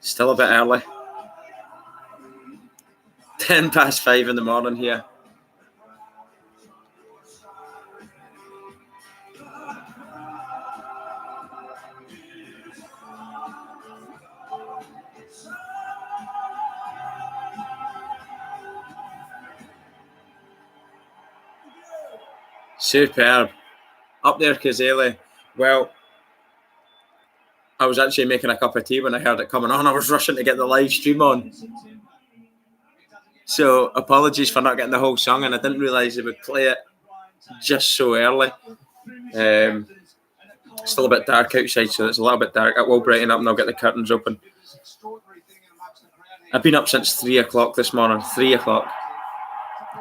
Still a bit early. 5:10 in the morning here. Superb. Up there, Kazeli. Well, I was actually making a cup of tea when I heard it coming on. I was rushing to get the live stream on. So apologies for not getting the whole song, and I didn't realise they would play it just so early. Still a bit dark outside, so it's a little bit dark. It will brighten up and I'll get the curtains open. I've been up since 3 o'clock this morning. 3 o'clock.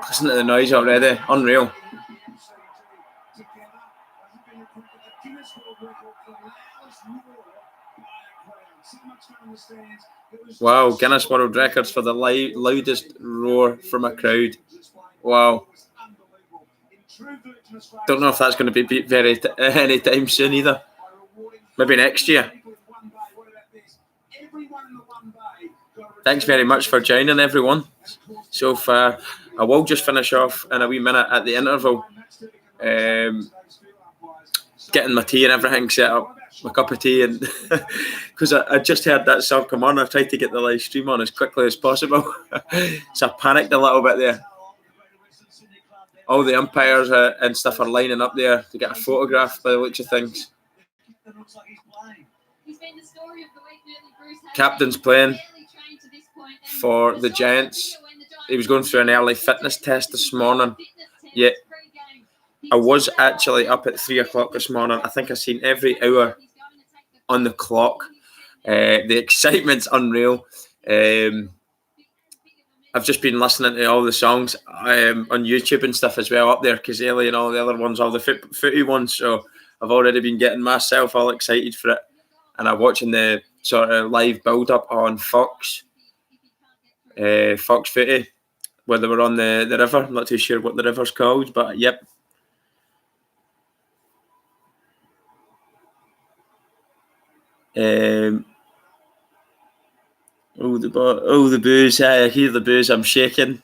Listen to the noise already. Unreal. Wow, Guinness World Records for the loudest roar from a crowd. Wow. Don't know if that's going to be beat anytime soon either. Maybe next year. Thanks very much for joining, everyone. So far, I will just finish off in a wee minute at the interval. Getting my tea and everything set up, my cup of tea, and because I just heard that song come on, I've tried to get the live stream on as quickly as possible. So I panicked a little bit there. All the umpires and stuff are lining up there to get a photograph by the looks of things. Captain's playing for the Giants. He was going through an early fitness test this morning. Yeah, I was actually up at 3 o'clock this morning. I think I've seen every hour on the clock. The excitement's unreal. I've just been listening to all the songs on YouTube and stuff as well up there, Kazeli and all the other ones, all the footy ones. So I've already been getting myself all excited for it. And I'm watching the sort of live build-up on Fox Footy, where they were on the river. I'm not too sure what the river's called, but yep. The boos. I hear the boos. I'm shaking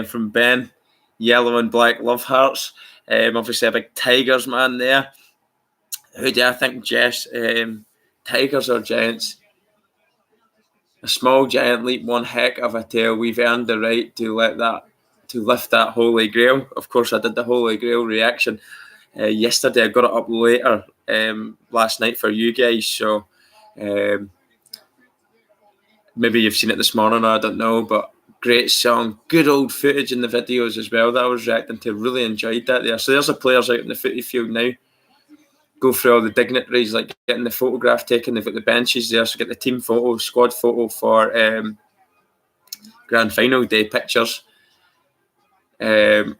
from Ben. Yellow and black love hearts. Obviously a big Tigers man there. Who do I think, Jess? Tigers or Giants? A small giant leap, one heck of a tail. We've earned the right to lift that Holy Grail. Of course, I did the Holy Grail reaction yesterday. I got it up later last night for you guys. So maybe you've seen it this morning, I don't know. But great song. Good old footage in the videos as well that I was reacting to. Really enjoyed that there. So there's the players out in the footy field now. Go through all the dignitaries, like getting the photograph taken. They've got the benches there, so get the team photo, squad photo for grand final day pictures. The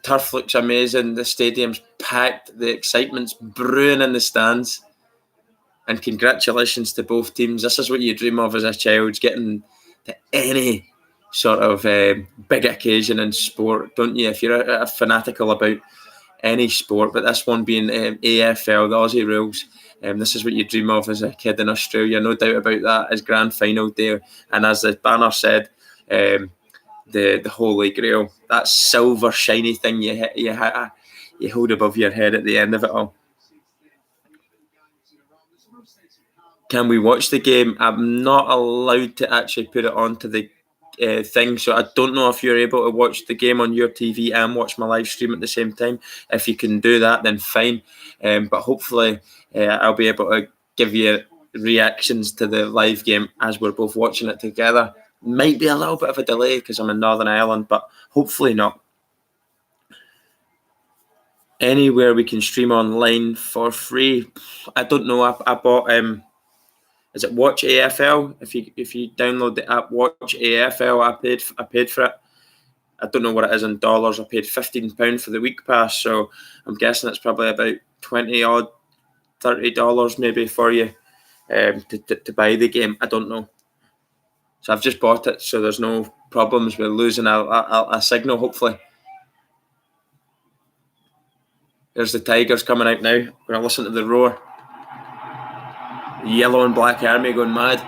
turf looks amazing. The stadium's packed. The excitement's brewing in the stands. And congratulations to both teams. This is what you dream of as a child, getting to any sort of big occasion in sport, don't you? If you're a fanatical about any sport, but this one being AFL, the Aussie rules. This is what you dream of as a kid in Australia, no doubt about that, as grand final day. And as the banner said, the Holy Grail, that silver shiny thing you hold above your head at the end of it all. Can we watch the game? I'm not allowed to actually put it onto the thing, so I don't know if you're able to watch the game on your TV and watch my live stream at the same time. If you can do that, then fine. But hopefully I'll be able to give you reactions to the live game as we're both watching it together. Might be a little bit of a delay because I'm in Northern Ireland, but hopefully not. Anywhere we can stream online for free. I don't know. I bought is it Watch AFL? If you download the app Watch AFL, I paid for it. I don't know what it is in dollars. I paid £15 for the week pass, so I'm guessing it's probably about $20 maybe for you to buy the game. I don't know. So I've just bought it, so there's no problems with losing a signal, hopefully. There's the Tigers coming out now. We're going to listen to the roar. Yellow and black army going mad.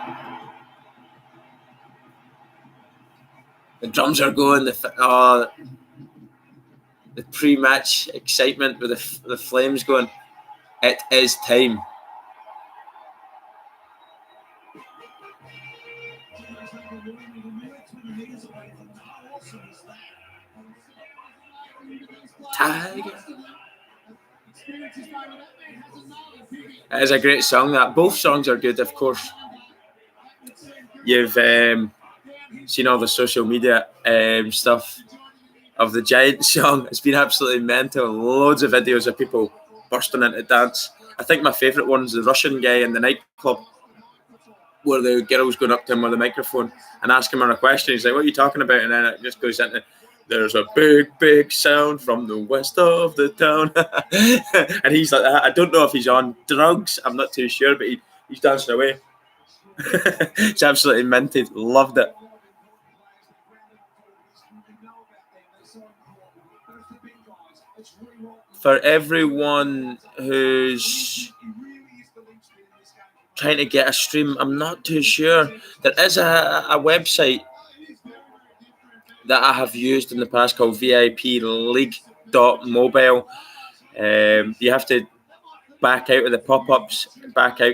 The drums are going. The pre-match excitement with the flames going. It is time. Tiger. It is a great song. That both songs are good, of course. You've seen all the social media stuff of the Giants song. It's been absolutely mental. Loads of videos of people bursting into dance. I think my favourite one's the Russian guy in the nightclub, where the girl's going up to him with a microphone and asking him a question. He's like, "What are you talking about?" And then it just goes into, "There's a big, big sound from the west of the town." And he's like that. I don't know if he's on drugs. I'm not too sure, but he's dancing away. It's absolutely minted. Loved it. For everyone who's trying to get a stream, I'm not too sure. There is a website that I have used in the past called VIPleague.mobile. You have to back out of the pop-ups,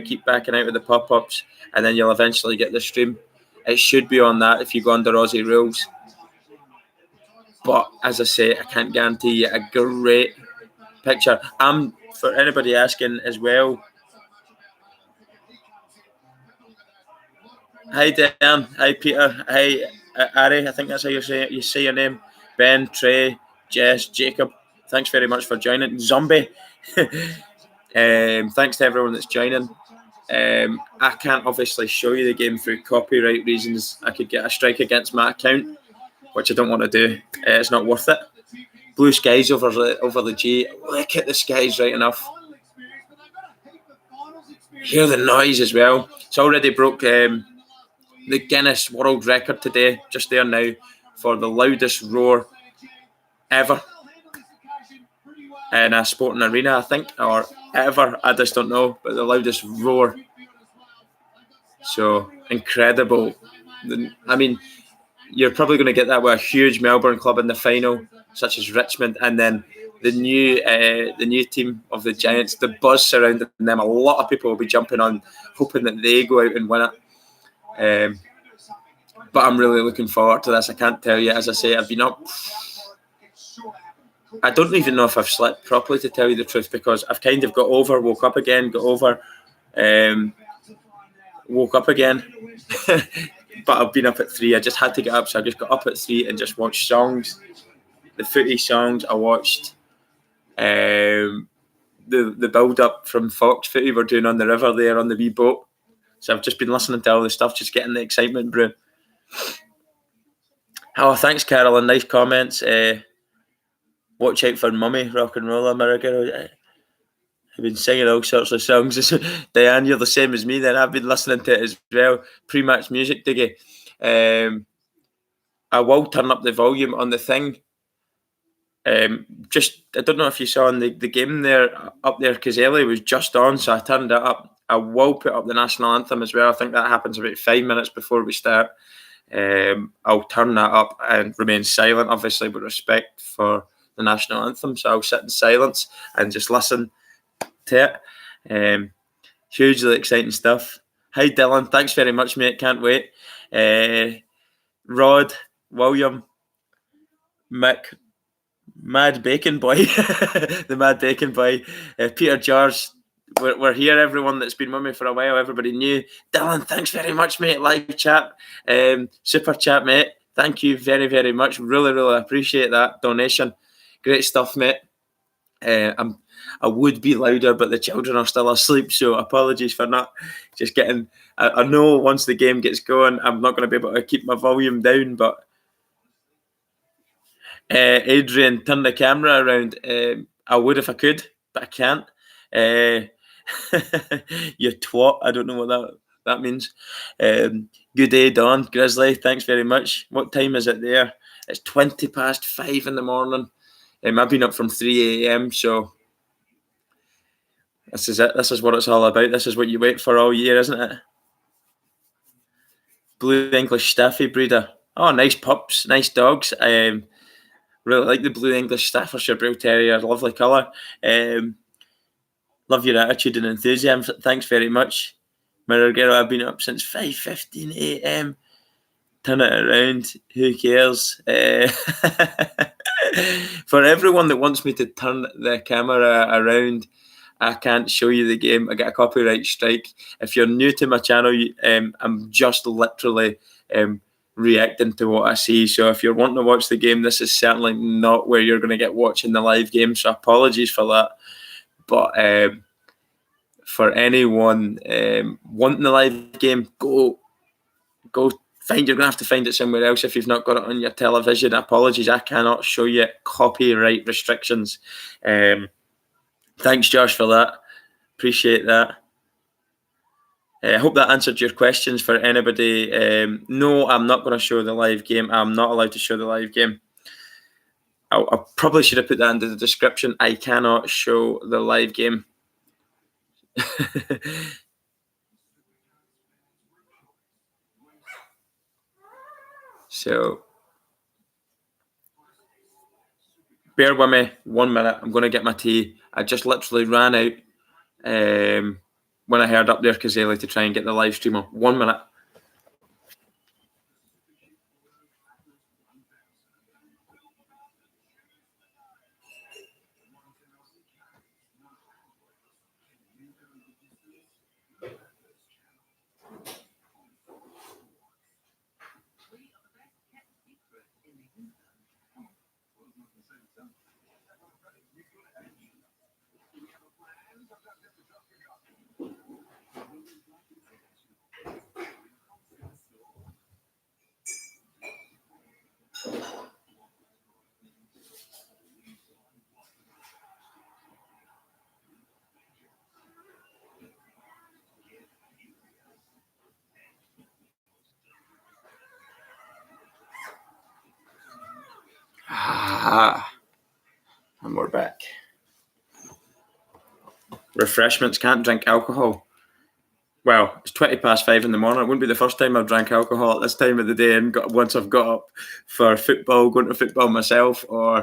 keep backing out of the pop-ups, and then you'll eventually get the stream. It should be on that if you go under Aussie rules. But as I say, I can't guarantee you a great picture. For anybody asking as well. Hi Dan, hi Peter, hi Ari. I think that's how you say your name. Ben, Trey, Jess, Jacob. Thanks very much for joining. Zombie. Thanks to everyone that's joining. I can't obviously show you the game through copyright reasons. I could get a strike against my account, which I don't want to do. It's not worth it. Blue skies over the G. Look at the skies, right enough. Hear the noise as well. It's already broke the Guinness World Record today, just there now, for the loudest roar ever in a sporting arena, I think, or ever. I just don't know, but the loudest roar. So incredible. I mean, you're probably going to get that with a huge Melbourne club in the final, such as Richmond, and then the new team of the Giants. The buzz surrounding them. A lot of people will be jumping on, hoping that they go out and win it. But I'm really looking forward to this. I can't tell you. As I say, I've been up. I don't even know if I've slept properly, to tell you the truth, because I've kind of woke up again, woke up again. But I've been up at 3. I just had to get up, so I just got up at 3 and just watched songs. The footy songs. I watched the build-up from Fox Footy we're doing on the river there on the wee boat. So I've just been listening to all the stuff, just getting the excitement brewing. Oh, thanks, Carolyn. Nice comments. Watch out for Mummy, Rock and Roll America. I've been singing all sorts of songs. Diane, you're the same as me then. I've been listening to it as well. Pre-match music, Diggy. I will turn up the volume on the thing. I don't know if you saw in the game there, up there, because Ellie was just on, so I turned it up. I will put up the national anthem as well. I think that happens about 5 minutes before we start. I'll turn that up and remain silent, obviously, with respect for the national anthem. So I'll sit in silence and just listen to it. Hugely exciting stuff. Hi, Dylan. Thanks very much, mate. Can't wait. Rod, William, Mick, Mad Bacon Boy, the Mad Bacon Boy, Peter George. We're here, everyone that's been with me for a while, everybody new. Dylan, thanks very much, mate. Live chat, super chat, mate. Thank you very, very much. Really, really appreciate that donation. Great stuff, mate. I would be louder, but the children are still asleep, so apologies for not just getting... I know once the game gets going, I'm not going to be able to keep my volume down, but... Adrian, turn the camera around. I would if I could, but I can't. You twat. I don't know what that means. Good day, Don. Grizzly, thanks very much. What time is it there? It's 5:20 in the morning. I've been up from 3 a.m, so this is it. This is what it's all about. This is what you wait for all year, isn't it? Blue English Staffy breeder. Oh, nice pups, nice dogs. Really like the Blue English Staffordshire Bull Terrier, lovely colour. Love your attitude and enthusiasm. Thanks very much. Mirror Girl, I've been up since 5:15 a.m. Turn it around. Who cares? For everyone that wants me to turn the camera around, I can't show you the game. I get a copyright strike. If you're new to my channel, I'm just literally reacting to what I see. So if you're wanting to watch the game, this is certainly not where you're going to get watching the live game. So apologies for that. But for anyone wanting the live game, go find. You're going to have to find it somewhere else if you've not got it on your television. Apologies, I cannot show you. Copyright restrictions. Thanks, Josh, for that. Appreciate that. I hope that answered your questions. For anybody, no, I'm not going to show the live game. I'm not allowed to show the live game. I probably should have put that into the description. I cannot show the live game. So, bear with me 1 minute. I'm going to get my tea. I just literally ran out when I heard Up There Kazali to try and get the live stream on. 1 minute. And we're back. Refreshments, can't drink alcohol. Well, it's 5:20 in the morning. It wouldn't be the first time I've drank alcohol at this time of the day. And once I've got up for football, going to football myself, or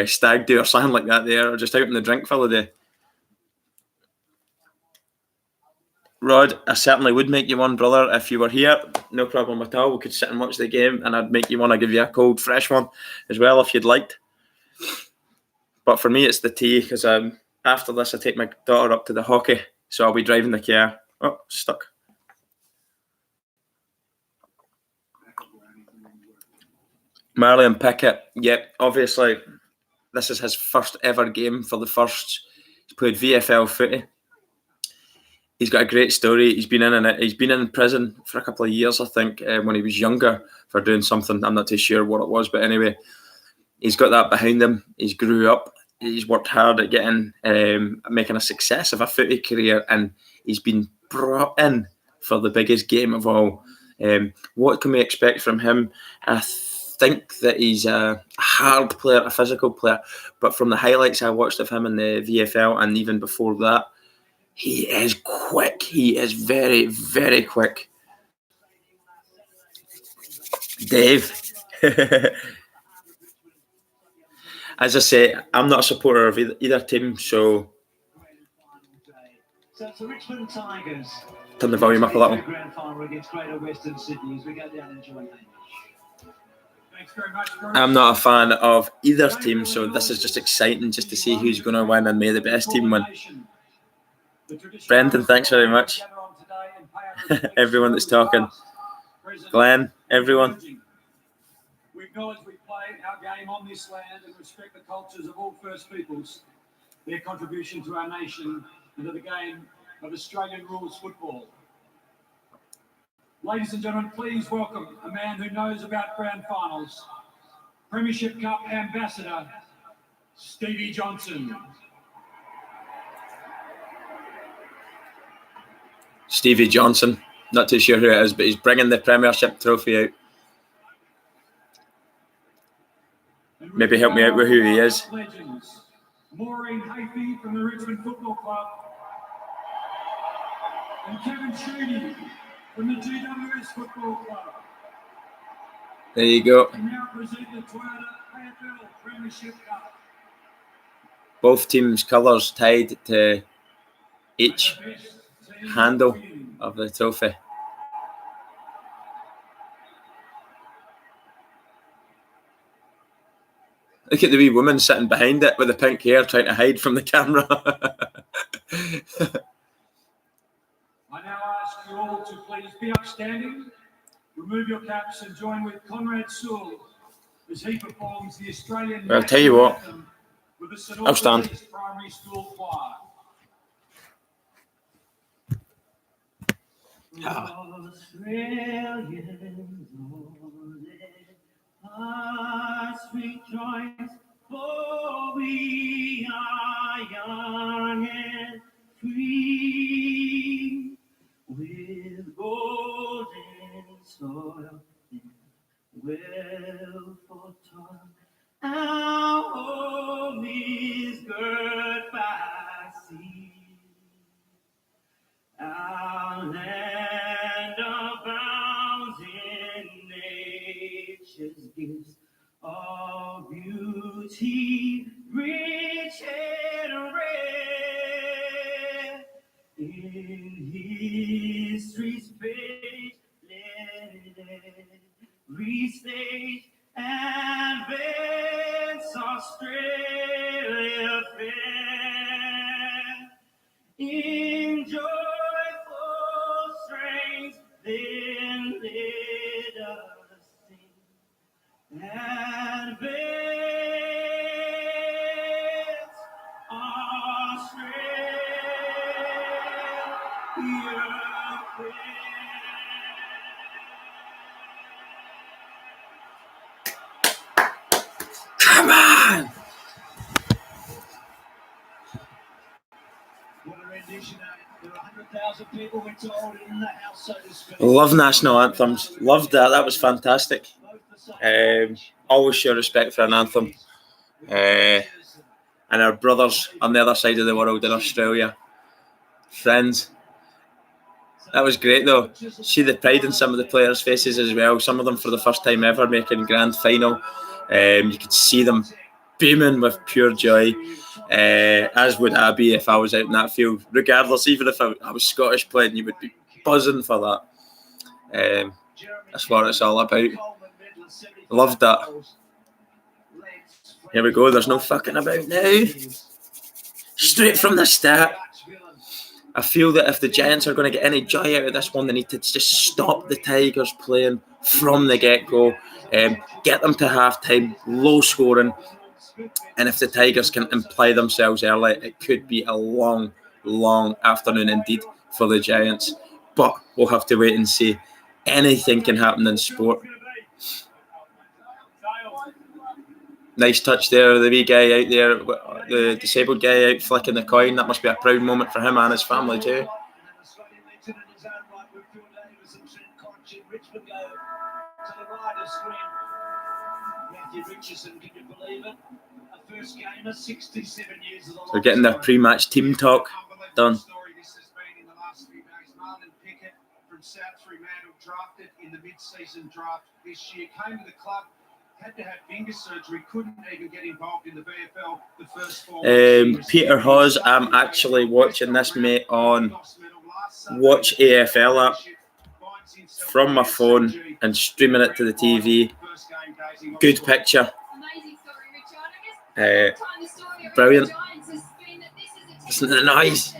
stag do or something like that there, or just out in the drink for the day. Rod, I certainly would make you one, brother, if you were here. No problem at all. We could sit and watch the game, and I'd make you one. I'd give you a cold, fresh one as well if you'd liked. But for me, it's the tea, because after this, I take my daughter up to the hockey, so I'll be driving the car. Oh, stuck. Marlon Pickett, yep, obviously, this is his first ever game for the first. He's played VFL footy. He's got a great story. He's been in prison for a couple of years, I think, when he was younger for doing something. I'm not too sure what it was, but anyway, he's got that behind him. He's grew up. He's worked hard at getting, making a success of a footy career, and he's been brought in for the biggest game of all. What can we expect from him? I think that he's a hard player, a physical player, but from the highlights I watched of him in the VFL and even before that, he is quick. He is very, very quick. Dave. As I say, I'm not a supporter of either team, so it's the Richmond Tigers. Turn the volume up a little. I'm not a fan of either team, so this is just exciting just to see who's going to win, and may the best team win. Brendan, thanks very much. Everyone that's talking. Glenn, everyone. We acknowledge we play our game on this land and respect the cultures of all First Peoples, their contribution to our nation and to the game of Australian rules football. Ladies and gentlemen, please welcome a man who knows about grand finals, Premiership Cup Ambassador, Stevie Johnson. Stevie Johnson, not too sure who it is, but he's bringing the Premiership trophy out. Maybe help me out with who he is. Legends. Maureen Hafey from the Richmond Football Club and Kevin Sheedy from the GWS Football Club. There you go. We now present the Toyota AFL Premiership Cup. Both teams' colours tied to each handle of the trophy. Look at the wee woman sitting behind it with the pink hair trying to hide from the camera. I now ask you all to please be upstanding, remove your caps and join with Conrad Sewell as he performs the Australian Well, I'll tell you what, anthem with the St I'll stand. Albans East Primary School Choir. Hearts rejoice, for we are young and free, with golden soil and well toil. Our home is girt by sea. Our land abounds in nature's gifts of beauty, rich and rare. In history's page, let every stage advance Australia fair. In joyful strains, then let us sing. Advance, Australia fair. Come on! What a rendition, eh? There were 100,000 people we're told in the house, so to speak. Love national anthems. Loved that. That was fantastic. Always show respect for an anthem. And our brothers on the other side of the world in Australia. Friends. That was great though. See the pride in some of the players' faces as well. Some of them for the first time ever making grand final. You could see them beaming with pure joy. As would I be if I was out in that field. Regardless, even if I was Scottish playing, you would be buzzing for that. That's what it's all about. Loved that. Here we go. There's no fucking about now. Straight from the start. I feel that if the Giants are going to get any joy out of this one, they need to just stop the Tigers playing from the get-go. Get them to half-time, low scoring. And if the Tigers can imply themselves early, it could be a long, long afternoon indeed for the Giants. But we'll have to wait and see. Anything can happen in sport. Nice touch there, the wee guy out there, the disabled guy out flicking the coin. That must be a proud moment for him and his family too. They're getting their pre-match team talk done. Drafted in the mid-season draft this year, came to the club, had to have finger surgery, couldn't even get involved in the VFL the first 4 weeks. Peter Hawes, I'm actually watching this, mate, on Watch AFL app from my phone and streaming it to the TV. Good picture. Brilliant. Listen to the noise.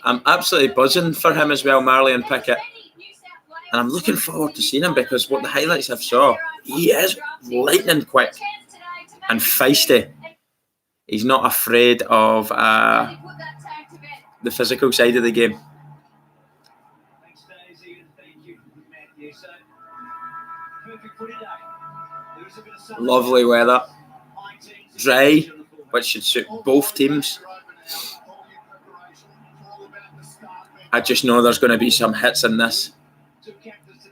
I'm absolutely buzzing for him as well, Marlion Pickett. And I'm looking forward to seeing him because what the highlights I've saw, he is lightning quick and feisty. He's not afraid of the physical side of the game. Lovely weather. Dry, which should suit both teams. I just know there's going to be some hits in this.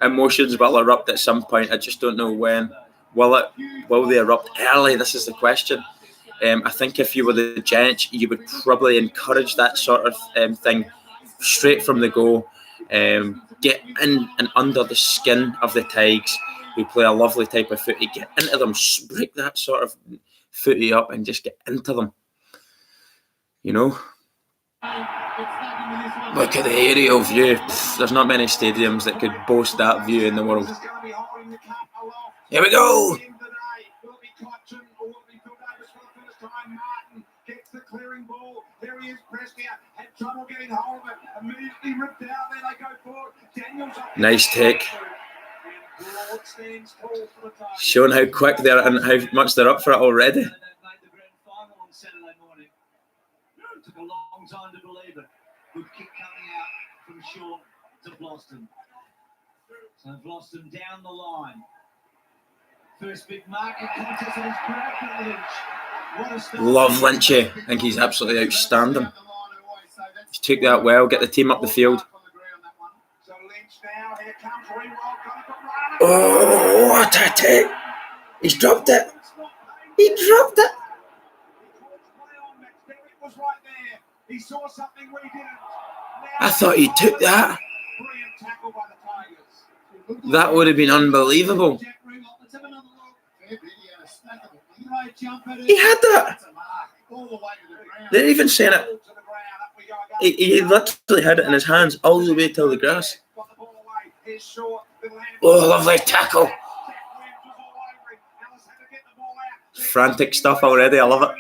Emotions will erupt at some point. I just don't know when. Will they erupt early? This is the question. I think if you were the Giants, you would probably encourage that sort of thing straight from the go. Get in and under the skin of the Tigers, who play a lovely type of footy. Get into them, break that sort of footy up and just get into them. You know? Look at the aerial view. There's not many stadiums that could boast that view in the world. Here we go. Gets the clearing ball. There he is, Prestia. Had trouble getting hold of it. Immediately ripped out. There they go forward. Daniels up. Nice take. Showing how quick they are and how much they're up for it already. Made the grand final on Saturday morning. Took a long time to believe it. Good kick coming out from Shaw to Bloston. So Bloston down the line. First big market contest and it's grabbed Lynch. Love Lynchy. I think he's absolutely outstanding. He took that well, get the team up the field. Oh, what a take! He's dropped it. He dropped it. I thought he took that. That would have been unbelievable. He had that. They're even saying it. He literally had it in his hands all the way till the grass. Oh, lovely tackle. Frantic stuff already. I love it.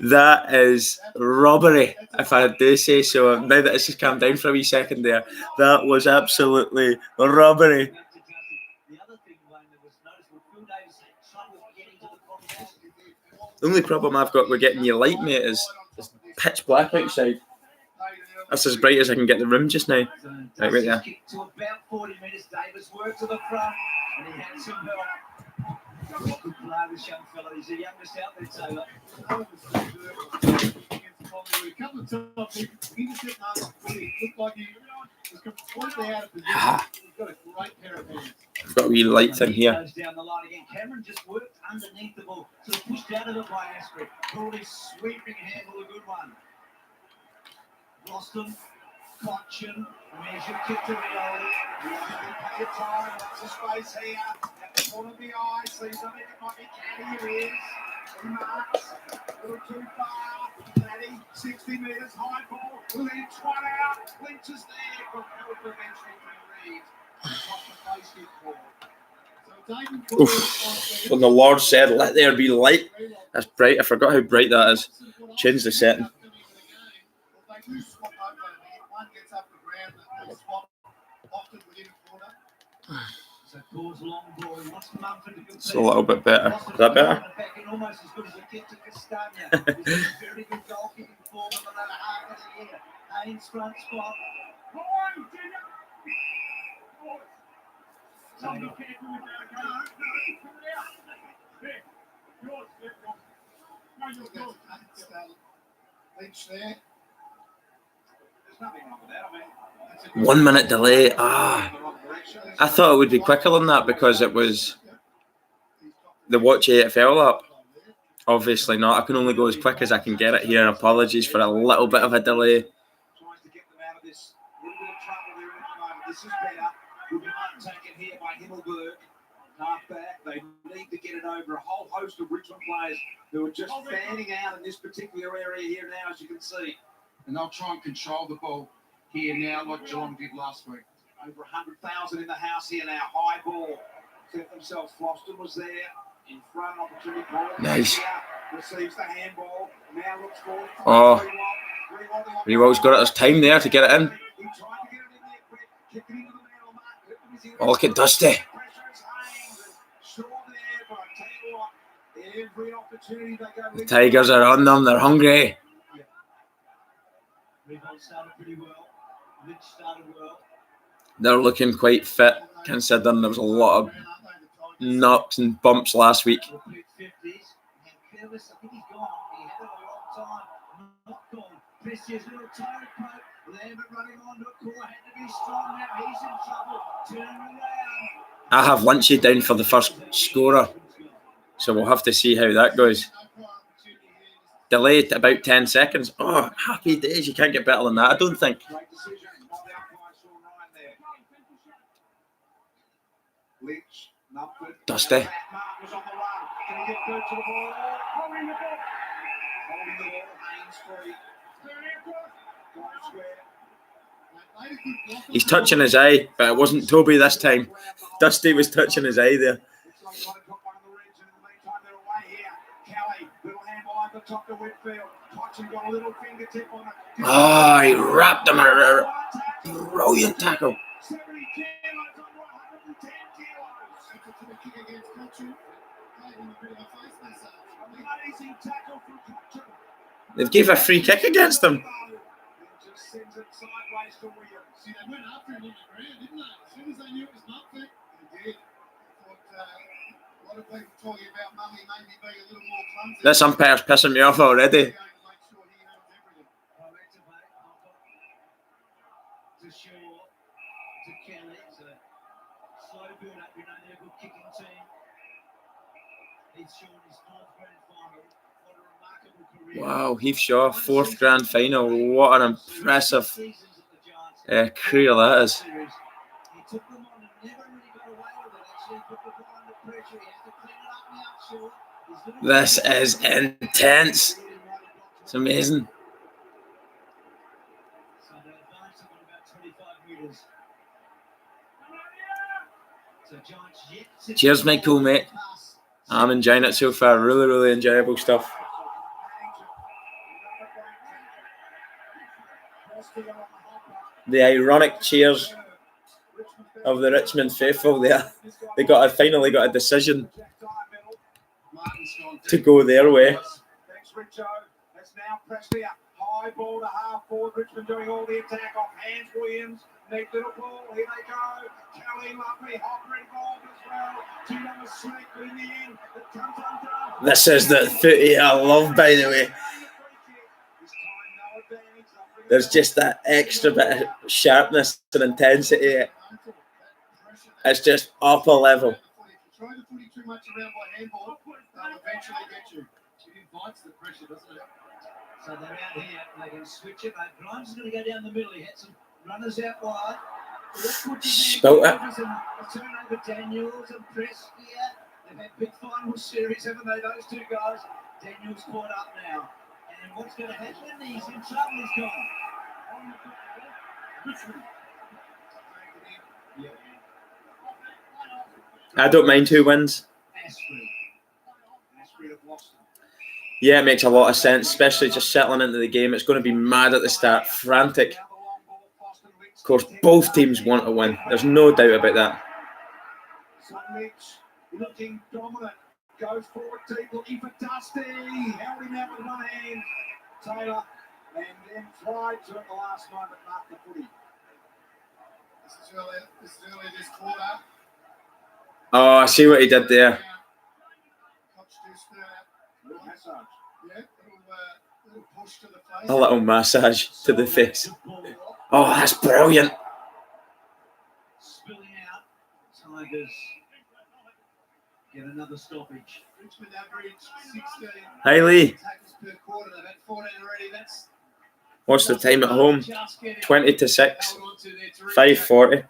That is robbery, if I do say so. Now that it's just calmed down for a wee second there, that was absolutely robbery. The only problem I've got with getting your light, mate, is it's pitch black outside. That's as bright as I can get the room just now. Right there. To about 40 minutes, Davis worked to the front, and he had some help. Good play, this young fella. He's the youngest out there, Taylor. A couple of times, he just didn't look like he was completely out of position. He's got a great pair of hands. I've got a wee light thing here. Goes down the line again. Cameron just worked underneath the ball, so pushed out of it by Asprey. Broadly sweeping handle, a good one. Boston, Cochin, measure kick to Rio. Plenty of time, lots of space here. At the corner of the eye, sees something that might be Caddy. Here he is. He marks. A little too far. Caddy, 60 metres, high ball. Lynch one out. Lynch is there. But help eventually from Reed. Top the face hit forward. Oof. When the Lord said, let there be light. That's bright. I forgot how bright that is. Change the setting. It's a little bit better. Is that better? Almost as good as a kick to Castagna. Very good goalkeeping form in the latter half of the year. Haynes front spot. There. 1 minute delay. I thought it would be quicker than that because it was the Watch AFL up. Obviously not. I can only go as quick as I can get it here. Apologies for a little bit of a delay. Tries to get them out of this little bit of trouble they're in at the moment. This is better. Good mark taken here by Himmelberg. Half back. They need to get it over a whole host of Richmond players who are just fanning out in this particular area here now, as you can see. And they'll try and control the ball here now, like Geelong did last week. Over 100,000 in the house here now. High ball. Set themselves. Floston was there. In front, opportunity ball. Nice. Receives the handball. Now looks forward. Oh. Rewald's got it. There's time there to get it in. Oh, look at Dusty. The Tigers are on them. They're hungry. They're looking quite fit, considering there was a lot of knocks and bumps last week. I have Lynchy down for the first scorer, so we'll have to see how that goes. delayed about 10 seconds. Oh, happy days. You can't get better than that, I don't think. Great decision. Not the umpire saw Ryan there. Lynch, Mumford. Dusty. Martin was on the run. Can he get through to the ball? Holding the ball. Holding the ball. Haynes free. Goal square. He's touching his eye, but it wasn't Toby this time. Dusty was touching his eye there. Looks like he might have got one of the reds. In the meantime, they're away here. Kelly, little handball over the top to Whitfield. Cotton got a little fingertip on it. Oh, he wrapped him. Brilliant tackle. 70 kilos under 110 kilos. Kick against Cotton. Gave him a bit of a face massage. Amazing tackle from Cotton. They've gave a free kick against him. Just sends it sideways to Williams. See, they went after him on the ground, didn't they? As soon as they knew it was Mumford, they did. Thought, a lot of people talking about Mummy maybe being a little more clumsy. This umpire's pissing me off already. To Shaw, to Kelly. It's a slow build up. They're a good kicking team. He's shown his fourth grand final. What a remarkable career. Wow, Heath Shaw, 4th grand final. What an impressive career that is. He took them on and never really got away with it. Actually, put the ball under pressure. He had to clean it up now, Shaw. This is intense. It's amazing. So they advanced them about 25 metres. So Giants yet. Cheers, Michael, mate. I'm enjoying it so far. Really, really enjoyable stuff. The ironic cheers of the Richmond faithful there. They finally got a decision to go their way. Thanks, Richo. That's now pressed here. High ball to half forward. Richmond doing all the attack off hands. Williams. Neat little ball. Here they go. Kelly, lovely. Hopper involved as well. Two numbers snake, but in the end, it comes undone. This is the footy I love, by the way. There's just that extra bit of sharpness and intensity. It's just upper level. If you throw the footy too much around by handball, they'll eventually get you. It invites the pressure, doesn't it? So they're out here. They can switch it. Grimes is going to go down the middle. He had some runners out wide. Spout it. A turn over Daniels and Press here. They've had big final series, haven't they? Those two guys. Daniels caught up now. And what's going to happen? He's in trouble. He's gone. I don't mind who wins. Yeah, it makes a lot of sense, especially just settling into the game. It's going to be mad at the start, frantic. Of course, both teams want to win. There's no doubt about that. Looking dominant, goes forward deep, looking for Dusty. Held him out with one hand. Taylor, and then tried to at the last moment mark the footy. This is early this quarter. Oh, I see what he did there. Massage. Yeah, little push to the face. A little massage to the face. Oh, that's brilliant. Spilling out. Tigers get another stoppage. Richmond average 16. Hi, Lee. Tackles per quarter. They've had 14 already. That's What's the time at home? Just getting 20 to 6. held on to their 5:40.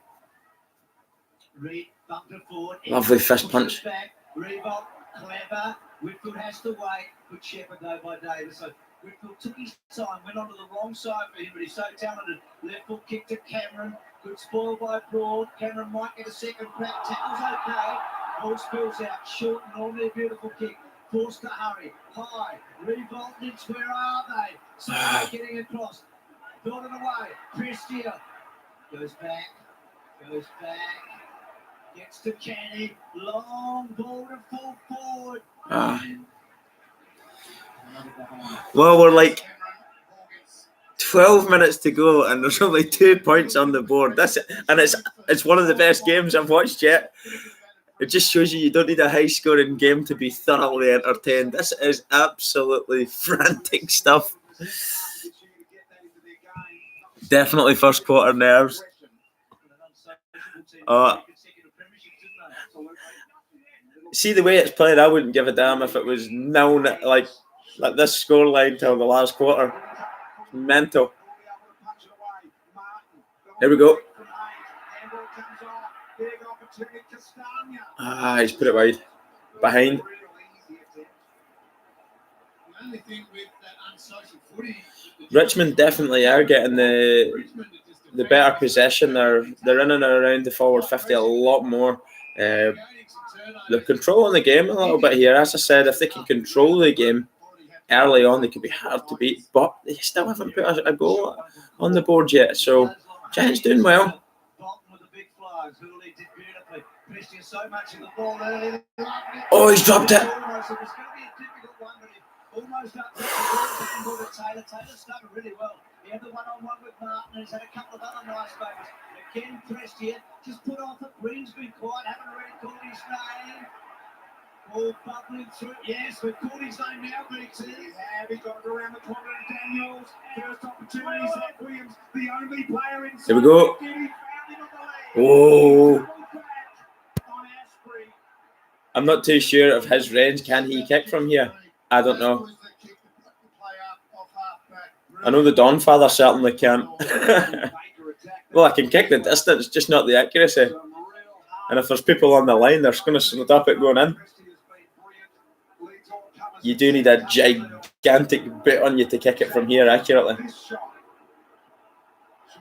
Reed bumped it forward. Lovely fist Pushes punch. Back. Revolt, clever. Whitfield has to wait. Good shepherd though by Davis. So Whitfield took his time, went onto the wrong side for him, but he's so talented. Left foot kick to Cameron. Good spoil by Broad. Cameron might get a second crack. Tackle's okay. Ball spills out. Short and only a beautiful kick. Forced to hurry. High. Revolt, Lynch, where are they? So they're getting across. Build it away. Prestia goes back. Goes back. Gets to Kenny. Long ball to full forward. Well, we're like 12 minutes to go, and there's only 2 points on the board. It's one of the best games I've watched yet. It just shows you don't need a high-scoring game to be thoroughly entertained. This is absolutely frantic stuff. Definitely first quarter nerves. See the way it's played, I wouldn't give a damn if it was 0, like Like this scoreline till the last quarter. Mental. Here we go. Ah, he's put it wide. Behind. Richmond definitely are getting the better possession. They're in and around the forward 50 a lot more. They're controlling the game a little bit here. As I said, if they can control the game early on, they could be hard to beat. But they still haven't put a goal on the board yet. So Giants doing well. Oh, he's dropped it. Almost up to Taylor. Taylor started really well. He had the one-on-one with Martin. He's had a couple of other nice moments. Again, pressed here. Just put off it. Green's been quiet. Haven't really called his name. All bubbling through. Yes, we've called his name now, BT. Yeah, he got it around the corner of Daniels. First opportunity, Zach Williams, the only player in. Here we go. Oh. I'm not too sure of his range. Can he kick from here? I don't know. I know the Donfather certainly can. Well, I can kick the distance, just not the accuracy. And if there's people on the line, they're going to stop it going in. You do need a gigantic bit on you to kick it from here accurately.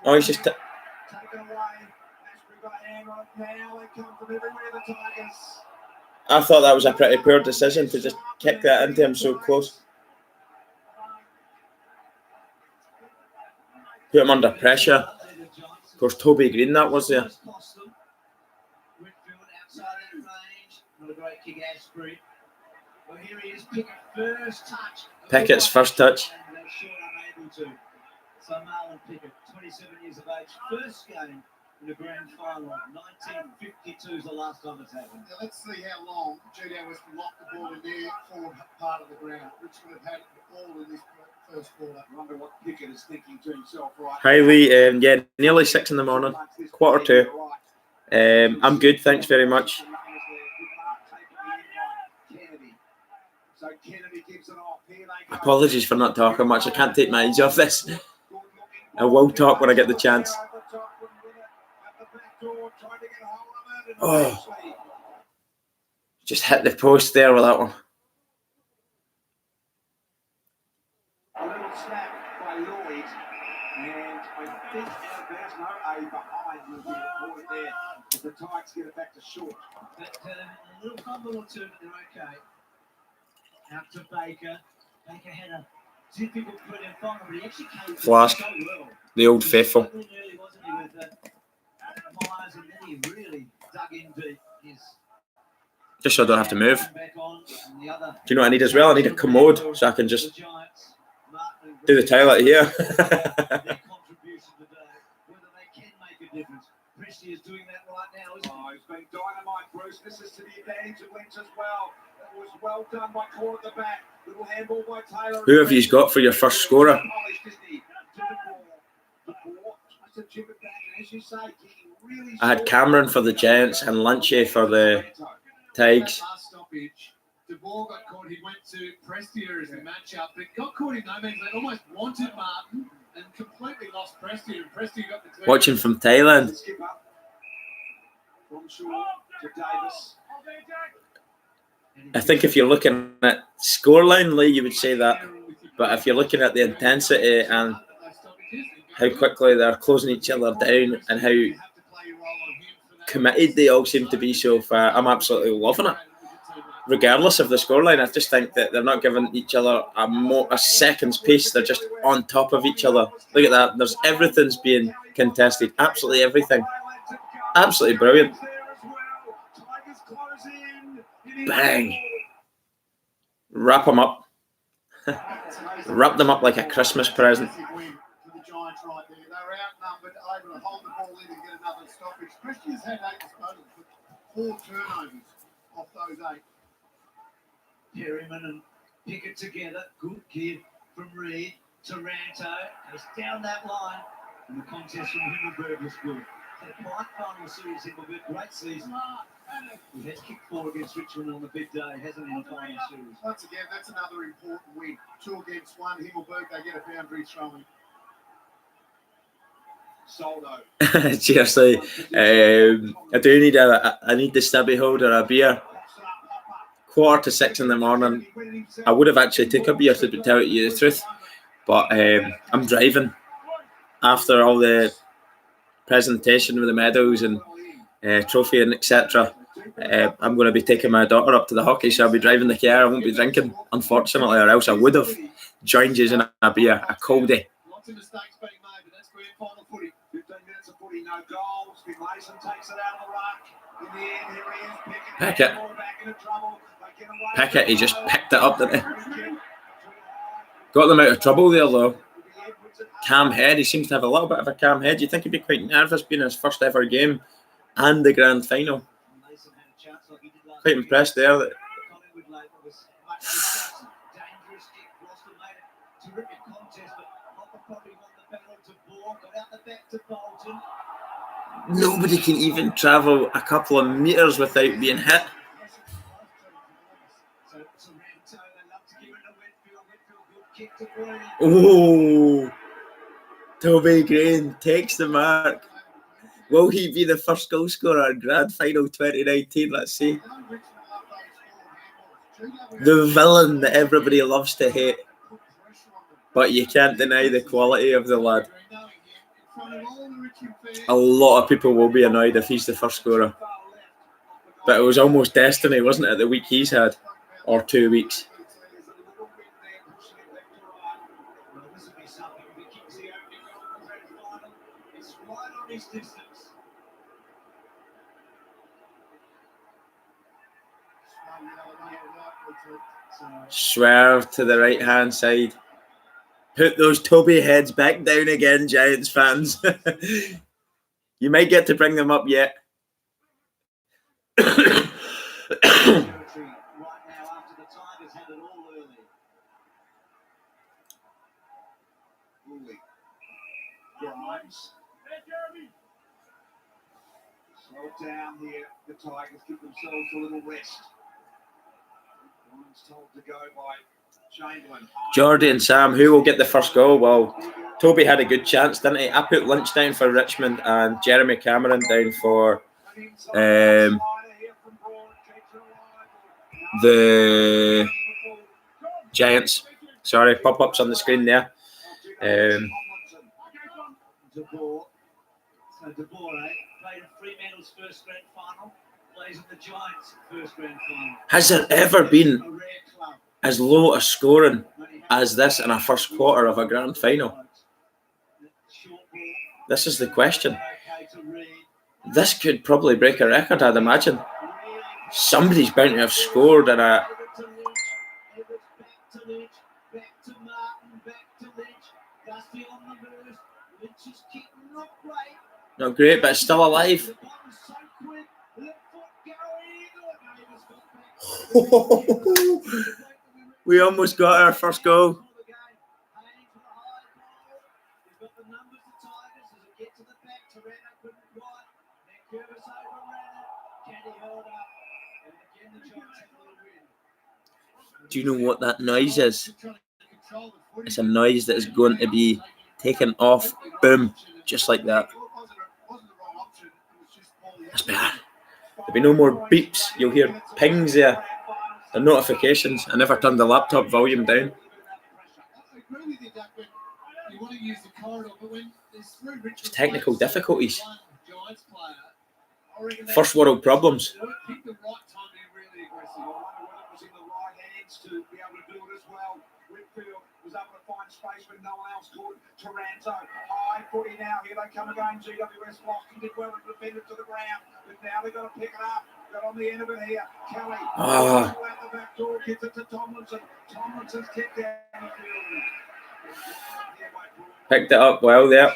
Oh, he's just... I thought that was a pretty poor decision to just kick that into him so close. Put him under pressure. Of course, Toby Green that was there. Pickett's first touch. So Marlon Pickett, 27 years of age, first game in the grand final. 1952 is the last time it's happened. Now let's see how long Judo was to lock the ball in their forward part of the ground. Richmond have had the ball in this first quarter. I wonder what Pickett is thinking to himself right Highly, nearly 6 in the morning, 1:45. I'm good, thanks very much. Apologies for not talking much. I can't take my eyes off this. I will talk when I get the chance. Oh, just hit the post there with that one. A little snap by Lloyd, and I think there's no A behind will be reported there. If the Tigers get it back to short. But a little fumble or two, but they're okay. Out to Baker. Baker had a difficult put in final, but he actually came Flask, so well. The old faithful. Early, wasn't he, with Myers, and then he really dug in deep. Just so I don't have to move. Do you know what I need as well? I need a commode so I can just do the toilet here. Presty is doing that right now, isn't he? Oh, he's been dynamite, Bruce. This is to the advantage of Lynch as well. It was well done by Corn at the back. Little handball by Taylor. Who have you got for your first scorer? I had Cameron for the Giants and Lunchy for the Tigers. The ball got caught. He went to Prestia as the matchup, but got caught in no means. They almost wanted Martin and completely lost Prestia. And Prestia got the clear. Watching from Thailand. I think if you're looking at scoreline, Lee, you would say that. But if you're looking at the intensity and how quickly they're closing each other down and how committed they all seem to be so far, I'm absolutely loving it. Regardless of the scoreline, I just think that they're not giving each other a second's pace. They're just on top of each other. Look at that. There's everything's being contested. Absolutely everything. Absolutely brilliant. Bang. Wrap them up. Wrap them up like a Christmas present. They're outnumbered, able to hold the ball in and get another stoppage. Christian's had 8 disposals, but 4 turnovers off those 8. Perryman and Pickett together. Good give from Reed. Taranto goes down that line. And the contest from Himmelberg was good. The quiet final series, Himmelberg, great season. He has kicked 4 against Richmond on the big day, hasn't he, in the final series? Once again, that's another important win. 2 against 1. Himmelberg, they get a boundary throwing. Soldo. Seriously, I do need I need the stubby holder a beer. 5:45 in the morning. I would have actually took a beer to tell you the truth, but I'm driving after all the presentation with the medals and trophy and etc. I'm going to be taking my daughter up to the hockey, so I'll be driving the car. I won't be drinking, unfortunately, or else I would have joined you in a beer, a coldie. Lots of mistakes being made, but that's grand final footy. 15 minutes of footy, no goals. Big Mason takes it out of the ruck. In the end, here he is. Pickett. Pickett, he just picked it up, didn't he? Got them out of trouble there, though. Calm head. He seems to have a little bit of a calm head. You think he'd be quite nervous being his first ever game and the grand final. Quite impressed there. That nobody can even travel a couple of meters without being hit. Oh, Toby Green takes the mark. Will he be the first goal scorer in Grand Final 2019? Let's see. The villain that everybody loves to hate. But you can't deny the quality of the lad. A lot of people will be annoyed if he's the first scorer. But it was almost destiny, wasn't it, the week he's had? Or 2 weeks. Swerve to the right hand side. Put those Toby heads back down again, Giants fans. You might get to bring them up yet. Slow down here. The Tigers give themselves a little rest. Told to go by Chamberlain. Jordy and Sam, who will get the first goal? Well, Toby had a good chance, didn't he? I put Lynch down for Richmond and Jeremy Cameron down for the Giants. Sorry, pop-ups on the screen there. Has there ever been as low a scoring as this in a first quarter of a grand final? This is the question. This could probably break a record, I'd imagine. Somebody's bound to have scored in a... Not great, but it's still alive. We almost got our first goal. Do you know what that noise is? It's a noise that is going to be taken off. Boom. Just like that. That's better. There'll be no more beeps. You'll hear pings there. The notifications. I never turned the laptop volume down. Just technical difficulties. First world problems. Space when no one else could. Taranto, high footy now. Here they come again. GWS lost and did well and defended to the ground. But now they've got to pick it up. Got on the end of it here. Kelly. Out the back door. Gets it to Tomlinson. Tomlinson's kicked down the field. Picked it up well there.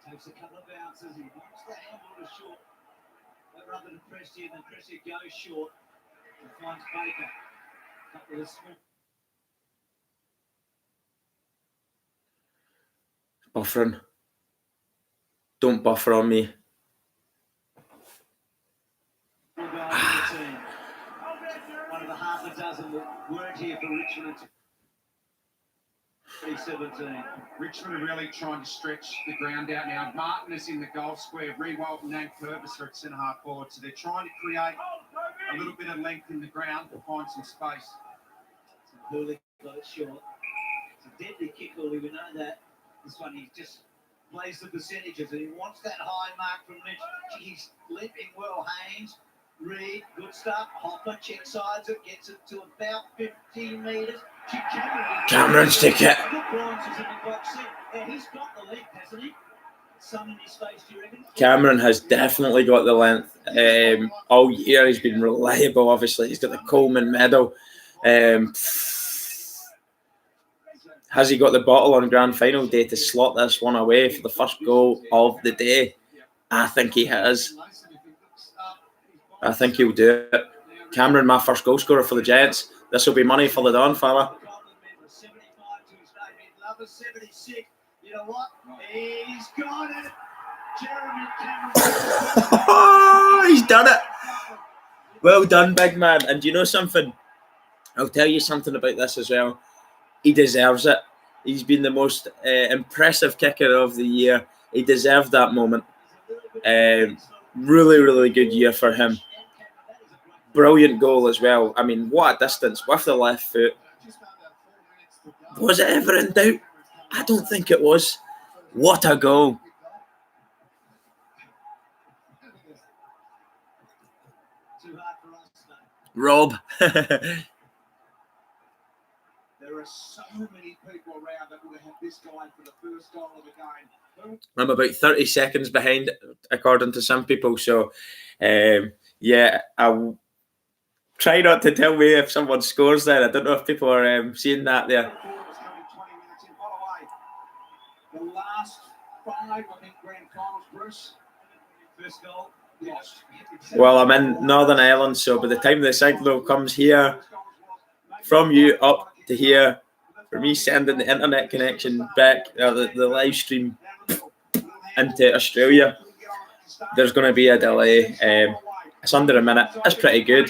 Takes a couple of bounces. He wants the handle to short. But rather than Prestia, and Prestia goes short. And finds Baker. Couple of small. Buffering. Don't buffer on me. Richmond in 2017. Richmond are really trying to stretch the ground out now. Martin is in the goal square. Rewalt and Nate Purvis are at centre half forward. So they're trying to create a little bit of length in the ground to find some space. So Hurley got it short. It's a deadly kick, Hurley, we know that. This one, he just plays the percentages and he wants that high mark from Lynch. He's leaping well, Haynes. Reed, good start. Hopper check sides it, gets it to about 15 metres. Cameron's ticket. Yeah, he's got the length, hasn't he? Some in his face, do you reckon? Cameron has definitely got the length. All year he's been reliable, obviously. He's got the Coleman medal. Has he got the bottle on grand final day to slot this one away for the first goal of the day? I think he has. I think he'll do it. Cameron, my first goal scorer for the Giants. This will be money for the Donfather. 75 to his name. He'd love a 76. You know what? He's got it. Jeremy Cameron. He's done it. Well done, big man. And do you know something? I'll tell you something about this as well. He deserves it. He's been the most impressive kicker of the year. He deserved that moment. Really, really good year for him. Brilliant goal as well. I mean, what a distance with the left foot. Was it ever in doubt? I don't think it was. What a goal. Rob. There are so many people around that would have had this guy for the first goal of the game. I'm about 30 seconds behind, according to some people. So, yeah, I'll try not to tell me if someone scores there. I don't know if people are seeing that there. The last 5, I think, grand finals, Bruce. First goal. Lost. Well, I'm in Northern Ireland, so by the time the signal comes here, from you up to here, for me sending the internet connection back, the live stream into Australia, there's going to be a delay. It's under a minute. That's pretty good.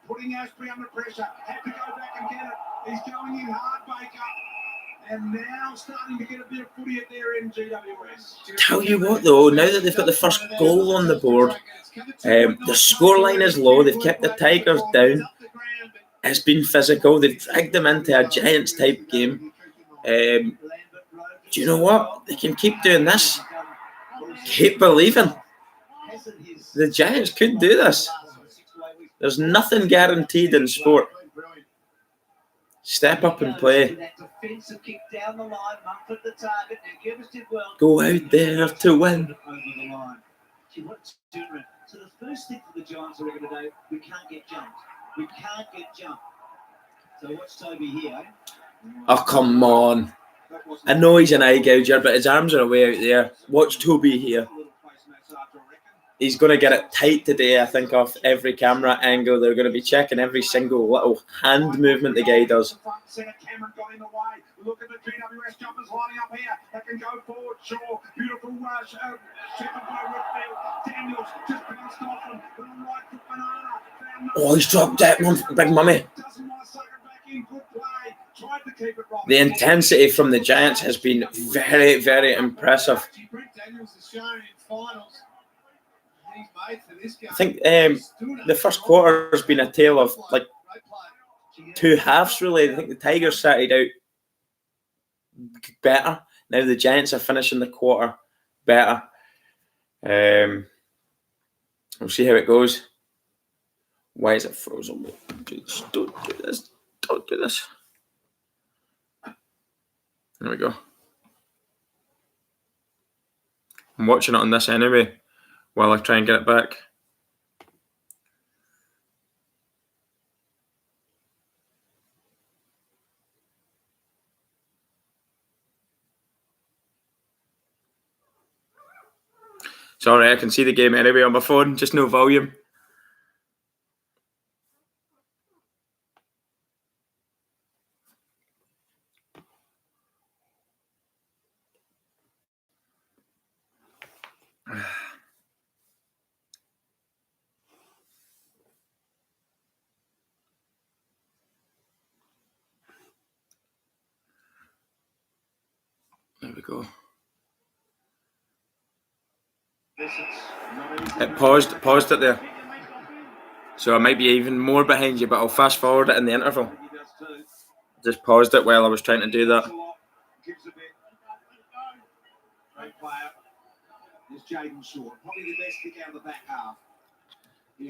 Putting Ashby under pressure, had to go back and get it. He's going in hard, Baker. And now starting to get a bit of footy at their end, GWS. Tell you what, though, now that they've got the first goal on the board, the scoreline is low. They've kept the Tigers down. It's been physical. They've dragged them into a Giants-type game. Do you know what? They can keep doing this. Keep believing. The Giants could do this. There's nothing guaranteed in sport. Step up and play. Go out there to win. So the first thing for the Giants, I reckon today, we can't get jumped. We can't get jumped. So watch Toby here. Oh, come on. I know he's an eye gouger, but his arms are away out there. Watch Toby here. He's going to get it tight today, I think, off every camera angle. They're going to be checking every single little hand movement the guy does. Look at the GWS jumpers lining up here. They can go forward. Shaw, beautiful rush. Second by Whitfield. Daniels just bounced off him. Right foot banana. Oh, he's dropped that one, big mummy. The intensity from the Giants has been very, very impressive. Daniels has shown in finals. I think the first quarter has been a tale of like 2 halves, really. I think the Tigers started out better. Now the Giants are finishing the quarter better. We'll see how it goes. Why is it frozen? Just don't do this. Don't do this. There we go. I'm watching it on this anyway while I try and get it back. Sorry, I can see the game anyway on my phone, just no volume. we go. It paused it there. So I might be even more behind you, but I'll fast forward it in the interval. Just paused it while I was trying to do that.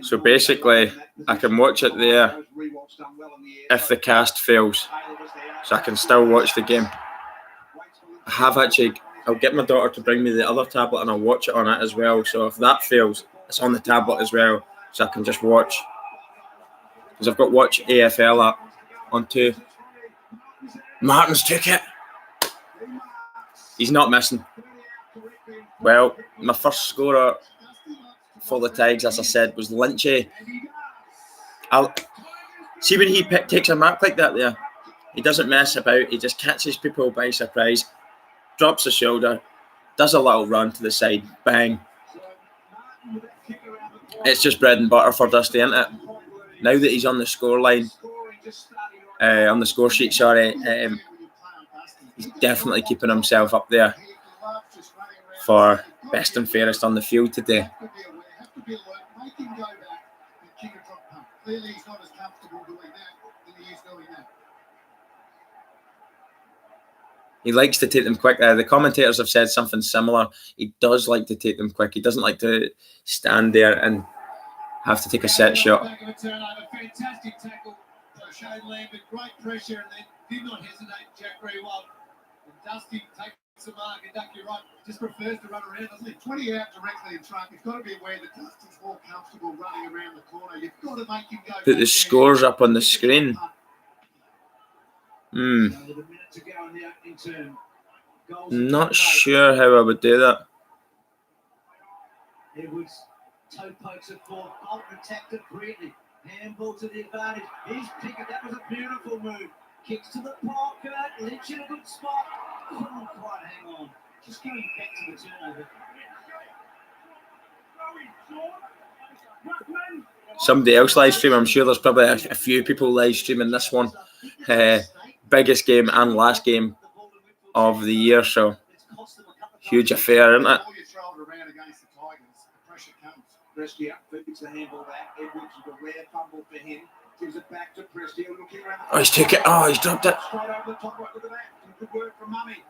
So basically, I can watch it there if the cast fails. So I can still watch the game. I'll get my daughter to bring me the other tablet and I'll watch it on it as well. So if that fails, it's on the tablet as well. So I can just watch. Because I've got Watch AFL up on 2. Martin's took it. He's not missing. Well, my first scorer for the Tigers, as I said, was Lynchy. See when he takes a mark like that there, he doesn't mess about. He just catches people by surprise, drops the shoulder, does a little run to the side, bang. It's just bread and butter for Dusty, isn't it? Now that he's on the score line, on the score sheet, sorry, he's definitely keeping himself up there for best and fairest on the field today. He likes to take them quick. The commentators have said something similar. He does like to take them quick. He doesn't like to stand there and have to take a set shot. Fantastic tackle. Shane Lambert, great pressure, and then did not hesitate. Jack very well. And Dusty takes the mark, and Duck, you're right, just prefers to run around, doesn't he? 20 out directly in front. You've got to be aware that Dusty's more comfortable running around the corner. You've got to make him go. Put the scores up on the screen. Not sure how I would do that. Edwards toe pokes it forward. Bolton attacked it brilliantly. Handball to the advantage. He's picking. That was a beautiful move. Kicks to the pocket. Lynch in a good spot. Couldn't quite hang on. Just going back to the turnover. Somebody else live stream. I'm sure there's probably a few people live streaming this one. Biggest game and last game of the year, so huge affair, isn't it? Oh, he's took it. Oh, he's dropped it. Good work from Mummy.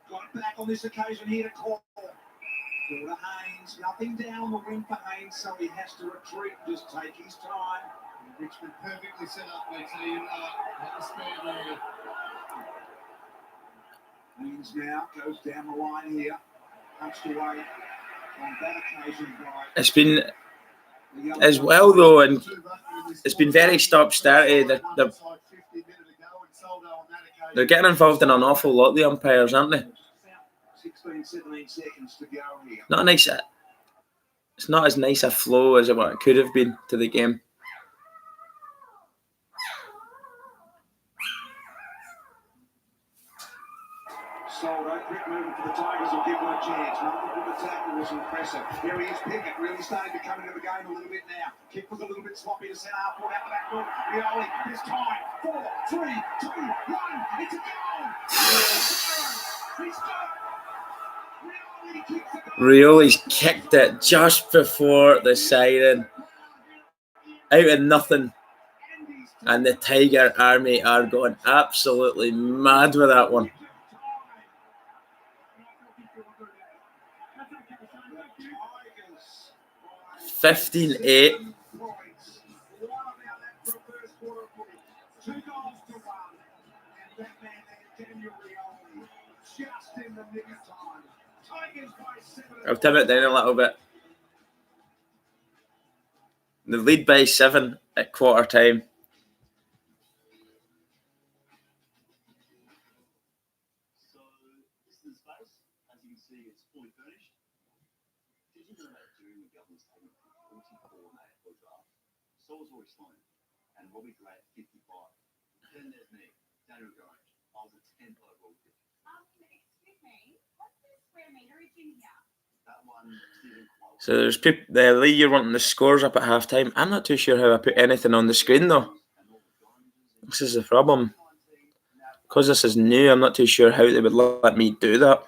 Got it back on this occasion here to call. To Haynes, nothing down the wing for Haynes, so he has to retreat and just take his time. Richmond perfectly set up, they tell you, at the spare there. Haynes now goes down the line here, punched away on that occasion by. It's been as well though, and it's been very stop-starty. They're getting involved in an awful lot, the umpires, aren't they? 16, 17 seconds to go here. Not nice. It's not as nice a flow as what it could have been to the game. Soldo, quick movement for the Tigers will give one a chance. Nothing for the tackle was impressive. Here he is, Pickett, really starting to come into the game a little bit now. Kick was a little bit sloppy to centre half, out the back door. Rioli, this time, 4, 3, 2, 1, it's a goal! He's got Rioli's kicked it just before the siren. Out of nothing. And the Tiger Army are going absolutely mad with that one. 15-8. I'll trim it down a little bit. The lead by 7 at quarter time. So this is the space. As you can see, it's fully furnished. Did you know that during the government's taking 44 in the AFL draft, so was Roy Sloan and Robbie Gray at 55. Then there's me, Daniel Gorringe. I was a 10th overall pick. Excuse me, what's the square meterage in here? That one didn't quite. So there's people. Lee, you're wanting the scores up at half time. I'm not too sure how I put anything on the screen though. This is the problem. Because this is new, I'm not too sure how they would let me do that.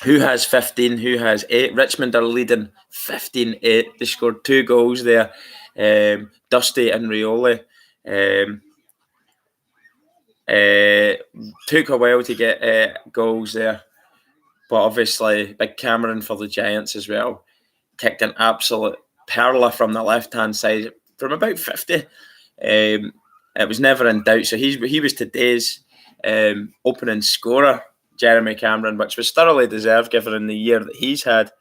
Who has 15? Who has 8? Richmond are leading 15-8. They scored 2 goals there. Dusty and Rioli. Took a while to get goals there. But obviously, Big Cameron for the Giants as well. Kicked an absolute perler from the left-hand side from about 50. It was never in doubt. So he was today's opening scorer, Jeremy Cameron, which was thoroughly deserved given the year that he's had.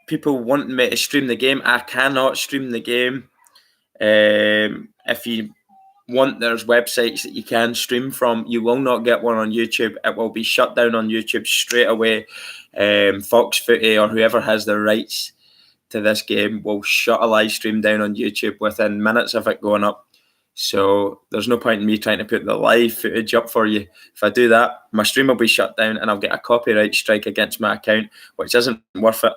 People wanting me to stream the game. I cannot stream the game. If you want, there's websites that you can stream from. You will not get one on YouTube. It will be shut down on YouTube straight away. Fox Footy or whoever has the rights to this game will shut a live stream down on YouTube within minutes of it going up. So there's no point in me trying to put the live footage up for you. If I do that, my stream will be shut down and I'll get a copyright strike against my account, which isn't worth it.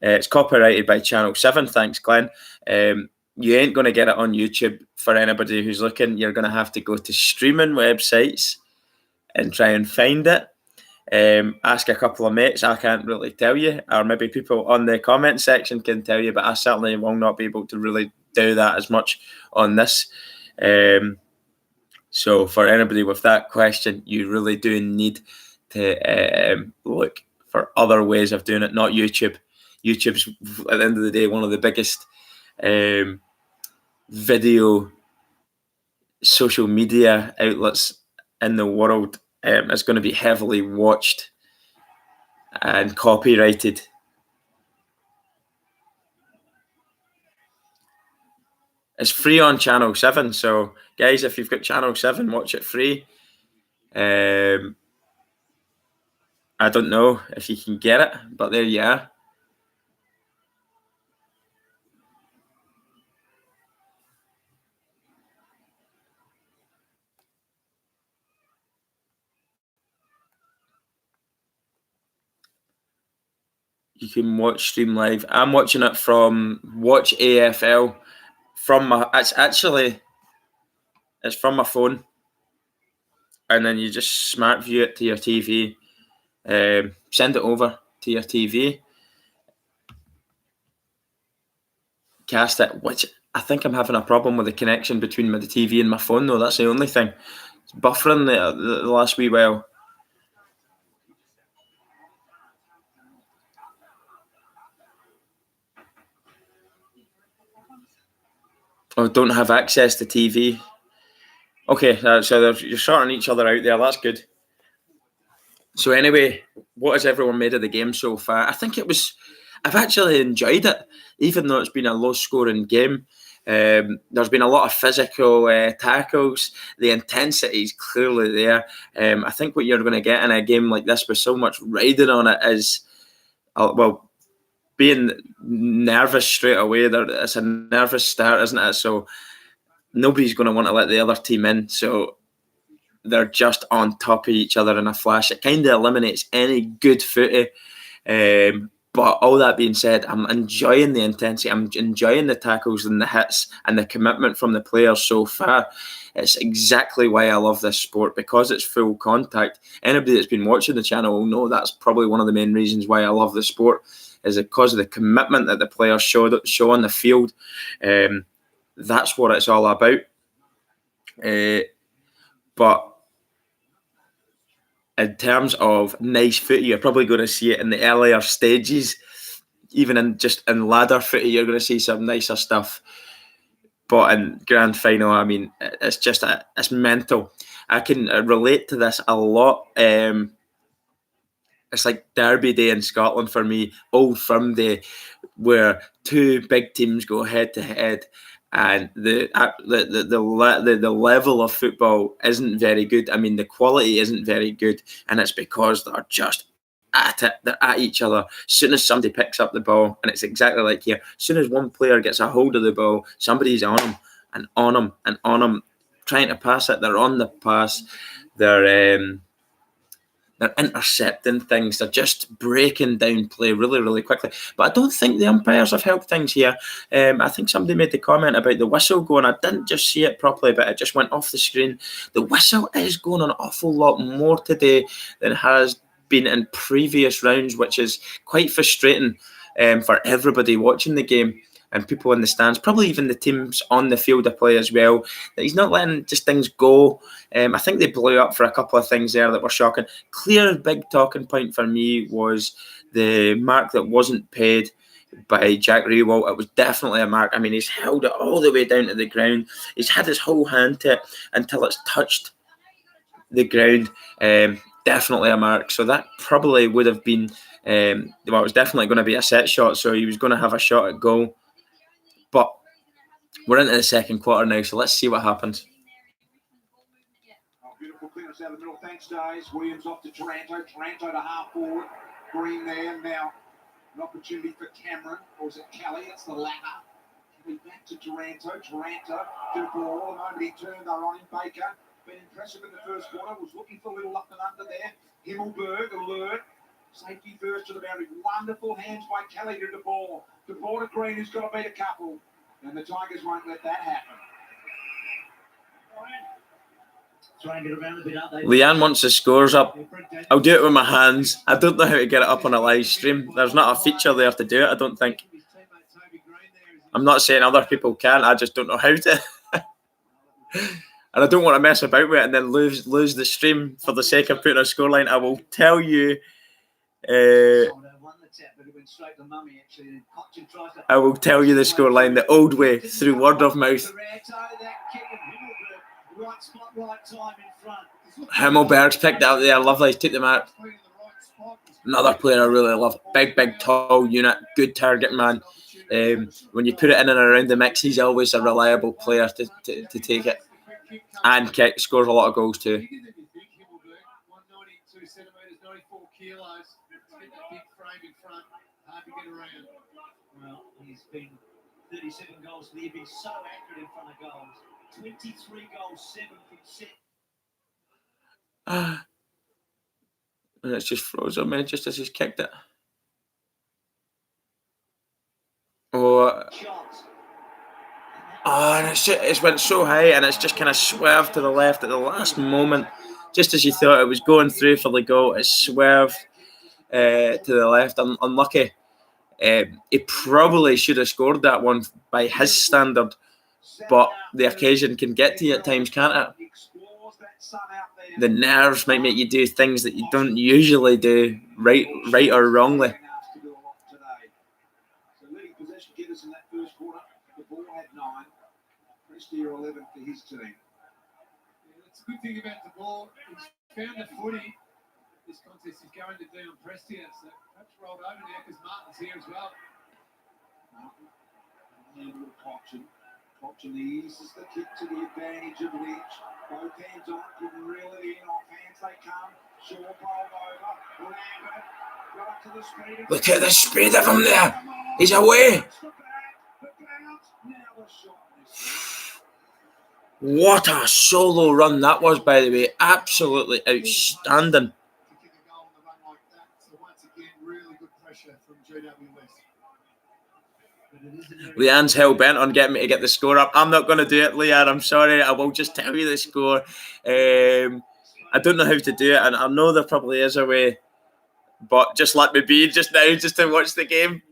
It's copyrighted by Channel 7. Thanks, Glenn. You ain't going to get it on YouTube for anybody who's looking. You're going to have to go to streaming websites and try and find it. Ask a couple of mates. I can't really tell you, or maybe people on the comment section can tell you, but I certainly will not be able to really do that as much on this. So for anybody with that question, you really do need to look for other ways of doing it, not YouTube. YouTube's, at the end of the day, one of the biggest video social media outlets in the world. It's going to be heavily watched and copyrighted. It's free on Channel 7. So, guys, if you've got Channel 7, watch it free. I don't know if you can get it, but there you are. You can watch stream live. I'm watching it from Watch AFL. It's from my phone, and then you just smart view it to your TV. Send it over to your TV. Cast it, which I think I'm having a problem with the connection between the TV and my phone, though. That's the only thing. It's buffering the last wee while. Oh, don't have access to TV. Okay, so you're sorting each other out there. That's good. So anyway, what has everyone made of the game so far? I think I've actually enjoyed it, even though it's been a low-scoring game. There's been a lot of physical tackles. The intensity is clearly there. I think what you're going to get in a game like this with so much riding on it is, being nervous straight away. It's a nervous start, isn't it? So nobody's going to want to let the other team in. So they're just on top of each other in a flash. It kind of eliminates any good footy. But all that being said, I'm enjoying the intensity. I'm enjoying the tackles and the hits and the commitment from the players so far. It's exactly why I love this sport, because it's full contact. Anybody that's been watching the channel will know that's probably one of the main reasons why I love the sport, is because of the commitment that the players show on the field. That's what it's all about. But in terms of nice footy, you're probably going to see it in the earlier stages. Even in ladder footy, you're going to see some nicer stuff. But in grand final, I mean, it's mental. I can relate to this a lot. It's like Derby Day in Scotland for me, Old Firm Day, where two big teams go head to head, and the level of football isn't very good. I mean, the quality isn't very good, and it's because they're just at it. They're at each other. As soon as somebody picks up the ball, and it's exactly like here, as soon as one player gets a hold of the ball, somebody's on him and on him and on him, trying to pass it. They're on the pass. They're They're intercepting things. They're just breaking down play really, really quickly. But I don't think the umpires have helped things here. I think somebody made the comment about the whistle going. I didn't just see it properly, but it just went off the screen. The whistle is going an awful lot more today than it has been in previous rounds, which is quite frustrating for everybody watching the game and people in the stands, probably even the teams on the field of play as well, that he's not letting just things go. I think they blew up for a couple of things there that were shocking. Clear big talking point for me was the mark that wasn't paid by Jack Rewalt. It was definitely a mark. I mean, he's held it all the way down to the ground. He's had his whole hand to it until it's touched the ground. Definitely a mark. So that probably would have been, it was definitely going to be a set shot. So he was going to have a shot at goal. But we're into the second quarter now, so let's see what happens. Oh, beautiful clearance out of the middle. Thanks, Days. Williams off to Taranto. Taranto to half forward. Green there. Now, an opportunity for Cameron. Or is it Kelly? It's the latter. Kelly back to Taranto. Taranto to the ball. The moment he turned, they're on him. Baker. Been impressive in the first quarter. Was looking for a little up and under there. Himmelberg, alert. Safety first to the boundary. Wonderful hands by Kelly to the ball. The ball to Green, who's got to beat a couple. And the Tigers won't let that happen. Leanne wants the scores up. I'll do it with my hands. I don't know how to get it up on a live stream. There's not a feature there to do it, I don't think. I'm not saying other people can't, I just don't know how to. And I don't want to mess about with it and then lose the stream for the sake of putting a scoreline. I will tell you. I will tell you the scoreline the old way through word of mouth. Himmelberg's picked out there. Lovely. Took the mark. Another player I really love. Big, tall unit. Good target man. When you put it in and around the mix, he's always a reliable player to take it. And scores a lot of goals too. 192 centimetres, 94 kilos. Big frame in front. Hard to get around. Well, he's been 37 goals. He's been so accurate in front of goals. 23 goals, 7 from 6. And it's just froze on me just as he's kicked it. And it's went so high and it's just kind of swerved to the left at the last moment. Just as you thought it was going through for the goal, it swerved to the left. Unlucky. He probably should have scored that one by his standard, but the occasion can get to you at times, can't it? The nerves might make you do things that you don't usually do, right or wrongly. Year 11 for his team. Yeah, that's a good thing about the ball. He's found the footy. This contest is going to do on Prestia, so perhaps rolled over now because Martin's here as well. Martin with Cochin. Cochin eases the kick to the advantage of Lynch. Both hands on, couldn't reel it in. Off hands they come. Shaw bowled over. Lambert got up to the speed. Look at the speed of him there. He's away. Now the shot. What a solo run that was, by the way. Absolutely outstanding. Kicking a goal on the run like that. So once again, really good pressure from GWS. Leanne's hell-bent on getting me to get the score up. I'm not going to do it, Leanne. I'm sorry. I will just tell you the score. I don't know how to do it, and I know there probably is a way, but just let me be just now, just to watch the game.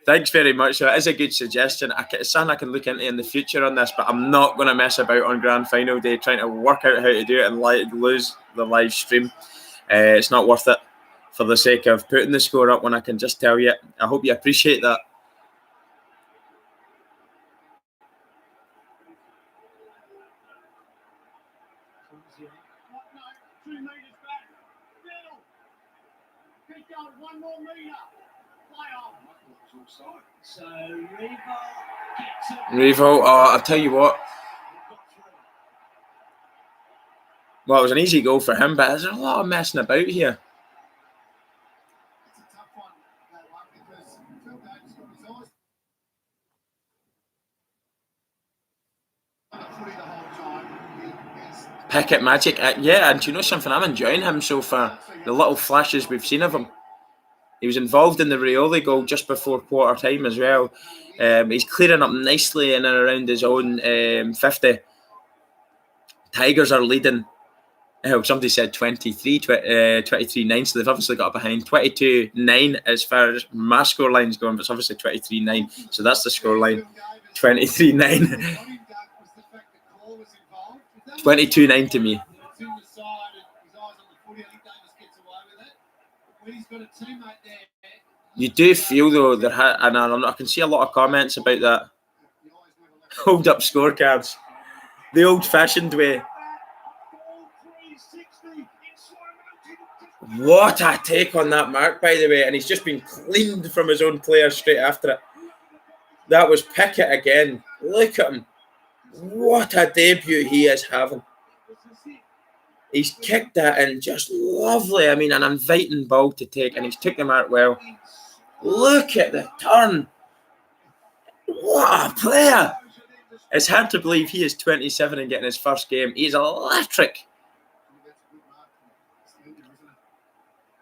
Thanks very much. So it is a good suggestion. It's something I can look into in the future on this, but I'm not going to mess about on Grand Final day trying to work out how to do it and lose the live stream. It's not worth it for the sake of putting the score up when I can just tell you. I hope you appreciate that. One more metre. So gets it. Revo, I'll tell you what. Well, it was an easy goal for him, but there's a lot of messing about here. It's a tough one, that one, because Phil Davis got his eyes on the footy the whole time. He's Pickett magic. Yeah, and do you know something? I'm enjoying him so far. The little flashes we've seen of him. He was involved in the Rioli goal just before quarter time as well. He's clearing up nicely in and around his own 50. Tigers are leading. Somebody said 23-9, so they've obviously got behind. 22-9 as far as my score line's going, but it's obviously 23-9, so that's the score line. 23-9. 22-9 to me. You do feel though and I can see a lot of comments about that. Hold up scorecards, the old-fashioned way. What a take on that mark, by the way, and he's just been cleaned from his own player straight after it. That was Pickett again. Look at him. What a debut he is having. He's kicked that in just lovely. I mean, an inviting ball to take, and he's took the mark well. Look at the turn. What a player. It's hard to believe he is 27 and getting his first game. He's electric.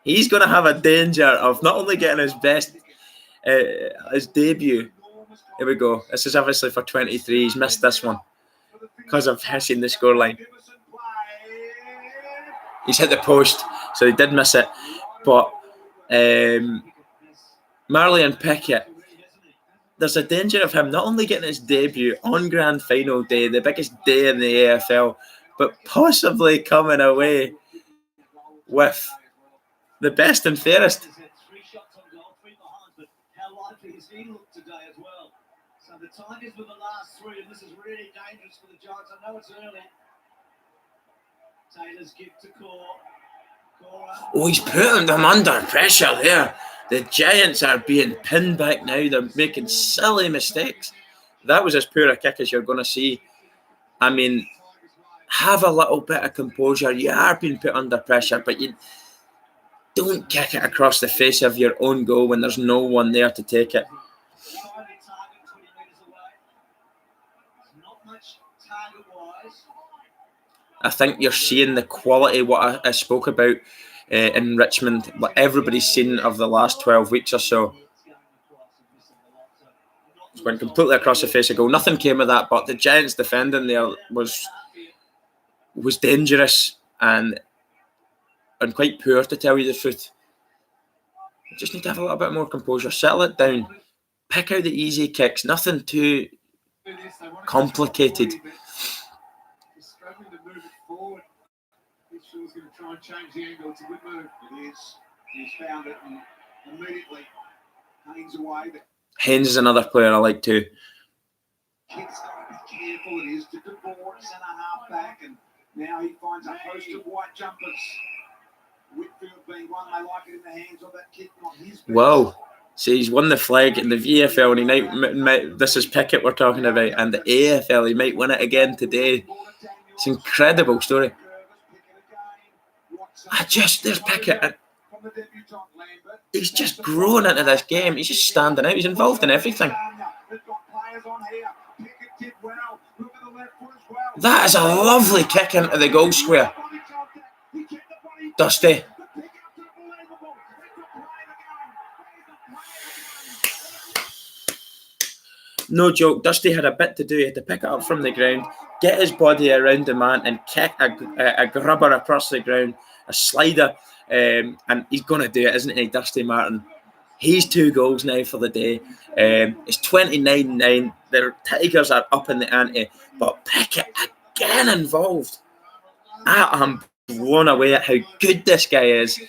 He's going to have a danger of not only getting his best, his debut. Here we go. This is obviously for 23. He's missed this one because of hitting the scoreline. He's hit the post, so he did miss it. But Marley and Pickett, there's a danger of him not only getting his debut on grand final day, the biggest day in the AFL, but possibly coming away with the best and fairest. 3 shots on goal, 3 behind, but how likely has he looked today as well? So the Tigers were the last 3, and this is really dangerous for the Giants. I know it's early. Taylor's gift to Cora. Oh, he's putting them under pressure there. The Giants are being pinned back now. They're making silly mistakes. That was as poor a kick as you're going to see. I mean, have a little bit of composure. You are being put under pressure, but you don't kick it across the face of your own goal when there's no one there to take it. I think you're seeing the quality, what I spoke about in Richmond, what everybody's seen of the last 12 weeks or so. It went completely across the face of goal. Nothing came of that, but the Giants defending there was dangerous and quite poor, to tell you the truth. You just need to have a little bit more composure. Settle it down. Pick out the easy kicks. Nothing too complicated. Struggling to move it forward. He's going to try and change the angle. It's a good move. It is. He's found it and immediately Haynes away. Haynes is another player I like too. Kid's got to be careful. It is to DeBoer, centre half back, and now he finds a host of white jumpers. Whitfield being one, they like it in the hands of that kid, not his. Whoa. See, he's won the flag in the VFL, and he might, this is Pickett we're talking about, and the AFL, he might win it again today. It's an incredible story. There's Pickett. He's just grown into this game. He's just standing out. He's involved in everything. That is a lovely kick into the goal square. Dusty. No joke, Dusty had a bit to do. He had to pick it up from the ground, get his body around the man and kick a grubber across the ground, a slider, and he's going to do it, isn't he, Dusty Martin? He's 2 goals now for the day. It's 29-9. The Tigers are up in the ante, but Pickett again involved. I am blown away at how good this guy is.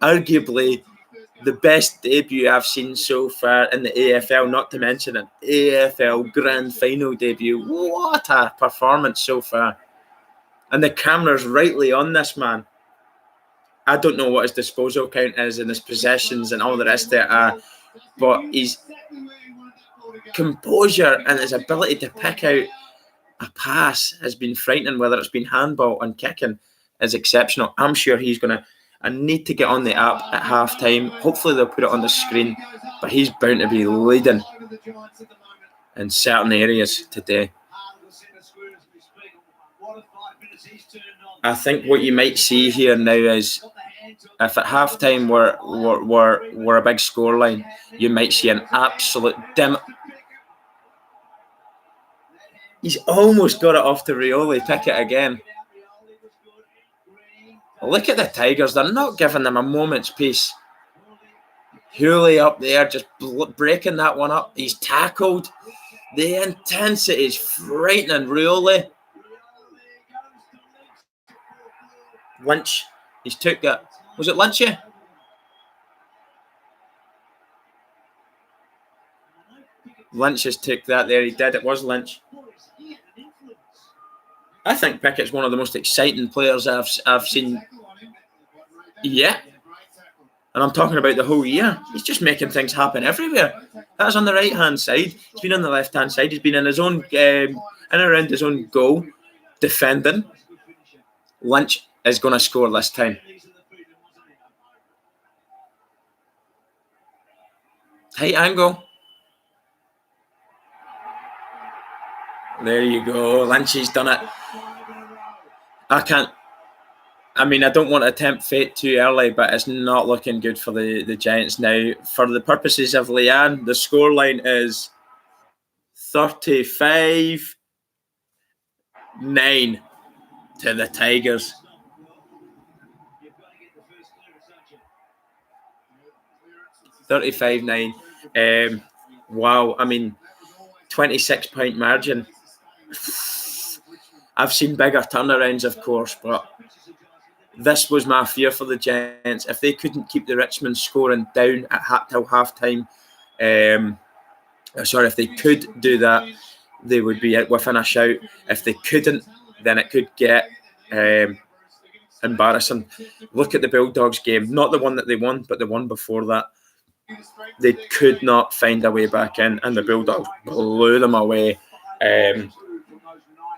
Arguably the best debut I've seen so far in the AFL, not to mention an AFL Grand Final debut. What a performance so far. And the camera's rightly on this man. I don't know what his disposal count is and his possessions and all the rest of it are, but his composure and his ability to pick out a pass has been frightening, whether it's been handball and kicking is exceptional. I'm sure he's going to... I need to get on the app at half time. Hopefully they'll put it on the screen, but he's bound to be leading in certain areas today. I think what you might see here now is if at halftime we're a big scoreline, you might see an absolute dim. He's almost got it off to Rioli. Pick it again. Look at the Tigers. They're not giving them a moment's peace. Hooley up there just breaking that one up. He's tackled. The intensity is frightening. Rioli. Lynch. He's took that. Was it Lynch? Yeah? Lynch has took that there. He did. It was Lynch. I think Pickett's one of the most exciting players I've seen. Yeah. And I'm talking about the whole year. He's just making things happen everywhere. That's on the right-hand side. He's been on the left-hand side. He's been in his own in and around his own goal, defending. Lynch is going to score this time. Tight angle. There you go. Lynch has done it. I don't want to tempt fate too early, but it's not looking good for the Giants now. For the purposes of Leanne, the scoreline is 35-9 to the Tigers. 35-9. Wow. 26-point margin. I've seen bigger turnarounds, of course, but this was my fear for the Giants. If they couldn't keep the Richmond scoring down till half-time, if they could do that, they would be within a shout. If they couldn't, then it could get embarrassing. Look at the Bulldogs game. Not the one that they won, but the one before that. They could not find a way back in, and the Bulldogs blew them away.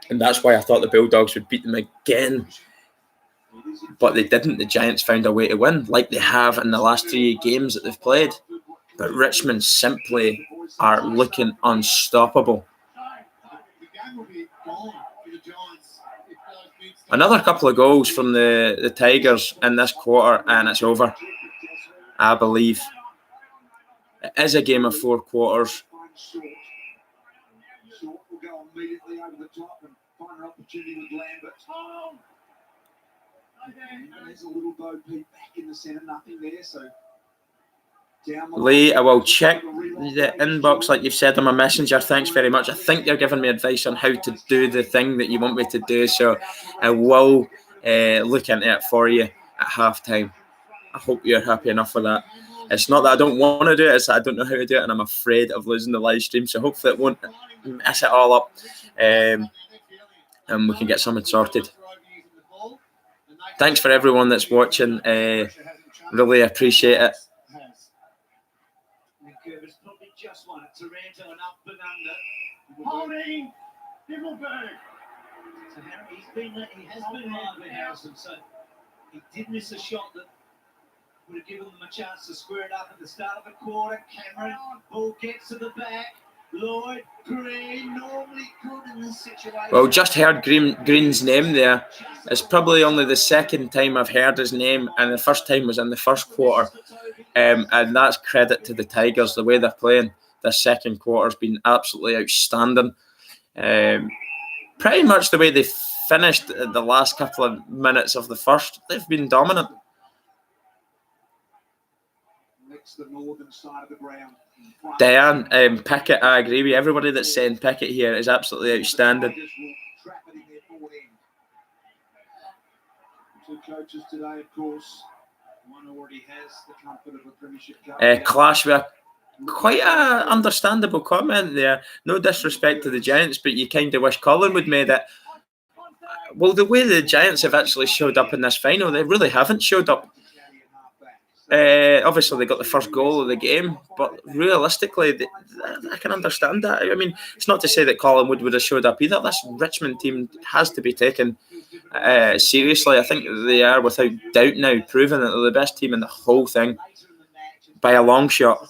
And that's why I thought the Bulldogs would beat them again. But they didn't. The Giants found a way to win, like they have in the last 3 games that they've played. But Richmond simply are looking unstoppable. Another couple of goals from the Tigers in this quarter, and it's over, I believe. It is a game of 4 quarters. Short will go immediately over the top and find an opportunity with Lambert. There's a little Bo Peep back in the centre, nothing there, so Lee, I will check the inbox like you've said on my messenger. Thanks very much. I think you're giving me advice on how to do the thing that you want me to do, so I will look into it for you at halftime. I hope you're happy enough with that. It's not that I don't want to do it, it's that I don't know how to do it, and I'm afraid of losing the live stream, so hopefully it won't mess it all up, and we can get something sorted. Thanks for everyone that's watching. Really appreciate it. Just won it. Taranto and up and under. Holding Himmelberg. So he has been live with Harrison, so he did miss a shot that would have given them a chance to square it up at the start of the quarter. Cameron, ball gets to the back. Lloyd, Green, normally good in this situation. Well, just heard Green's name there. It's probably only the second time I've heard his name, and the first time was in the first quarter. And that's credit to the Tigers, the way they're playing. This second quarter's been absolutely outstanding. Pretty much the way they finished the last couple of minutes of the first. They've been dominant. next to the northern side of the ground. Diane, Pickett, I agree with everybody that's saying Pickett here is absolutely outstanding. Two coaches today, of course. One already has the comfort of a premiership cup. Clash with quite a understandable comment there. No disrespect to the Giants, but you kind of wish Collingwood made it. Well, the way the Giants have actually showed up in this final, they really haven't showed up. Obviously, they got the first goal of the game, but realistically, I can understand that. I mean, it's not to say that Collingwood would have showed up either. This Richmond team has to be taken seriously. I think they are, without doubt now, proving that they're the best team in the whole thing by a long shot.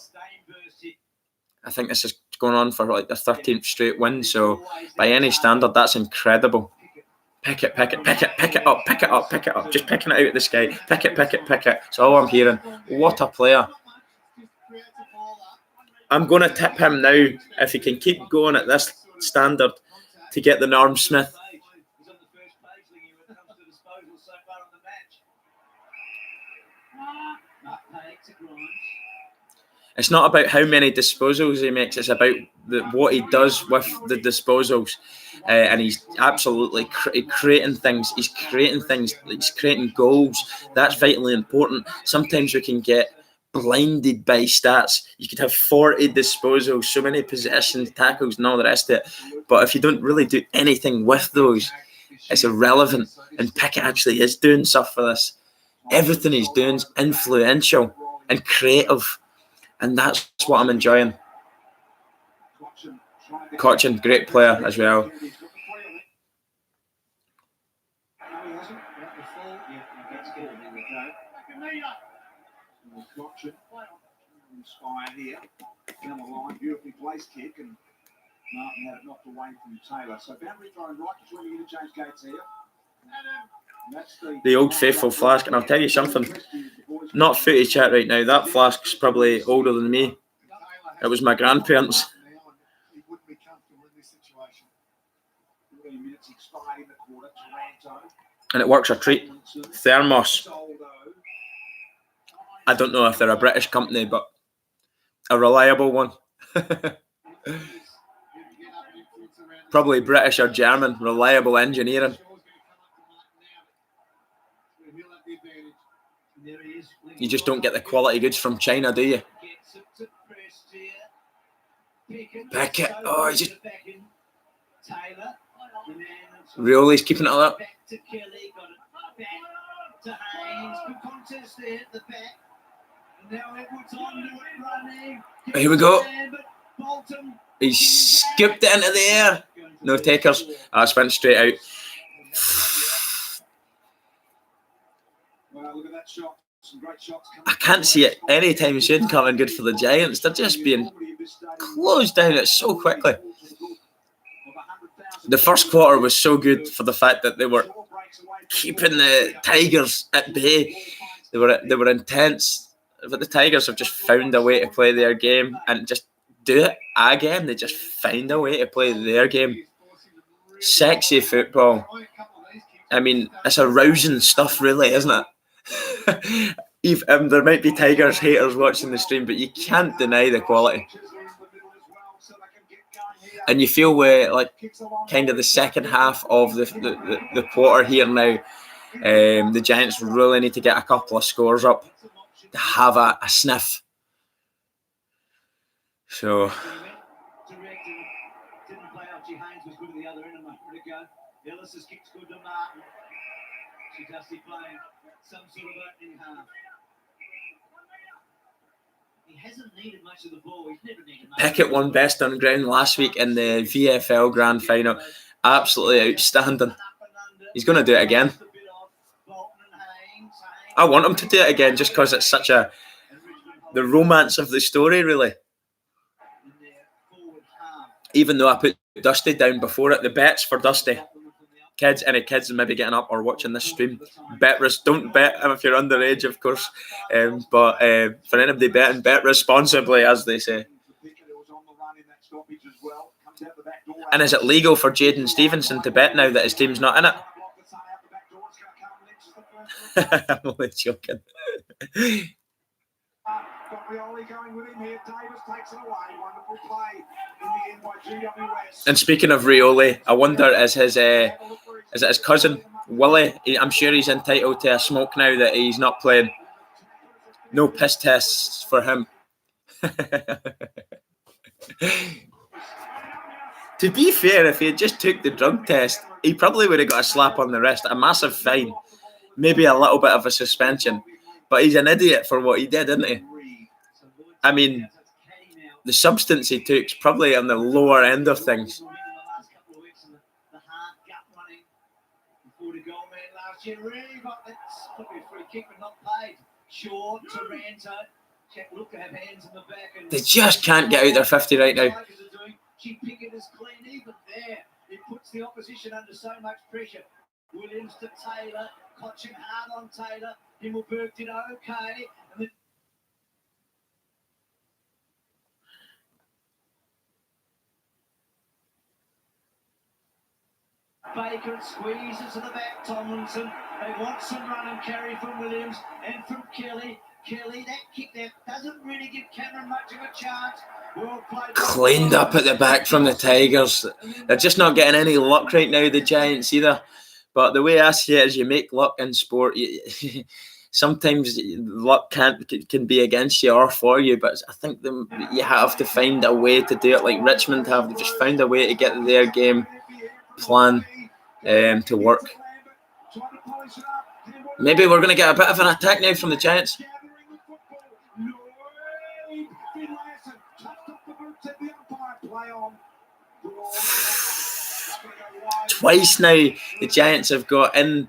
I think this is going on for like the 13th straight win, so by any standard, that's incredible. Pick it, pick it, pick it, pick it up, pick it up, pick it up. Just picking it out of the sky. Pick it, pick it, pick it. That's all I'm hearing. What a player. I'm going to tip him now, if he can keep going at this standard, to get the Norm Smith. He's on the first page thinking when it comes to disposal so far in the match. Not paid to Grimes. It's not about how many disposals he makes. It's about what he does with the disposals. And he's absolutely creating things. He's creating things. He's creating goals. That's vitally important. Sometimes we can get blinded by stats. You could have 40 disposals, so many possessions, tackles, and all the rest of it. But if you don't really do anything with those, it's irrelevant. And Pickett actually is doing stuff for this. Everything he's doing is influential and creative. And that's what I'm enjoying. Cochin, great player as well. Inspired here. Down the line, beautifully placed kick, and Martin had it knocked away from Taylor. So boundary thrown right between the interchange gates here. The old faithful Flask, and I'll tell you something, not footy chat right now, that Flask's probably older than me. It was my grandparents. He wouldn't be comfortable in this situation. 15 minutes expired in the quarter. Toronto. And it works a treat. Thermos. I don't know if they're a British company, but a reliable one. Probably British or German. Reliable engineering. You just don't get the quality goods from China, do you? Pickett. Oh, he's just... Rioli's keeping it up. Here we go. He skipped it into the air. No takers. It's went straight out. I can't see it anytime soon coming good for the Giants. They're just being closed down it so quickly. The first quarter was so good for the fact that they were keeping the Tigers at bay. They were intense, but the Tigers have just found a way to play their game and just do it again. They just find a way to play their game. Sexy football. I mean, it's arousing stuff, really, isn't it? There might be Tigers haters watching the stream, but you can't deny the quality. And you feel like kind of the second half of the quarter here now, the Giants really need to get a couple of scores up to have a sniff. So Ellis has kicked good to Martin. She's actually playing some sort of opening half. He hasn't needed much of the ball. He's never needed much. Pickett won best on ground last week in the VFL Grand Final. Absolutely outstanding. He's going to do it again. I want him to do it again just because it's such the romance of the story, really. Even though I put Dusty down before it, the bets for Dusty. Any kids maybe getting up or watching this stream, don't bet if you're underage, of course. But for anybody betting, bet responsibly, as they say. And is it legal for Jaden Stevenson to bet now that his team's not in it? I'm only joking. And speaking of Rioli, I wonder is it his cousin Willie? I'm sure he's entitled to a smoke now that he's not playing. No piss tests for him. To be fair, if he had just took the drug test, he probably would have got a slap on the wrist, a massive fine, maybe a little bit of a suspension. But he's an idiot for what he did, isn't he? I mean, the substance he took's probably on the lower end of things. They just can't get out their 50 right now. Pickett is clean even there. It puts the opposition under so much pressure. Williams to Taylor, clutching hard on Taylor. Himmelberg did okay. And then Baker squeezes to the back, Tomlinson. They want some run and carry from Williams and from Kelly. Kelly, that kick there doesn't really give Cameron much of a chance. Well played. Cleaned up at the back from the Tigers. They're just not getting any luck right now, the Giants either. But the way I see it is, you make luck in sport. Sometimes luck can be against you or for you, but I think you have to find a way to do it. Like Richmond have, they just found a way to get their game plan to work. Maybe we're going to get a bit of an attack now from the Giants. Twice now the Giants have got in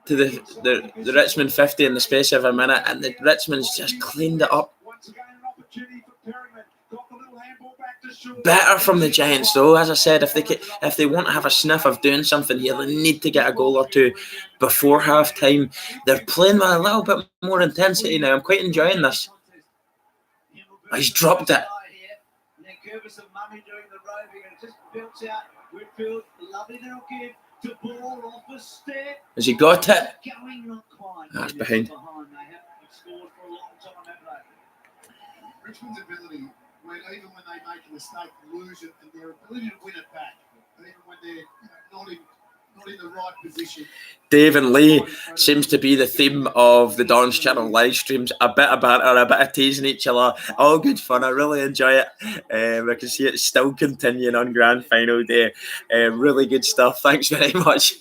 to the Richmond 50 in the space of a minute, and the Richmond's just cleaned it up. Better from the Giants though. As I said, if they want to have a sniff of doing something here, they need to get a goal or two before half time. They're playing with a little bit more intensity now. I'm quite enjoying this. He's dropped it. Has he got it? That's behind. Richmond's ability, even when they make a mistake, lose it, and their ability to win it back, even when they're not in the right position. Dave and Lee seems to be the theme of the Don's Channel live streams. A bit of banter, a bit of teasing each other. All good fun. I really enjoy it. I can see it still continuing on Grand Final day. Really good stuff. Thanks very much.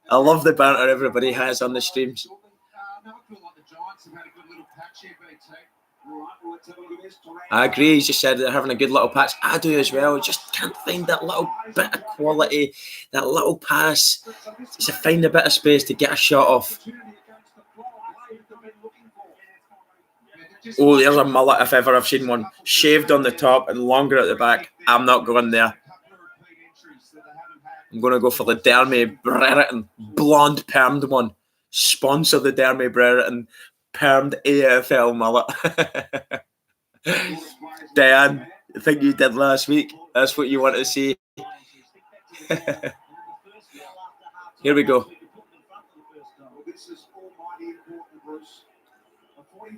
I love the banter everybody has on the streams. I agree. He's just said they're having a good little patch. I do as well. Just can't find that little bit of quality, that little pass. Just to find a bit of space to get a shot off. Oh, there's a mullet if ever I've seen one. Shaved on the top and longer at the back. I'm not going there. I'm going to go for the Dermy Brereton blonde permed one. Sponsor the Dermy Brereton permed AFL mullet. Dan, I think you did last week. That's what you want to see. Here we go.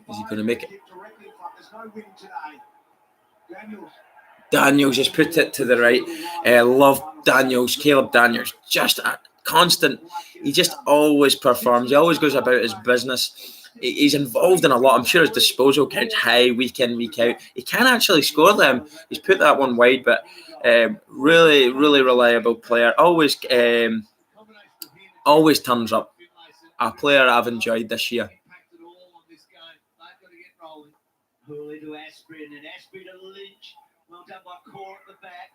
Is he going to make it? Daniels just put it to the right. Love Daniels. Caleb Daniels. Just a constant. He just always performs. He always goes about his business. He's involved in a lot. I'm sure his disposal counts high week in, week out. He can actually score them. He's put that one wide, but really, really reliable player. Always turns up. A player I've enjoyed this year. Hurley to Asprin and Asprin to Lynch. Well done by Core at the back.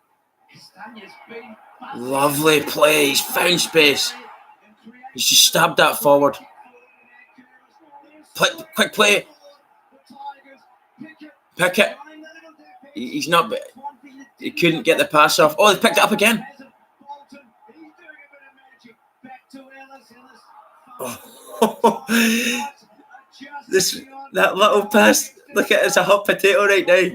Castanya's been lovely play. He's found space. He's just stabbed that forward. Quick play. Pick it. He's not. He couldn't get the pass off. Oh, they picked it up again. Oh. That little pass. Look at it, it's a hot potato right now.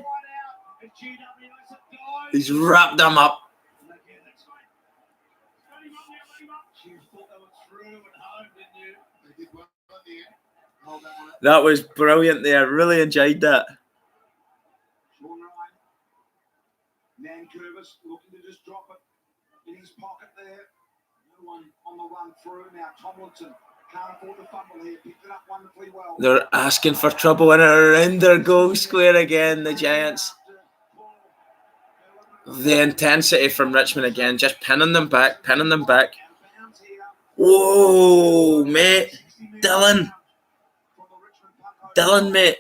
He's wrapped them up. That was brilliant there. Really enjoyed that. Nan Curvis looking to just drop it in his pocket there. No one on the run through. Now Tomlinson can't afford the fumble here. Picked it up wonderfully well. They're asking for trouble and around their goal square again, the Giants. The intensity from Richmond again, just pinning them back. Whoa, mate. Dylan, mate.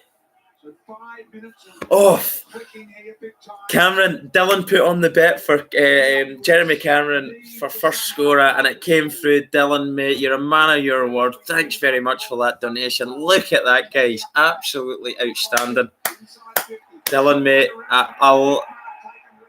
Oh, Cameron, Dylan put on the bet for Jeremy Cameron for first scorer, and it came through. Dylan, mate, you're a man of your word. Thanks very much for that donation. Look at that, guys. Absolutely outstanding. Dylan, mate, I'll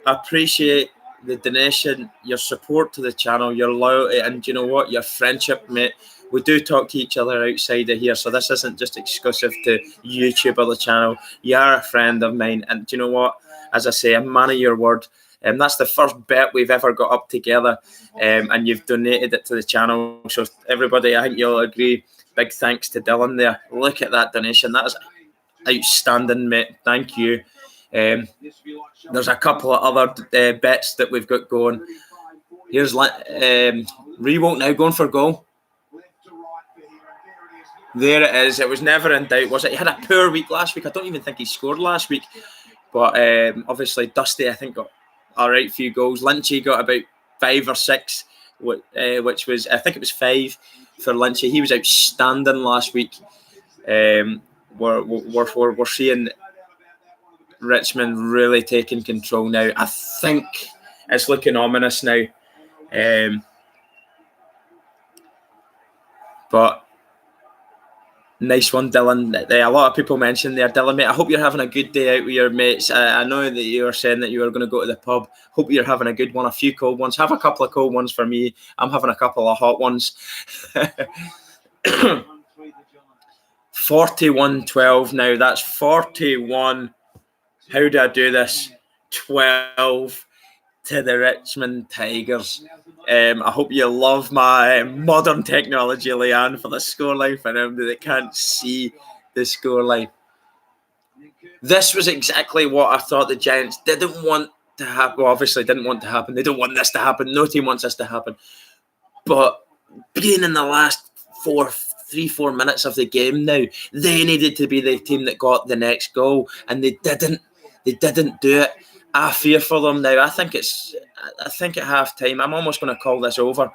appreciate the donation, your support to the channel, your loyalty, and you know what, your friendship, mate. We do talk to each other outside of here, so this isn't just exclusive to YouTube or the channel. You are a friend of mine, and do you know what? As I say, a man of your word. That's the first bet we've ever got up together, and you've donated it to the channel. So everybody, I think you'll agree. Big thanks to Dylan there. Look at that donation. That is outstanding, mate. Thank you. There's a couple of other bets that we've got going. Here's Rewalt now going for goal. There it is. It was never in doubt, was it? He had a poor week last week. I don't even think he scored last week. But obviously, Dusty, I think, got all right few goals. Lynchy got about 5 or 6, which was, I think it was 5 for Lynchy. He was outstanding last week. We're seeing Richmond really taking control now. I think it's looking ominous now. But nice one, Dylan. A lot of people mentioned there, Dylan, mate. I hope you're having a good day out with your mates. I know that you were saying that you were going to go to the pub. Hope you're having a good one, a few cold ones. Have a couple of cold ones for me. I'm having a couple of hot ones. 41-12 now. That's 41. How do I do this? 12 to the Richmond Tigers. I hope you love my modern technology, Leanne, for the scoreline for them that can't see the scoreline. This was exactly what I thought the Giants didn't want to happen. Well, obviously didn't want to happen. They don't want this to happen. No team wants this to happen. But being in the last 3-4 minutes of the game now, they needed to be the team that got the next goal, and they didn't. They didn't do it. I fear for them now. I think at half time, I'm almost going to call this over.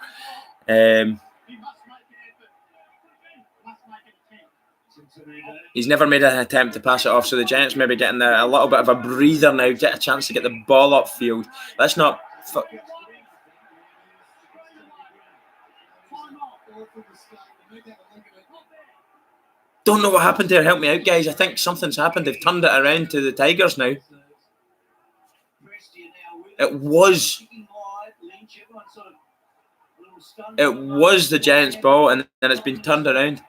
He's never made an attempt to pass it off, so the Giants maybe getting a little bit of a breather now, get a chance to get the ball upfield. Let's not. Don't know what happened there. Help me out, guys. I think something's happened. They've turned it around to the Tigers now. It was the Giants' ball, and then it's been turned around.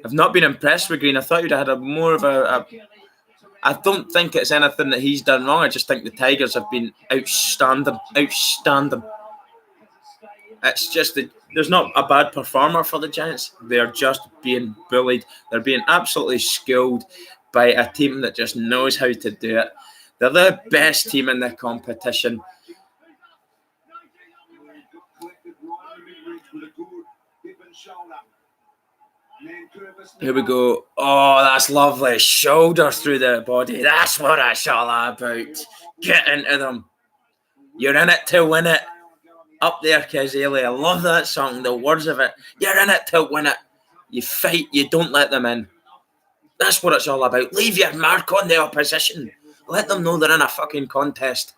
I've not been impressed with Green. I thought you'd have had more of a. I don't think it's anything that he's done wrong. I just think the Tigers have been outstanding. It's just that there's not a bad performer for the Giants. They're just being bullied. They're being absolutely schooled by a team that just knows how to do it. They're the best team in the competition. Here we go. Oh, that's lovely. Shoulder through the body. That's what it's all about. Get into them. You're in it to win it. Up there, Kezeli. I love that song, the words of it. You're in it to win it. You fight, you don't let them in. That's what it's all about. Leave your mark on the opposition. Let them know they're in a fucking contest.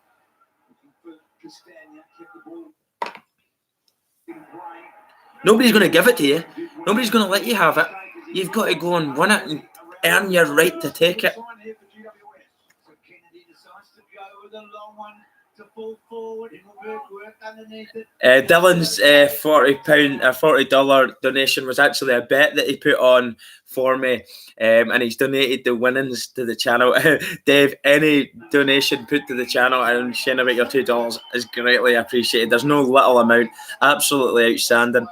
Nobody's going to give it to you. Nobody's going to let you have it. You've got to go and win it and earn your right to take it. Dylan's $40 donation was actually a bet that he put on for me, and he's donated the winnings to the channel. Dave, any donation put to the channel and sharing about your $2 is greatly appreciated. There's no little amount. Absolutely outstanding.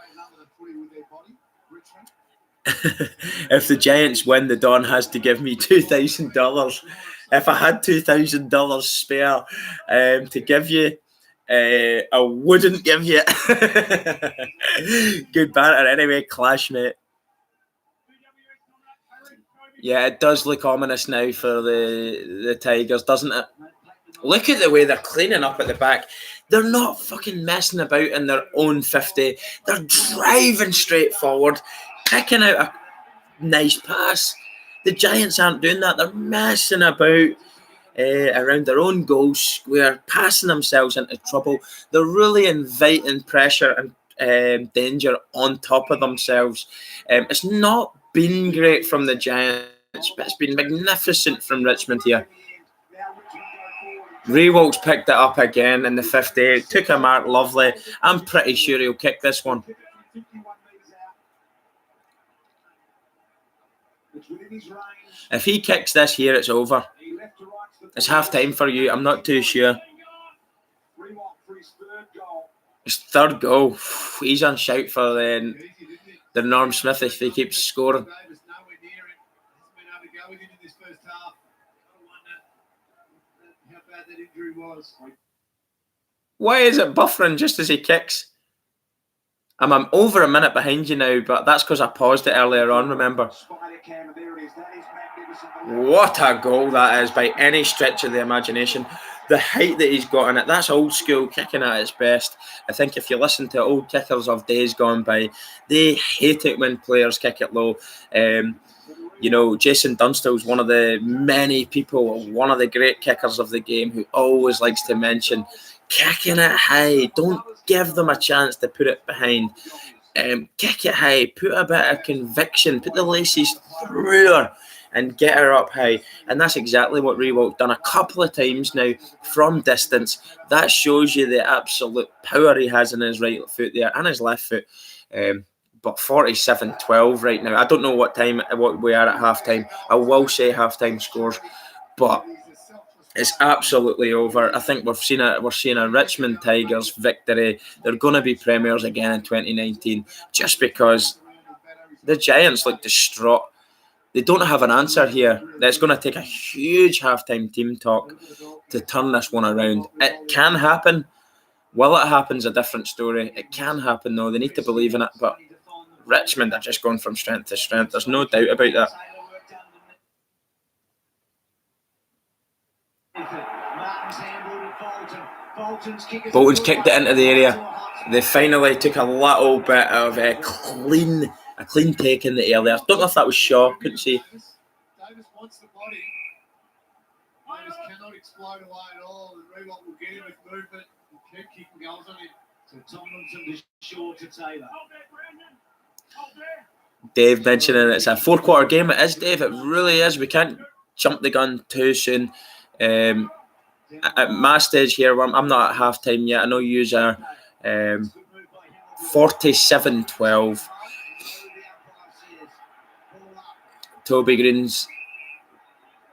If the Giants win, the Don has to give me $2,000. If I had $2,000 spare to give you, I wouldn't give you. Good banter anyway, clash, mate. Yeah, it does look ominous now for the Tigers, doesn't it? Look at the way they're cleaning up at the back. They're not fucking messing about in their own 50. They're driving straight forward, picking out a nice pass. The Giants aren't doing that. They're messing about around their own goal square, passing themselves into trouble. They're really inviting pressure and danger on top of themselves. It's not been great from the Giants It's been magnificent from Richmond here. Rewalt's picked it up again in the 58. Took a mark, lovely. I'm pretty sure he'll kick this one. If he kicks this here, it's over. It's half time for you. I'm not too sure. His third goal. He's on shout for the Norm Smith if he keeps scoring. Why is it buffering just as he kicks? I'm over a minute behind you now, but that's because I paused it earlier on, remember? What a goal that is by any stretch of the imagination. The height that he's got in it, that's old school kicking at its best. I think if you listen to old kickers of days gone by, they hate it when players kick it low. You know, Jason Dunstall's one of the many people, one of the great kickers of the game who always likes to mention kicking it high. Don't give them a chance to put it behind. Kick it high, put a bit of conviction, put the laces through her and get her up high. And that's exactly what Rewalt done a couple of times now from distance. That shows you the absolute power he has in his right foot there and his left foot. But 47-12 right now. I don't know what we are at halftime. I will say halftime scores, but it's absolutely over. I think we're seeing a Richmond Tigers victory. They're going to be premiers again in 2019 just because the Giants look distraught. They don't have an answer here. It's going to take a huge halftime team talk to turn this one around. It can happen. Will it happen is a different story. It can happen though. They need to believe in it. But Richmond are just going from strength to strength. There's no doubt about that. Bolton's kicked it into the area. They finally took a little bit of a clean take in the air there. Don't know if that was Shaw. Couldn't see. Davis wants the body. Davis cannot explode away at all. And Rewalt will get him with movement and keep kicking goals on him. So Tomlinson to Shaw to Taylor. Dave mentioning it's a 4-quarter game. It is, Dave. It really is. We can't jump the gun too soon. At my stage here, I'm not at halftime yet. I know you are 47-12. Toby Green's...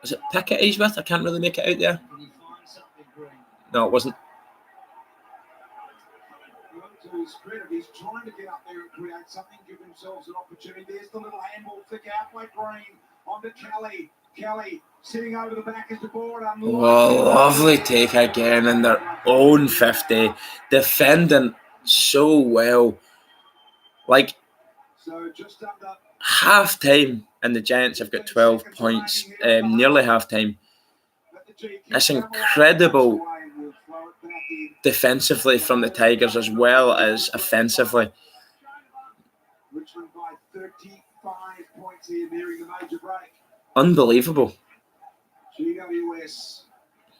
Was it Pickett he's with? I can't really make it out there. No, it wasn't. To his credit, he's trying to get up there and create something, give themselves an opportunity. There's the little handball flick out by Green onto Kelly. Kelly sitting over the back of the board. Oh, lovely take again in their own 50. Defending so well. Like, so just under half time, and the Giants have got 12 points, nearly half time. It's incredible defensively from the Tigers as well as offensively. Richmond by 35 points here, nearing the major break. Unbelievable. GWS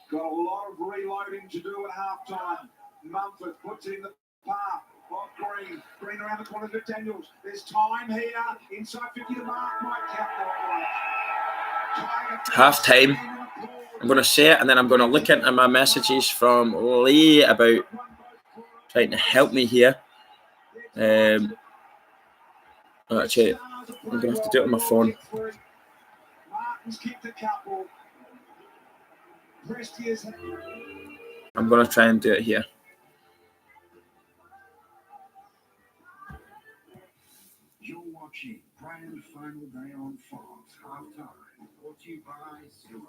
got a lot of reloading to do at halftime. Mumford puts it in the path of Green. Green around the corner to Daniels. There's time here. Inside 50 to mark. Might count that one. Half time. I'm going to say it and then I'm going to look into my messages from Lee about trying to help me here. Actually, I'm going to have to do it on my phone. I'm going to try and do it here. You're watching Grand Final Day on Fox. Halftime. Brought to you by Zero.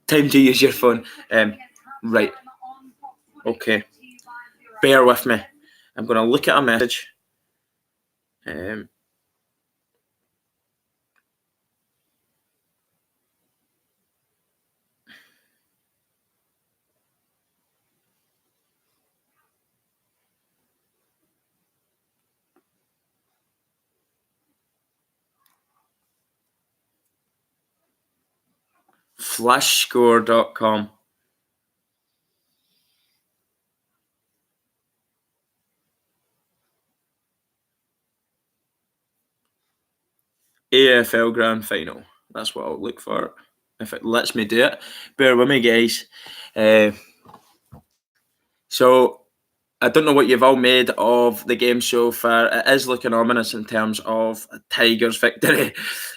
Time to use your phone. Right. Okay. Bear with me. I'm going to look at a message. Flashscore.com. AFL Grand Final. That's what I'll look for if it lets me do it. Bear with me, guys. So I don't know what you've all made of the game so far. It is looking ominous in terms of Tigers' victory.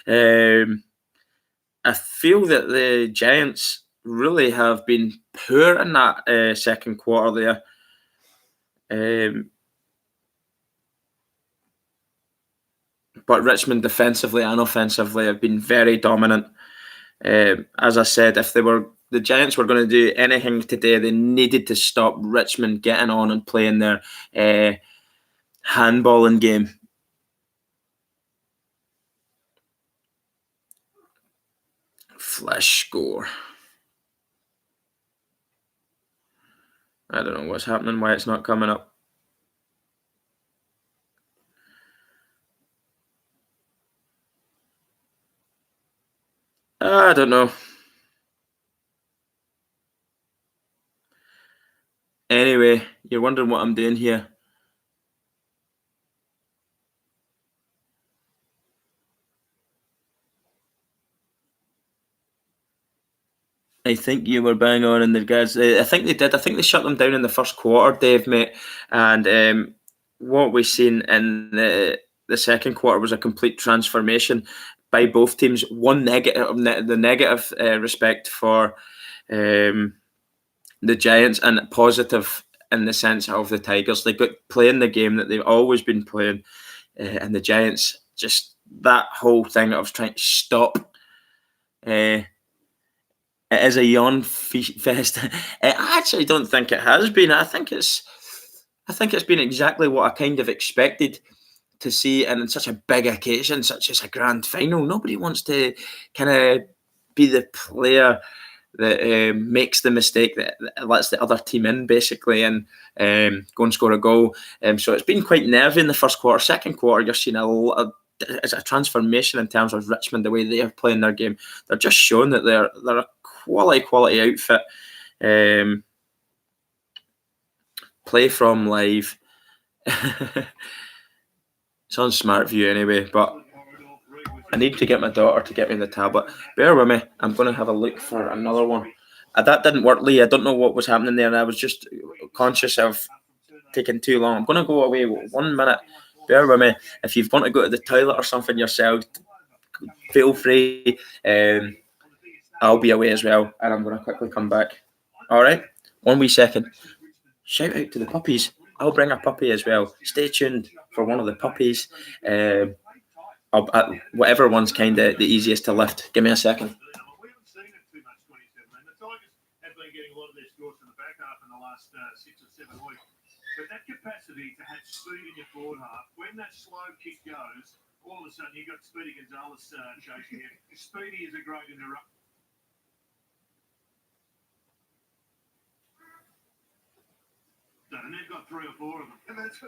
I feel that the Giants really have been poor in that second quarter there. But Richmond defensively and offensively have been very dominant. As I said, if the Giants were going to do anything today, they needed to stop Richmond getting on and playing their handballing game. Flash score. I don't know what's happening, why it's not coming up. I don't know. Anyway, you're wondering what I'm doing here. I think you were bang on in the regards. I think they did. I think they shut them down in the first quarter, Dave, mate. And what we've seen in the second quarter was a complete transformation by both teams. One negative, the negative respect for the Giants, and positive in the sense of the Tigers. They got playing the game that they've always been playing, and the Giants just that whole thing of trying to stop. It is a yawn fest. I actually don't think it has been. I think it's been exactly what I kind of expected to see, and in such a big occasion, such as a grand final. Nobody wants to kind of be the player that makes the mistake that lets the other team in, basically, and go and score a goal. So it's been quite nervy in the first quarter. Second quarter, you're seeing it's a transformation in terms of Richmond, the way they are playing their game. They're just showing that they're a quality outfit. Play from live. It's on Smart View anyway, but I need to get my daughter to get me the tablet. Bear with me. I'm going to have a look for another one. That didn't work, Lee. I don't know what was happening there. And I was just conscious of taking too long. I'm going to go away 1 minute. Bear with me. If you want to go to the toilet or something yourself, feel free. I'll be away as well, and I'm going to quickly come back. All right? 1 wee second. Shout out to the puppies. I'll bring a puppy as well. Stay tuned for one of the puppies. Whatever one's kind of the easiest to lift. Give me a second. We haven't seen it too much 27, and the Tigers have been getting a lot of their scores from the back half in the last 6 or 7 weeks. But that capacity to have speed in your forward half, when that slow kick goes, all of a sudden you've got Speedy Gonzalez chasing him. Speedy is a great interrupter. And they've got 3 or 4 of them. And that's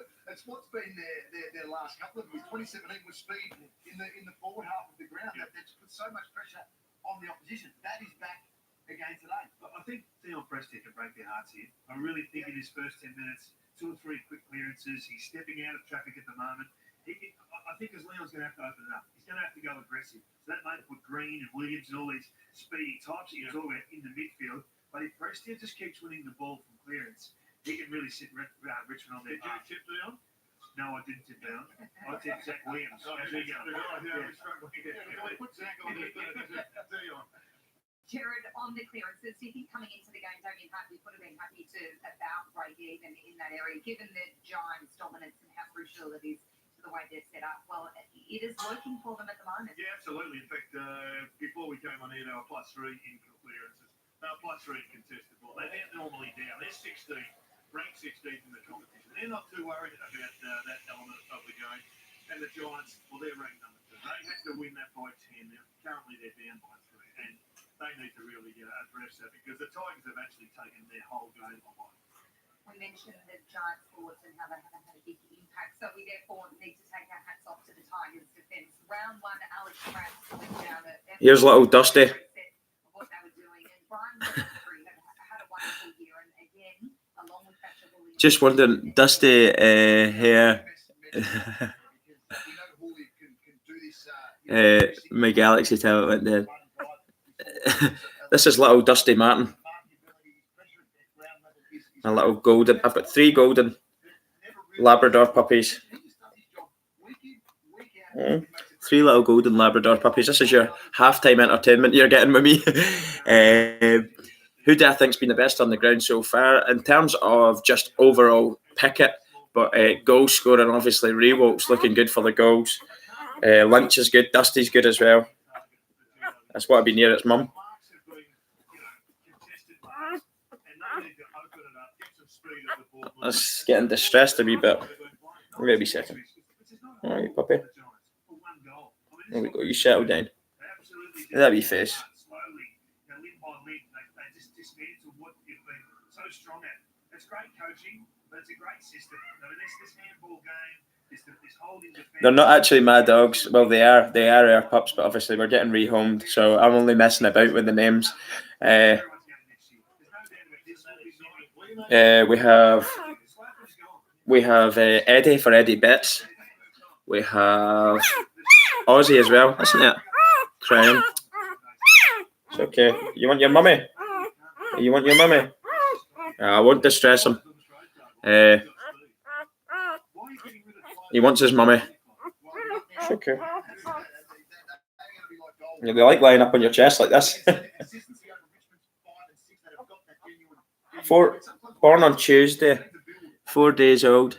what's been their last couple of weeks. 2017 was speed in the forward half of the ground. Yeah. That's put so much pressure on the opposition. That is back again today. I think Theon Prestia can break their hearts here. I really think in his first 10 minutes, 2 or 3 quick clearances. He's stepping out of traffic at the moment. I think as Leon's going to have to open it up. He's going to have to go aggressive. So that might put Green and Williams and all these speedy types that you're talking about in the midfield. But if Prestia just keeps winning the ball from clearance, he can really sit Richmond on their path. Did you tip down? No, I didn't tip down. I tipped Zach Williams. Jared, on the clearances, do you think coming into the game, Damien Hartley would have been happy to about break even in that area, given the Giants' dominance and how crucial it is to the way they're set up? Well, it is working for them at the moment. Yeah, absolutely. In fact, before we came on here, they were +3 in clearances. They were +3 in contested ball. They're normally down. They're 16th, ranked 16th in the competition. They're not too worried about that element of the game. And the Giants, well, they're ranked number 2. They have to win that by 10. Currently, they're down by 3. And they need to really address that, because the Tigers have actually taken their whole game away. We mentioned the Giants forwards and how they haven't had a big impact, so we therefore need to take our hats off to the Tigers' defence. Round 1, Alex Pratt went down at Here's little Dusty. what they were doing, and Brian Westbury had a wonderful year, and again, along with Thatcher Williams. Just wondering, Dusty here. My Galaxy tablet went dead. This is little Dusty Martin. A little golden. I've got 3 golden Labrador puppies. 3 little golden Labrador puppies. This is your halftime entertainment you're getting with me. Who do I think's been the best on the ground so far in terms of just overall Pickett? But goal scoring, obviously, Rewalt's looking good for the goals. Lynch is good. Dusty's good as well. That's what I've been near its mum. That's getting distressed a wee bit. Wait a wee second. All right, puppy. There we go. You settle down. That wee face. They're not actually my dogs. Well, they are. They are our pups, but obviously we're getting rehomed, so I'm only messing about with the names. We have Eddie for Eddie Betts. We have Ozzy as well, isn't it? Crying. It's okay. You want your mummy? You want your mummy? I won't distress him. He wants his mummy. It's okay. They like lying up on your chest like this. Born on Tuesday, 4 days old.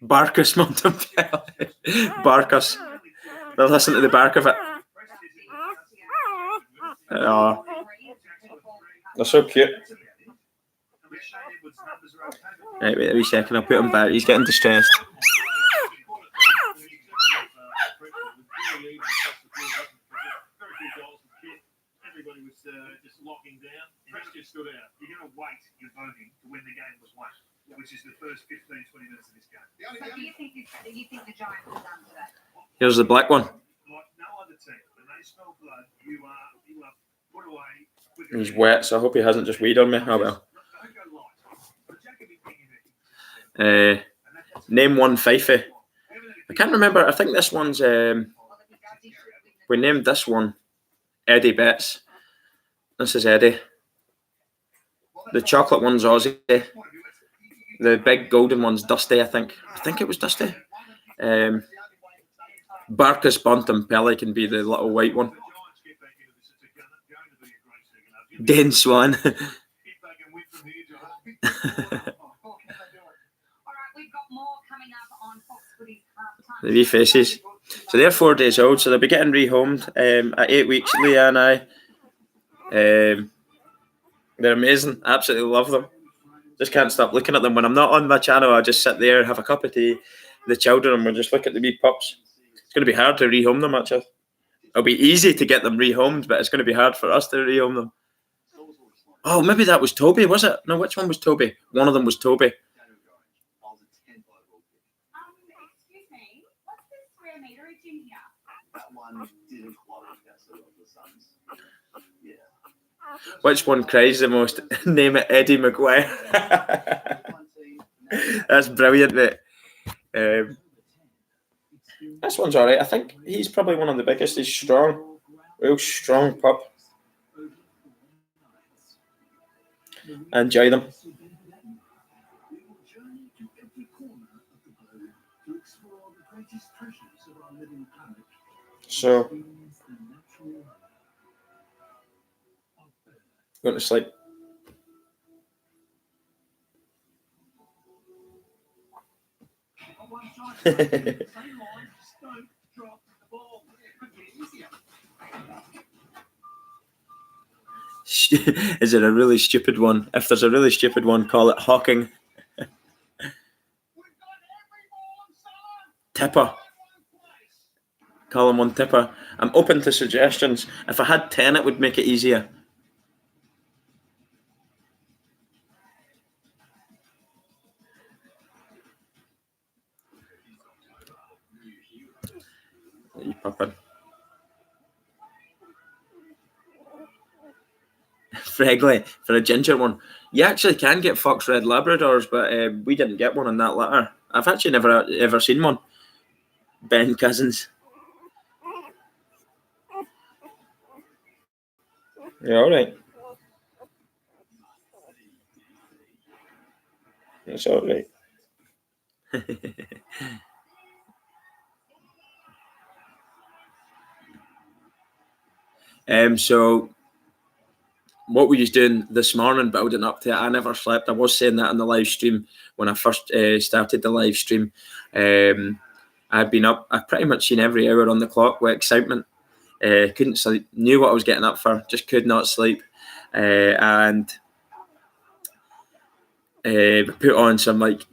Barkus Montempelli. Barkus. They'll listen to the bark of it. Oh, they're so cute. Right, wait a wee second, I'll put him back. He's getting distressed. Everybody was just locking down. Press just stood out. You're going to wait your voting to when the game was won, which is the first 15, 20 minutes of this game. So do you think the Giants have done today? Here's the black one. Like no other team, when they smell blood, you are put away. He's wet, so I hope he hasn't just weed on me. Oh well. Name one Fifey. I can't remember. I think this one's. We named this one Eddie Betts. This is Eddie. The chocolate one's Ozzy. The big golden one's Dusty, I think. I think it was Dusty. Barkus Bontempelli can be the little white one. Dane Swan. All right, we've got more coming up on Fox Footy's halftime. The wee faces. So they're 4 days old, so they'll be getting rehomed at 8 weeks. Leah and I. They're amazing. Absolutely love them. Just can't stop looking at them. When I'm not on my channel, I just sit there, have a cup of tea, the children, and we'll just look at the wee pups. It's going to be hard to rehome them, actually. It'll be easy to get them rehomed, but it's going to be hard for us to rehome them. Oh, maybe that was Toby, was it? No, which one was Toby? One of them was Toby. Excuse me, what's this square meterage in here? That one didn't qualify so well for the Suns. Yeah. Which one cries the most? Name it Eddie Maguire. That's brilliant, mate. This one's alright. I think he's probably one of the biggest. He's strong. Real strong pup. I enjoy them. So, going to sleep. Is it a really stupid one? If there's a really stupid one, call it Hawking. Tipper. Call him one Tipper. I'm open to suggestions. If I had 10, it would make it easier. You puppin'. Fregley for a ginger one. You actually can get Fox Red Labradors, but we didn't get one on that letter. I've actually never ever seen one. Ben Cousins. You're all right. It's all right. So what were you doing this morning building up to it? I never slept. I was saying that in the live stream when I first started the live stream. I'd been up. I've pretty much seen every hour on the clock with excitement. Couldn't sleep. Knew what I was getting up for. Just could not sleep. And put on some like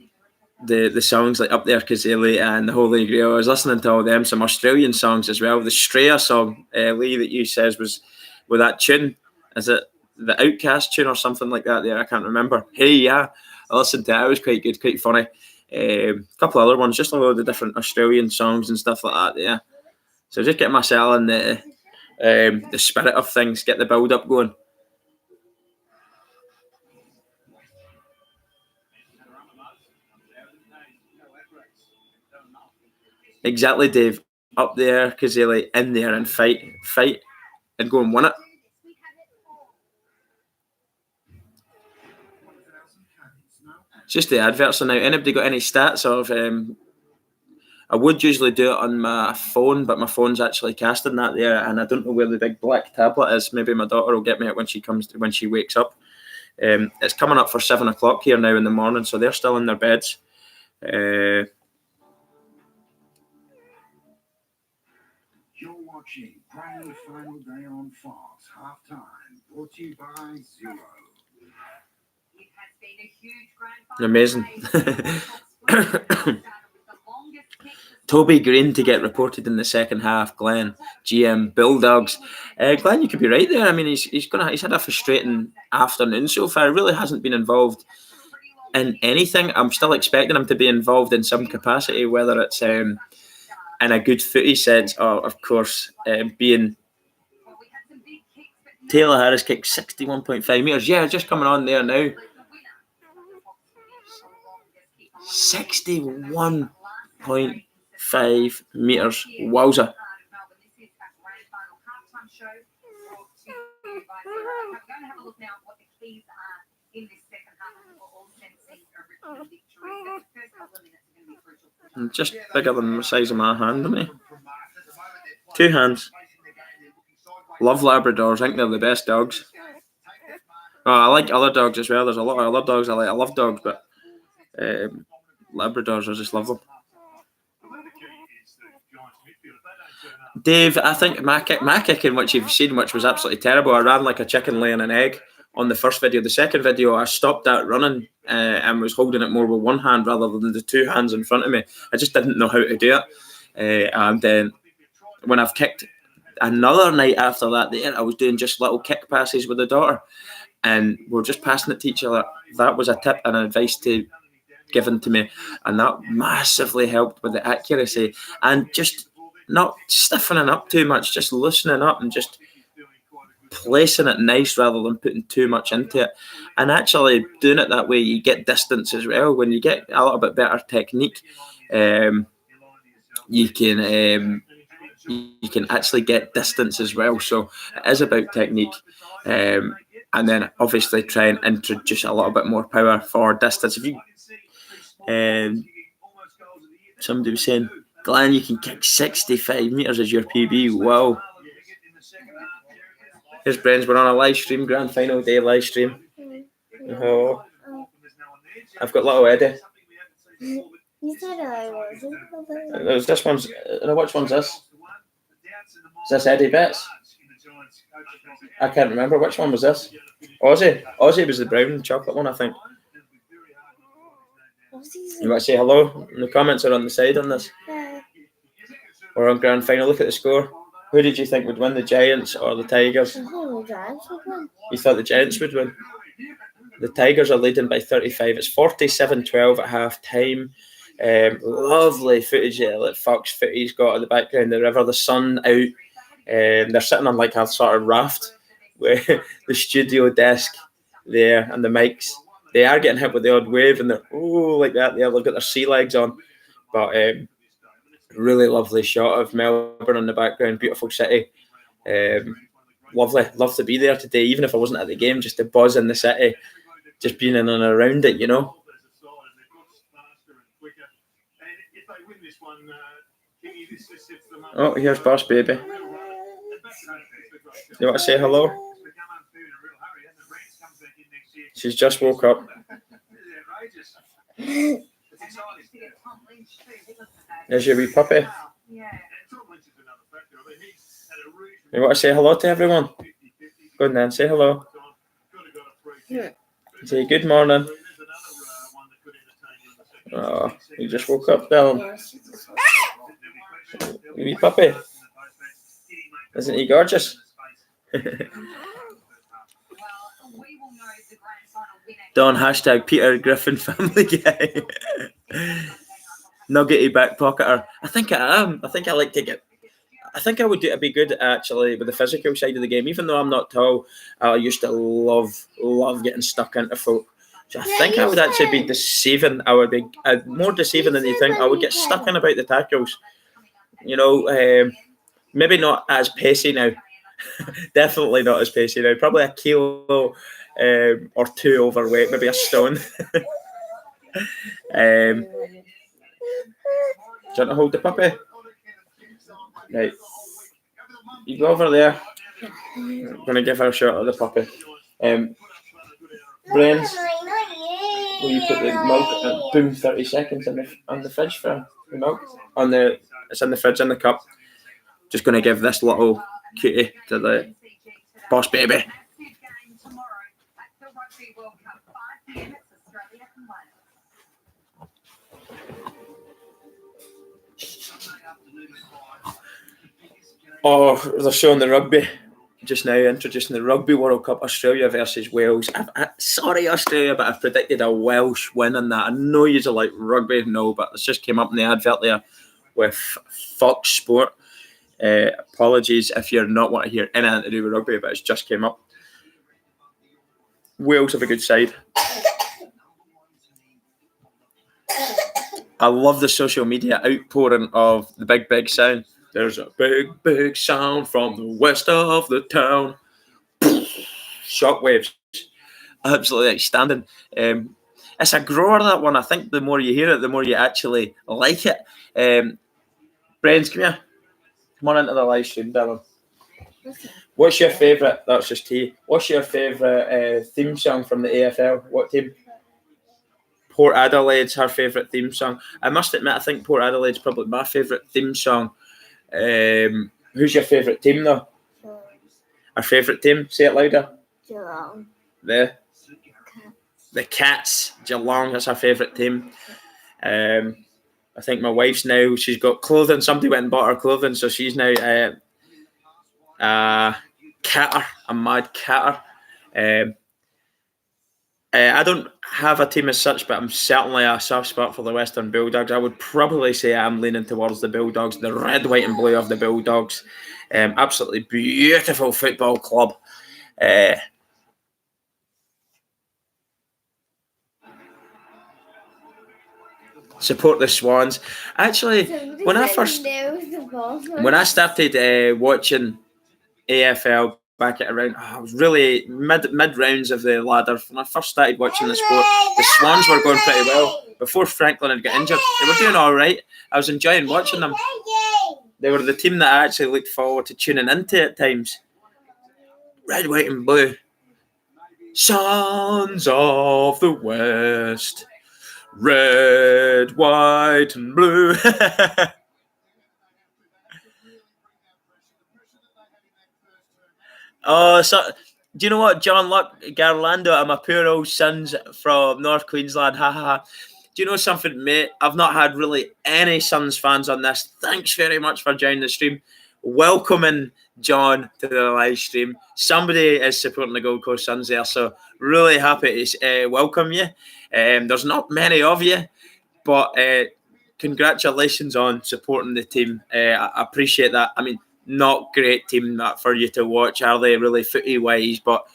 the songs like Up There Kazili and the Holy Grail. I was listening to all them, some Australian songs as well. The Straya song, Lee, that you says was with that tune. Is it the Outcast tune or something like that there? I can't remember. Hey, yeah. I listened to it. It was quite good, quite funny. A couple of other ones, just a load of different Australian songs and stuff like that, yeah. So just get myself in the spirit of things, get the build up going. Exactly, Dave. Up there, Kazili, in there and fight, and go and win it. It's just the adverts are now. Anybody got any stats of? I would usually do it on my phone, but my phone's actually casting that there, and I don't know where the big black tablet is. Maybe my daughter will get me it when she wakes up. It's coming up for 7 o'clock here now in the morning, so they're still in their beds. You're watching Grand Final Day on Fox, halftime, brought to you by Zero. It has been a huge grand Amazing. final. Toby Green to get reported in the second half. Glenn, GM Bulldogs. Glenn, you could be right there. I mean, he's had a frustrating afternoon so far. He really hasn't been involved in anything. I'm still expecting him to be involved in some capacity, whether it's in a good footy sense or, of course, being. Taylor Harris kicked 61.5 metres. Yeah, just coming on there now. 61.5 metres. Wowza. Just bigger than the size of my hand, isn't he? 2 hands. Love Labradors. I think they're the best dogs. Oh, I like other dogs as well. There's a lot of other dogs I like. I love dogs, but Labradors, I just love them. Dave, I think my kicking, which you've seen, which was absolutely terrible. I ran like a chicken laying an egg on the first video. The second video, I stopped that running and was holding it more with one hand rather than the 2 hands in front of me. I just didn't know how to do it. And then when I've kicked another night after that, I was doing just little kick passes with the daughter, and we're just passing it to each other. That was a tip and advice given to me, and that massively helped with the accuracy and just not stiffening up too much, just loosening up and just placing it nice rather than putting too much into it. And actually doing it that way, you get distance as well. When you get a little bit better technique, you can actually get distance as well. So it is about technique. And then obviously try and introduce a little bit more power for distance. If you somebody was saying, Glenn, you can kick 65 metres as your PB. Wow. Here's Bren's. We're on a live stream, grand final day live stream. Oh. I've got little Eddie. You said I wasn't. There's this one's. Which one's this? Is this Eddie Betts? I can't remember. Which one was this? Aussie. Aussie was the brown chocolate one, I think. You want to say hello? The comments are on the side on this. We're on grand final. Look at the score. Who did you think would win, the Giants or the Tigers? I thought the Giants would win. You thought the Giants would win? The Tigers are leading by 35. It's 47-12 at half time. Lovely footage that Fox Footy's got in the background. The river, the sun out. They're sitting on like a sort of raft with the studio desk there and the mics. They are getting hit with the odd wave and they're like that. They've got their sea legs on. But really lovely shot of Melbourne in the background. Beautiful city. The lovely. Love to be there today, even if I wasn't at the game, just the buzz in the city, just being in and around it, you know. Oh, here's Boss Baby. You want to say hello? She's just woke up. There's your wee puppy. You want to say hello to everyone? Go on then, say hello. Say good morning. Oh, you just woke up, Dylan. Wee puppy. Isn't he gorgeous? Don hashtag Peter Griffin family guy. Nuggety back pocketer. I think I am. I think I like to get. I think I would be good actually with the physical side of the game. Even though I'm not tall, I used to love getting stuck into folk. So I think I would actually be deceiving. I would be more deceiving than you think. I would get stuck in about the tackles. You know, maybe not as pacey now. Definitely not as pacey now. Probably a kilo or two overweight, maybe a stone. Do you want to hold the puppy? Right. You go over there. I'm going to give her a shot of the puppy. Brains, will you put the milk at boom 30 seconds on the fridge for the milk? It's in the fridge in the cup. Just going to give this little cutie to the Boss Baby. Oh, they're showing the rugby just now, introducing the Rugby World Cup, Australia versus Wales. Sorry, Australia, but I've predicted a Welsh win in that. I know you like rugby, no, but it's just came up in the advert there with Fox Sport. Apologies if you're not want to hear anything to do with rugby, but it's just came up. Wales have a good side. I love the social media outpouring of the big sound. There's a big sound from the west of the town. Shockwaves. Absolutely outstanding. It's a grower, that one. I think the more you hear it, the more you actually like it. Brains, come here. Come on into the live stream, Dylan. What's your favourite? That's just tea. What's your favourite theme song from the AFL? What team? Port Adelaide's her favourite theme song. I must admit, I think Port Adelaide's probably my favourite theme song. Who's your favourite team though? Our favourite team? Say it louder. Geelong. The Cats. Geelong. That's our favourite team. I think my wife's now. She's got clothing. Somebody went and bought her clothing, so she's now catter. A mad catter. I don't have a team as such, but I'm certainly a soft spot for the Western Bulldogs. I would probably say I'm leaning towards the Bulldogs, the red, white and blue of the Bulldogs. Absolutely beautiful football club. Support the Swans. Actually, when I started watching AFL back at around, I was really mid rounds of the ladder. When I first started watching the sport, the Swans were going pretty well. Before Franklin had got injured, they were doing all right. I was enjoying watching them. They were the team that I actually looked forward to tuning into at times. Red, white and blue. Sons of the West. Red, white and blue. Oh, so do you know what, John Luck, Garlando, I'm a poor old sons from North Queensland. Ha ha ha. Do you know something, mate? I've not had really any Suns fans on this. Thanks very much for joining the stream. Welcoming John to the live stream. Somebody is supporting the Gold Coast Suns there, so really happy to welcome you. There's not many of you, but congratulations on supporting the team. I appreciate that. I mean, not great team that for you to watch, are they, really footy wise, but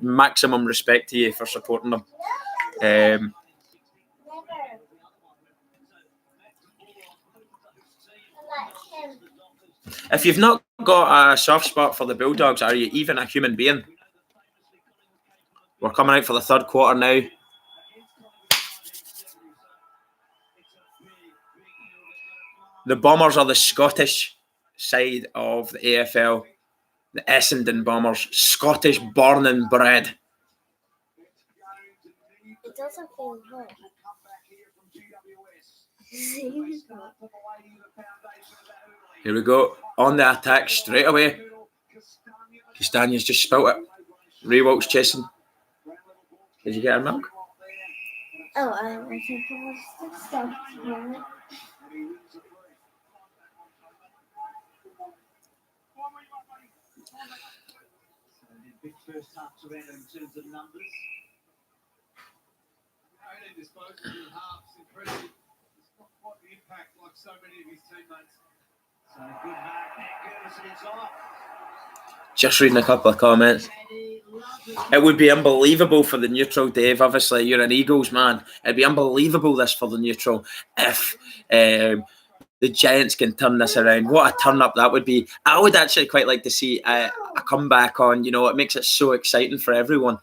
maximum respect to you for supporting them. If you've not got a soft spot for the Bulldogs, are you even a human being? We're coming out for the third quarter now. The Bombers are the Scottish side of the AFL. The Essendon Bombers, Scottish born and bred. It doesn't feel hot. Here we go. On the attack straight away. Castagna's just spilt it. Rewalt's chasing. Did you get her milk? Oh, I think it was the stuff. Big first half Toronto in terms of numbers. 18 disposals in halves, impressive. It's not quite the impact like so many of his teammates. So good mark there, Curtis is off. Just reading a couple of comments. It would be unbelievable for the neutral, Dave. Obviously, you're an Eagles man. It'd be unbelievable this for the neutral if the Giants can turn this around. What a turn up that would be. I would actually quite like to see a comeback on. You know, it makes it so exciting for everyone.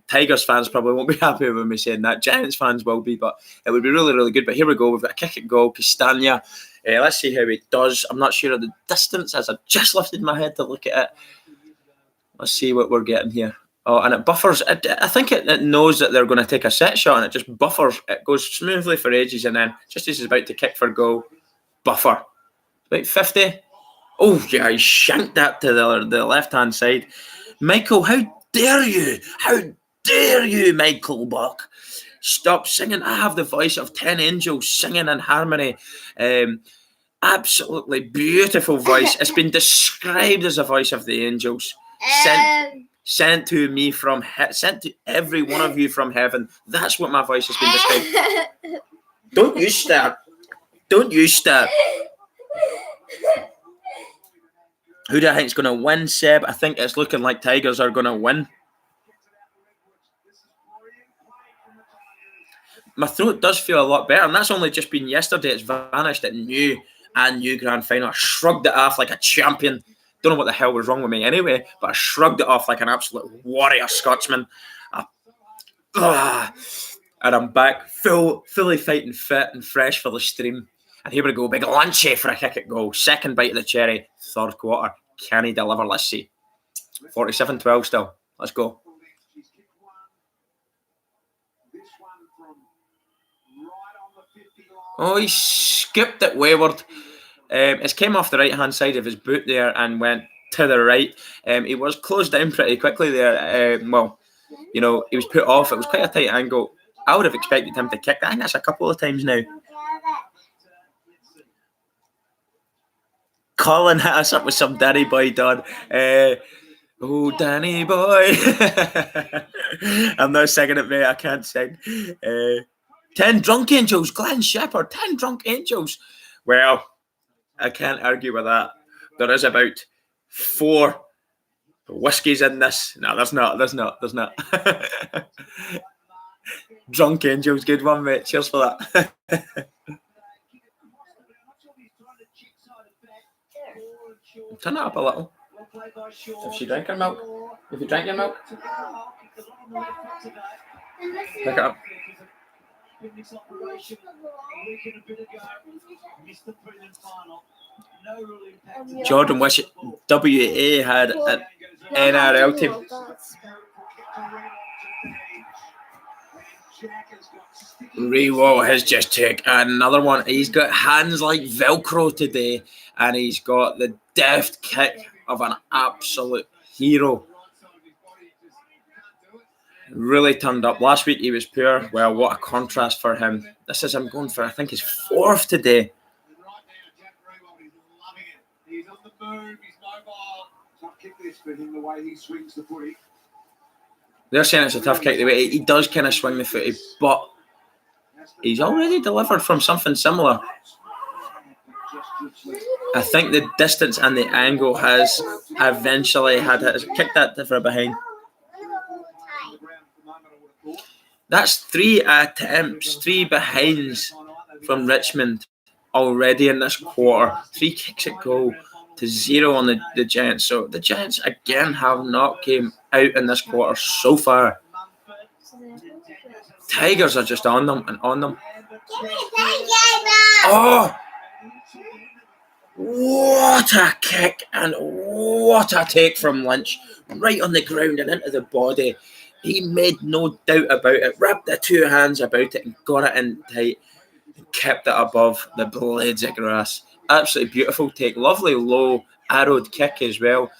Tigers fans probably won't be happy with me saying that. Giants fans will be, but it would be really, really good. But here we go. We've got a kick at goal. Castagna. Let's see how he does. I'm not sure of the distance as I've just lifted my head to look at it. Let's see what we're getting here. Oh, and it buffers. I think it knows that they're going to take a set shot, and it just buffers. It goes smoothly for ages, and then just as he's about to kick for goal, buffer. About 50. Oh, yeah, he shanked that to the left-hand side. Michael, how dare you? How dare you, Michael Buck? Stop singing. I have the voice of 10 angels singing in harmony. Absolutely beautiful voice. It's been described as a voice of the angels. Sent to me from sent to every one of you from heaven. That's what my voice has been described. Don't you start. Don't you start. Who do I think is going to win, Seb? I think it's looking like Tigers are going to win. My throat does feel a lot better, and that's only just been yesterday. It's vanished at new grand final. I shrugged it off like a champion. Don't know what the hell was wrong with me anyway, but I shrugged it off like an absolute warrior Scotsman. And I'm back, fully fighting fit and fresh for the stream. And here we go, big Lanchy for a kick at goal. Second bite of the cherry, third quarter. Can he deliver? Let's see. 47-12 still. Let's go. Oh, he skipped it wayward. It came off the right-hand side of his boot there and went to the right. He was closed down pretty quickly there. Well, you know, he was put off. It was quite a tight angle. I would have expected him to kick that. I think that's a couple of times now. Colin hit us up with some Danny Boy Don. Oh, Danny Boy. I'm not singing it, mate. I can't sing. 10 drunk angels. Glenn Shepherd. 10 drunk angels. Well, I can't argue with that. There is about 4 whiskies in this. No, there's not. Drunk angels. Good one, mate. Cheers for that. Turn it up a little. If she drank her milk. If you drank your milk. Pick it up. Jordan wish WA had an NRL team. Rewalt has just taken another one. He's got hands like Velcro today, and he's got the deft kick of an absolute hero. Really turned up. Last week he was poor. Well, what a contrast for him. This is him going for, I think, his 4th today. He's on the move. He's mobile. Tough kick this for him, the way he swings the footy. They're saying it's a tough kick the way he does kind of swing the footy, but he's already delivered from something similar. I think the distance and the angle has eventually kicked that for behind. That's 3 attempts, 3 behinds from Richmond already in this quarter. 3 kicks at goal 0 on the Giants. So the Giants again have not came out in this quarter so far. Tigers are just on them and on them. Oh! What a kick and what a take from Lynch. Right on the ground and into the body. He made no doubt about it. Wrapped the two hands about it and got it in tight. And kept it above the blades of grass. Absolutely beautiful take. Lovely low arrowed kick as well.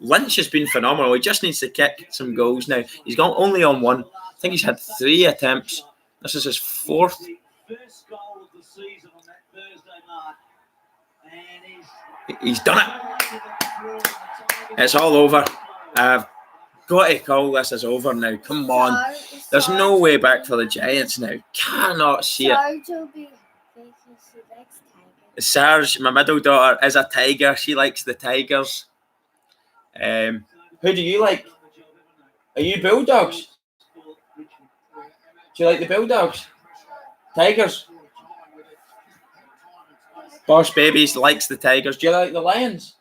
Lynch has been phenomenal. He just needs to kick some goals now. He's gone only on one. I think he's had 3 attempts. This is his 4th. First goal of the season on that Thursday night. And He's done it. It's all over. I've got to call this as over now. Come on. There's no way back for the Giants now. Cannot see it. Sarge, my middle daughter, is a tiger. She likes the Tigers. Who do you like? Are you Bulldogs? Do you like the Bulldogs? Tigers? Boss Babies likes the Tigers. Do you like the Lions?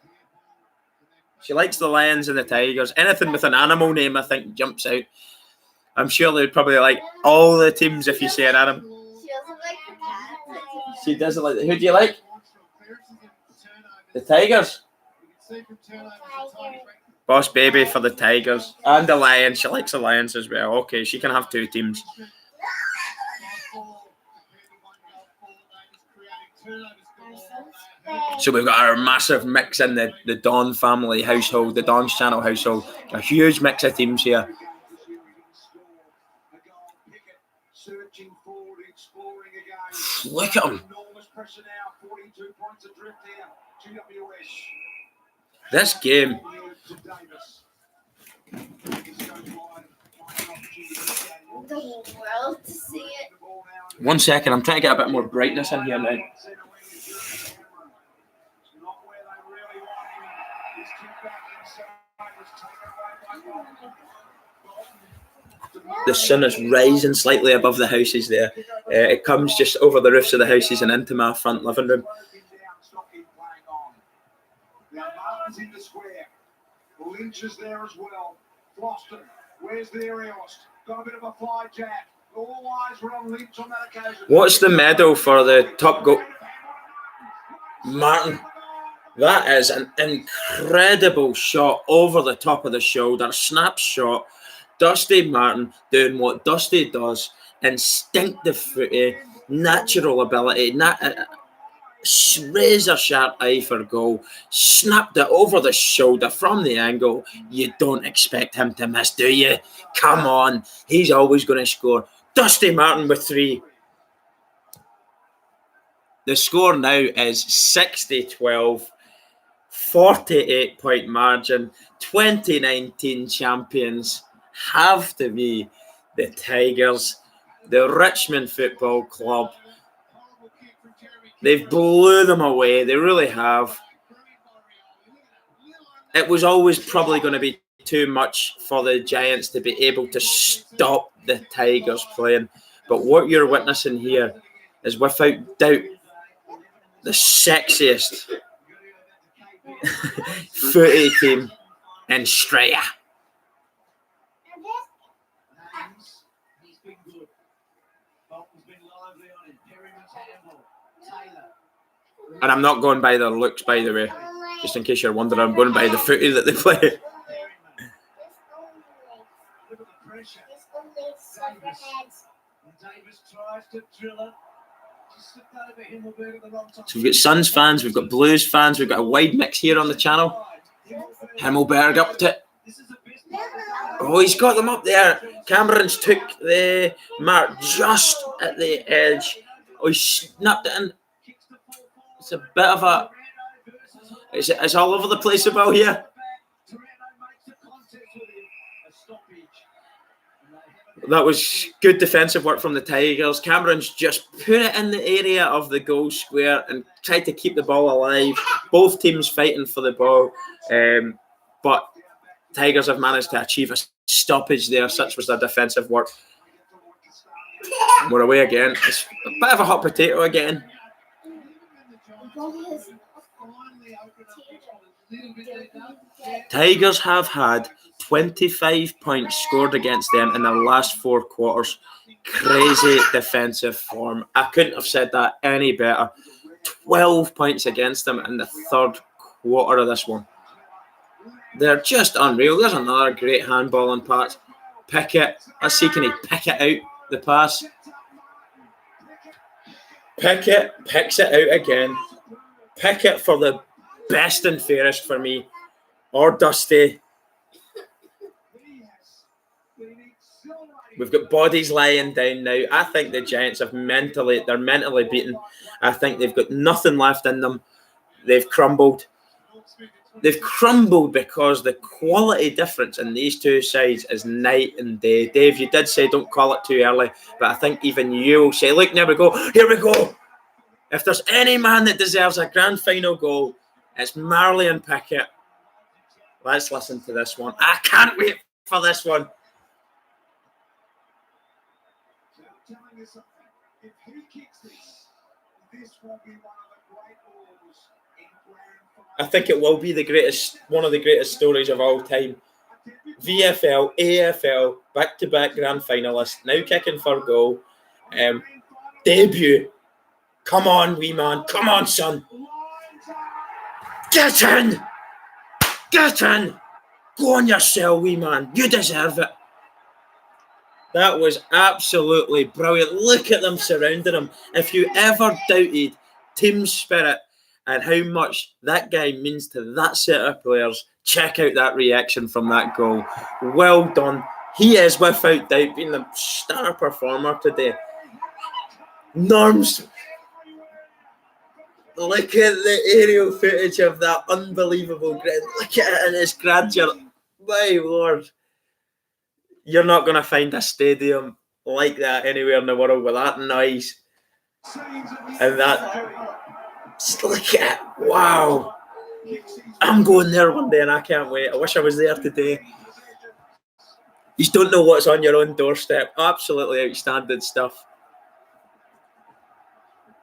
She likes the Lions and the Tigers. Anything with an animal name, I think, jumps out. I'm sure they'd probably like all the teams if you say an animal. She doesn't like. Who do you like? The Tigers. Boss Baby for the Tigers and the Lions. She likes the Lions as well. Okay, she can have 2 teams. So we've got our massive mix in the Don family household, the Don's channel household. A huge mix of teams here. Look at him. This game. One second, I'm trying to get a bit more brightness in here now. The sun is rising slightly above the houses there. It comes just over the roofs of the houses and into my front living room. Lynch is there as well. Floston, where's the aerialist? Got a bit of a fly jack. All eyes were on Lynch on that occasion. What's the medal for the top goal? Martin. That is an incredible shot over the top of the shoulder. Snap shot. Dusty Martin doing what Dusty does. Instinctive footy, natural ability, razor sharp eye for goal. Snapped it over the shoulder from the angle. You don't expect him to miss, do you? Come on. He's always going to score. Dusty Martin with 3. The score now is 60-12. 48-point margin. 2019 champions have to be the Tigers. The Richmond Football Club. They've blew them away. They really have. It was always probably going to be too much for the Giants to be able to stop the Tigers playing. But what you're witnessing here is without doubt the sexiest footy team in Australia. And I'm not going by their looks, by the way. Just in case you're wondering, I'm going by the footy that they play. So we've got Suns fans, we've got Blues fans, we've got a wide mix here on the channel. Himmelberg up to it. Oh, he's got them up there. Cameron's took the mark just at the edge. Oh, he snapped it in. It's a bit of a... It's all over the place about here. That was good defensive work from the Tigers. Cameron's just put it in the area of the goal square and tried to keep the ball alive. Both teams fighting for the ball. But Tigers have managed to achieve a stoppage there. Such was their defensive work. We're away again. It's a bit of a hot potato again. Tigers have had 25 points scored against them in their last 4 quarters. Crazy defensive form. I couldn't have said that any better. 12 points against them in the 3rd quarter of this one. They're just unreal. There's another great handball on Pat. Pickett. Let's see, can he pick it out, the pass? Pickett picks it out again. Pickett for the best and fairest for me. Or Dusty. We've got bodies lying down now. I think the Giants they're mentally beaten. I think they've got nothing left in them. They've crumbled. They've crumbled because the quality difference in these two sides is night and day. Dave, you did say don't call it too early, but I think even you will say, look, here we go. If there's any man that deserves a grand final goal, it's Marlon Pickett. Let's listen to this one. I can't wait for this one. If he kicks this will be one of the great goals in grand final. I think it will be one of the greatest stories of all time. VFL, AFL, back-to-back grand finalists, now kicking for goal. Debut. Come on, wee man. Come on, son. Get in. Get in. Go on yourself, wee man. You deserve it. That was absolutely brilliant. Look at them surrounding him. If you ever doubted team spirit and how much that guy means to that set of players, check out that reaction from that goal. Well done. He is, without doubt, being the star performer today. Norms, look at the aerial footage of that unbelievable grid. Look at it in its grandeur. My Lord. You're not going to find a stadium like that anywhere in the world with that noise. And that... Just look at it. Wow. I'm going there one day and I can't wait. I wish I was there today. You just don't know what's on your own doorstep. Absolutely outstanding stuff.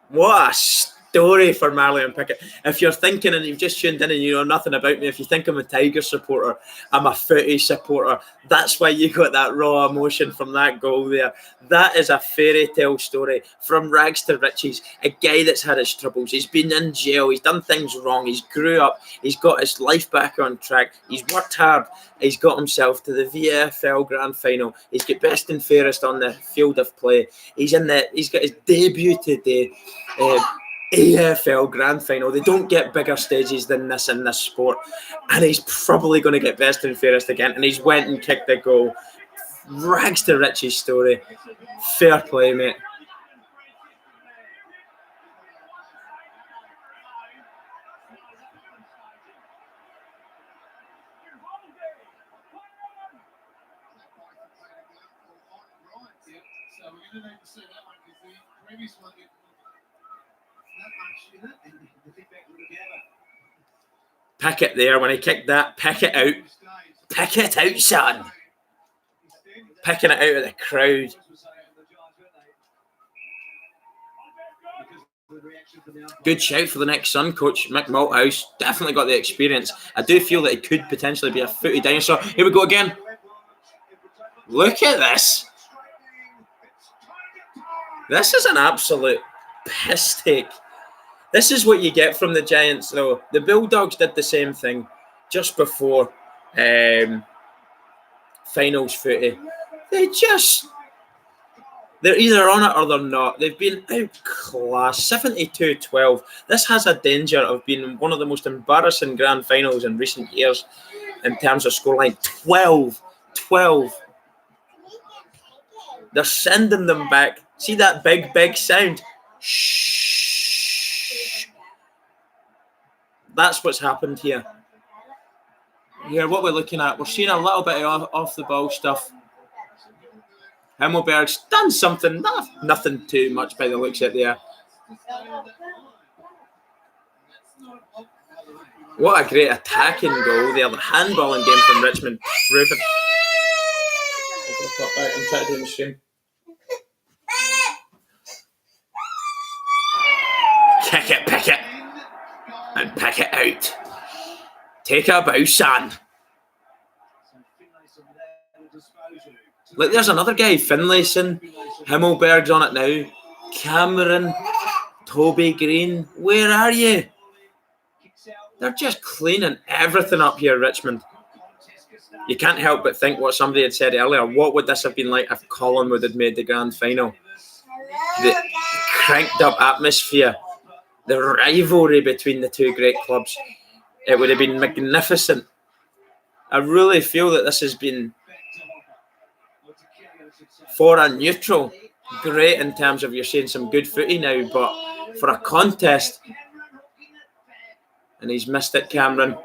What a story for Marlon Pickett. If you're thinking and you've just tuned in and you know nothing about me, if you think I'm a Tiger supporter, I'm a footy supporter, that's why you got that raw emotion from that goal there. That is a fairy tale story from rags to riches. A guy that's had his troubles. He's been in jail. He's done things wrong. He's grew up. He's got his life back on track. He's worked hard. He's got himself to the VFL Grand Final. He's got best and fairest on the field of play. He's got his debut today. AFL Grand Final. They don't get bigger stages than this in this sport, and he's probably going to get best and fairest again. And he's went and kicked the goal. Rags to riches story. Fair play, mate. So we're going to need to see that one because the previous one didn't that much in it, and the feedback would have gathered. Pickett there when he kicked that. Pick it out. Pick it out, son. Picking it out of the crowd. Good shout for the next son, Coach Mick Malthouse. Definitely got the experience. I do feel that he could potentially be a footy dinosaur. Here we go again. Look at this. This is an absolute piss take. This is what you get from the Giants, though. The Bulldogs did the same thing just before finals footy. They're either on it or they're not. They've been outclassed, 72-12. This has a danger of being one of the most embarrassing grand finals in recent years in terms of scoreline. 12. They're sending them back. See that big sound? Shh. That's what's happened here. Here, what we're looking at, we're seeing a little bit of off the ball stuff. Himmelberg's done something, nothing too much by the looks of it there. What a great attacking goal there. The handballing game from Richmond. Rupert. I'm trying to do the stream. Kick it, pick it. out. Take a bow, son. Look, there's another guy, Finlayson. Himmelberg's on it now. Cameron, Toby Green, where are you? They're just cleaning everything up here, Richmond. You can't help but think what somebody had said earlier. What would this have been like if Collingwood had made the grand final? The cranked up atmosphere, the rivalry between the two great clubs. It would have been magnificent. I really feel that this has been, for a neutral, great in terms of you're seeing some good footy now, but for a contest, and he's missed it, Cameron.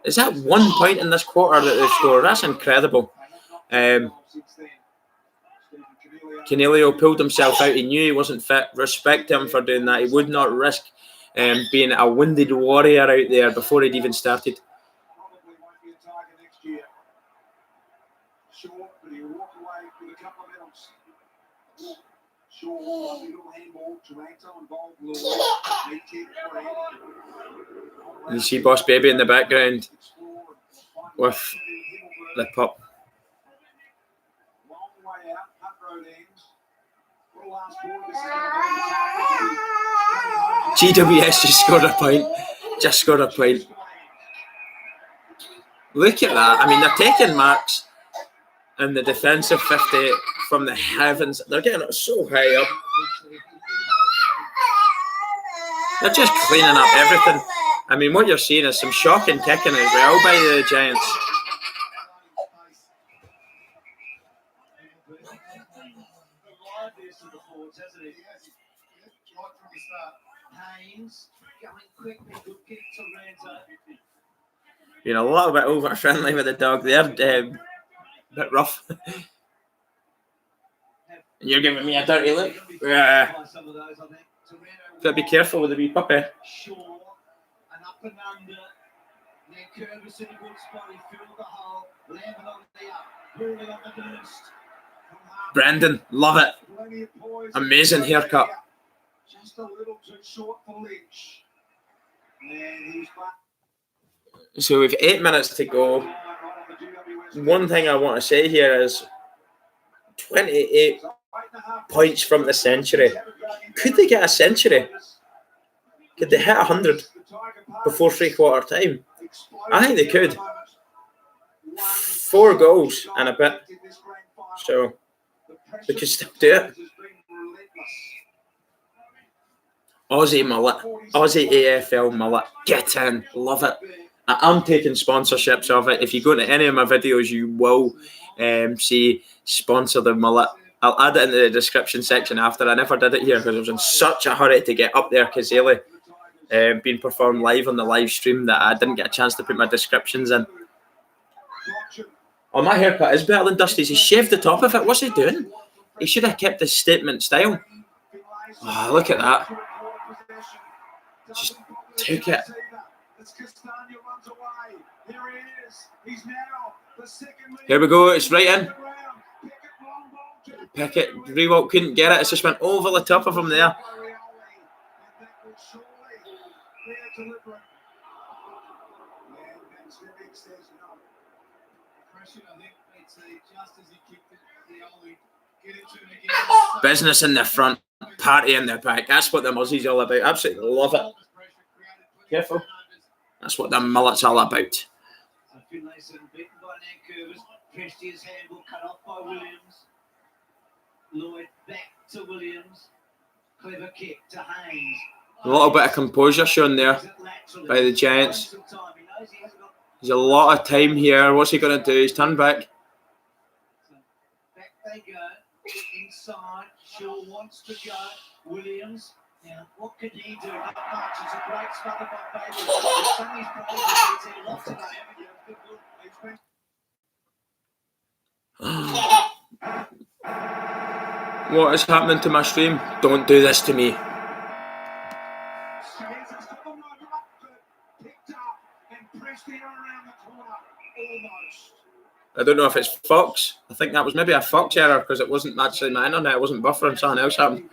Is that 1 point in this quarter that they've scored? That's incredible. Canelio pulled himself out. He knew he wasn't fit. Respect him for doing that. He would not risk being a wounded warrior out there before he'd even started. Probably won't be a target next year. Short, but he'll walk away with a couple of medals. Short, lovely little handball. Toronto involved. You see Boss Baby in the background with the pup. Long way out, Hutt Road ends. What a last ball. GWS just scored a point. Just scored a point. Look at that. I mean, they're taking marks in the defensive 50 from the heavens. They're getting it so high up. They're just cleaning up everything. I mean, what you're seeing is some shocking kicking as well by the Giants. Being a little bit over friendly with the dog there, a bit rough. And you're giving me a dirty look. Gotta be careful with the wee puppy. Brendan, love it. Amazing haircut. Just a little too short for Lynch. And he's back. So we've 8 minutes to go. One thing I want to say here is 28 points from the century. Could they get a century? Could they hit 100 before 3/4 time? I think they could. 4 goals and a bit. So they could still do it. Aussie mullet. Aussie AFL mullet. Get in. Love it. I'm taking sponsorships of it. If you go to any of my videos, you will see sponsor the mullet. I'll add it in the description section after. I never did it here because I was in such a hurry to get up there. Kazali being performed live on the live stream that I didn't get a chance to put my descriptions in. Oh, my haircut is better than Dusty's. He shaved the top of it. What's he doing? He should have kept his statement style. Oh, look at that. Just take it. Here we go. It's right in. Pickett, Rewalt couldn't get it. It just went over the top of him there. Business in the front, party in the back. That's what the Muzzie's all about. Absolutely love it. Careful. That's what the mullet's all about. Lloyd back to Williams. Clever kick to Haynes. A little bit of composure shown there by the Giants. There's a lot of time here. What's he going to do? He's turned back. Back they go. Inside. Shaw wants to go. Williams. Now, what can he do? Not much. It's a great smother by Bailey. Sonny's probably a lot today. What is happening to my stream? Don't do this to me. I don't know if it's Fox. I think that was maybe a Fox error because it wasn't actually my internet. It wasn't buffering. Something else happened.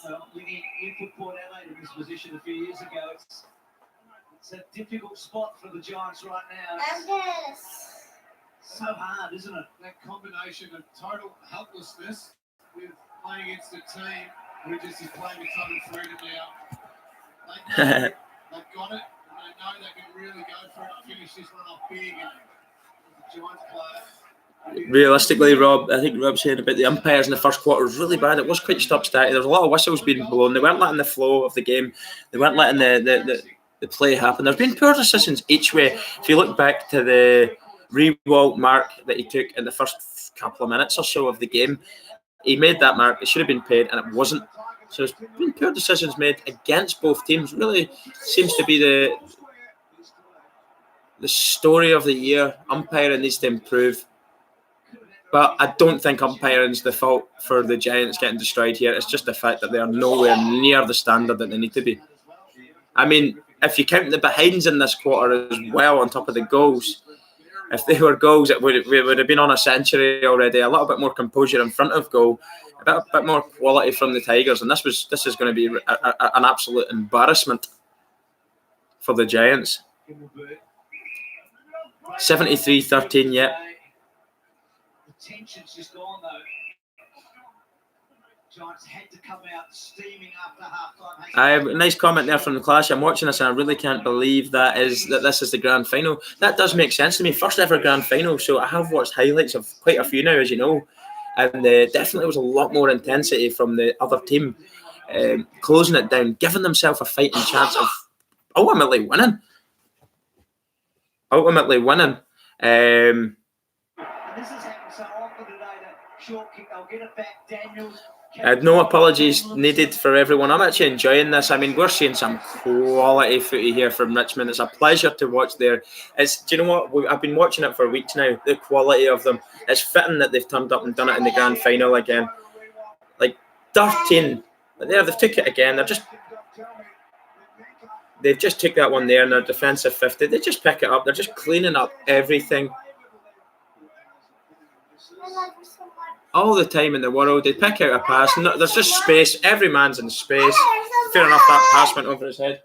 Well, you put Port Adelaide in this position a few years ago. It's a difficult spot for the Giants right now. It's so hard, isn't it? That combination of total helplessness with playing against a team who just is playing with total freedom now. They know it, they've got it, and they know they can really go for it and finish this one off big. And the Giants player. Realistically, Rob, I think Rob said about the umpires in the first quarter was really bad. It was quite stop-starty. There was a lot of whistles being blown. They weren't letting the flow of the game. They weren't letting the play happen. There's been poor decisions each way. If you look back to the Rewalt mark that he took in the first couple of minutes or so of the game, he made that mark. It should have been paid, and it wasn't. So there's been poor decisions made against both teams. Really seems to be the story of the year. Umpiring needs to improve. But I don't think umpiring's the fault for the Giants getting destroyed here. It's just the fact that they are nowhere near the standard that they need to be. I mean, if you count the behinds in this quarter as well on top of the goals, if they were goals, we would have been on a century already. A little bit more composure in front of goal, a bit more quality from the Tigers, and this is going to be an absolute embarrassment for the Giants. 73-13 yet. The tension's just gone though. Giants had to come out steaming after half-time. Nice comment there from the class. I'm watching this and I really can't believe that this is the grand final. That does make sense to me. First ever grand final, so I have watched highlights of quite a few now, as you know, and definitely was a lot more intensity from the other team, closing it down, giving themselves a fighting chance of ultimately winning. This has happened so often today that short kick, they'll get it back. Daniels. No apologies needed for everyone. I'm actually enjoying this. I mean, we're seeing some quality footy here from Richmond. It's a pleasure to watch there. Do you know what? I've been watching it for weeks now. The quality of them. It's fitting that they've turned up and done it in the grand final again. Like 13. There, they've took it again. They've just took that one there in their defensive 50. They just pick it up. They're just cleaning up everything. All the time in the world, they pick out a pass. No, there's just space. Every man's in space. Fair enough, that pass went over his head.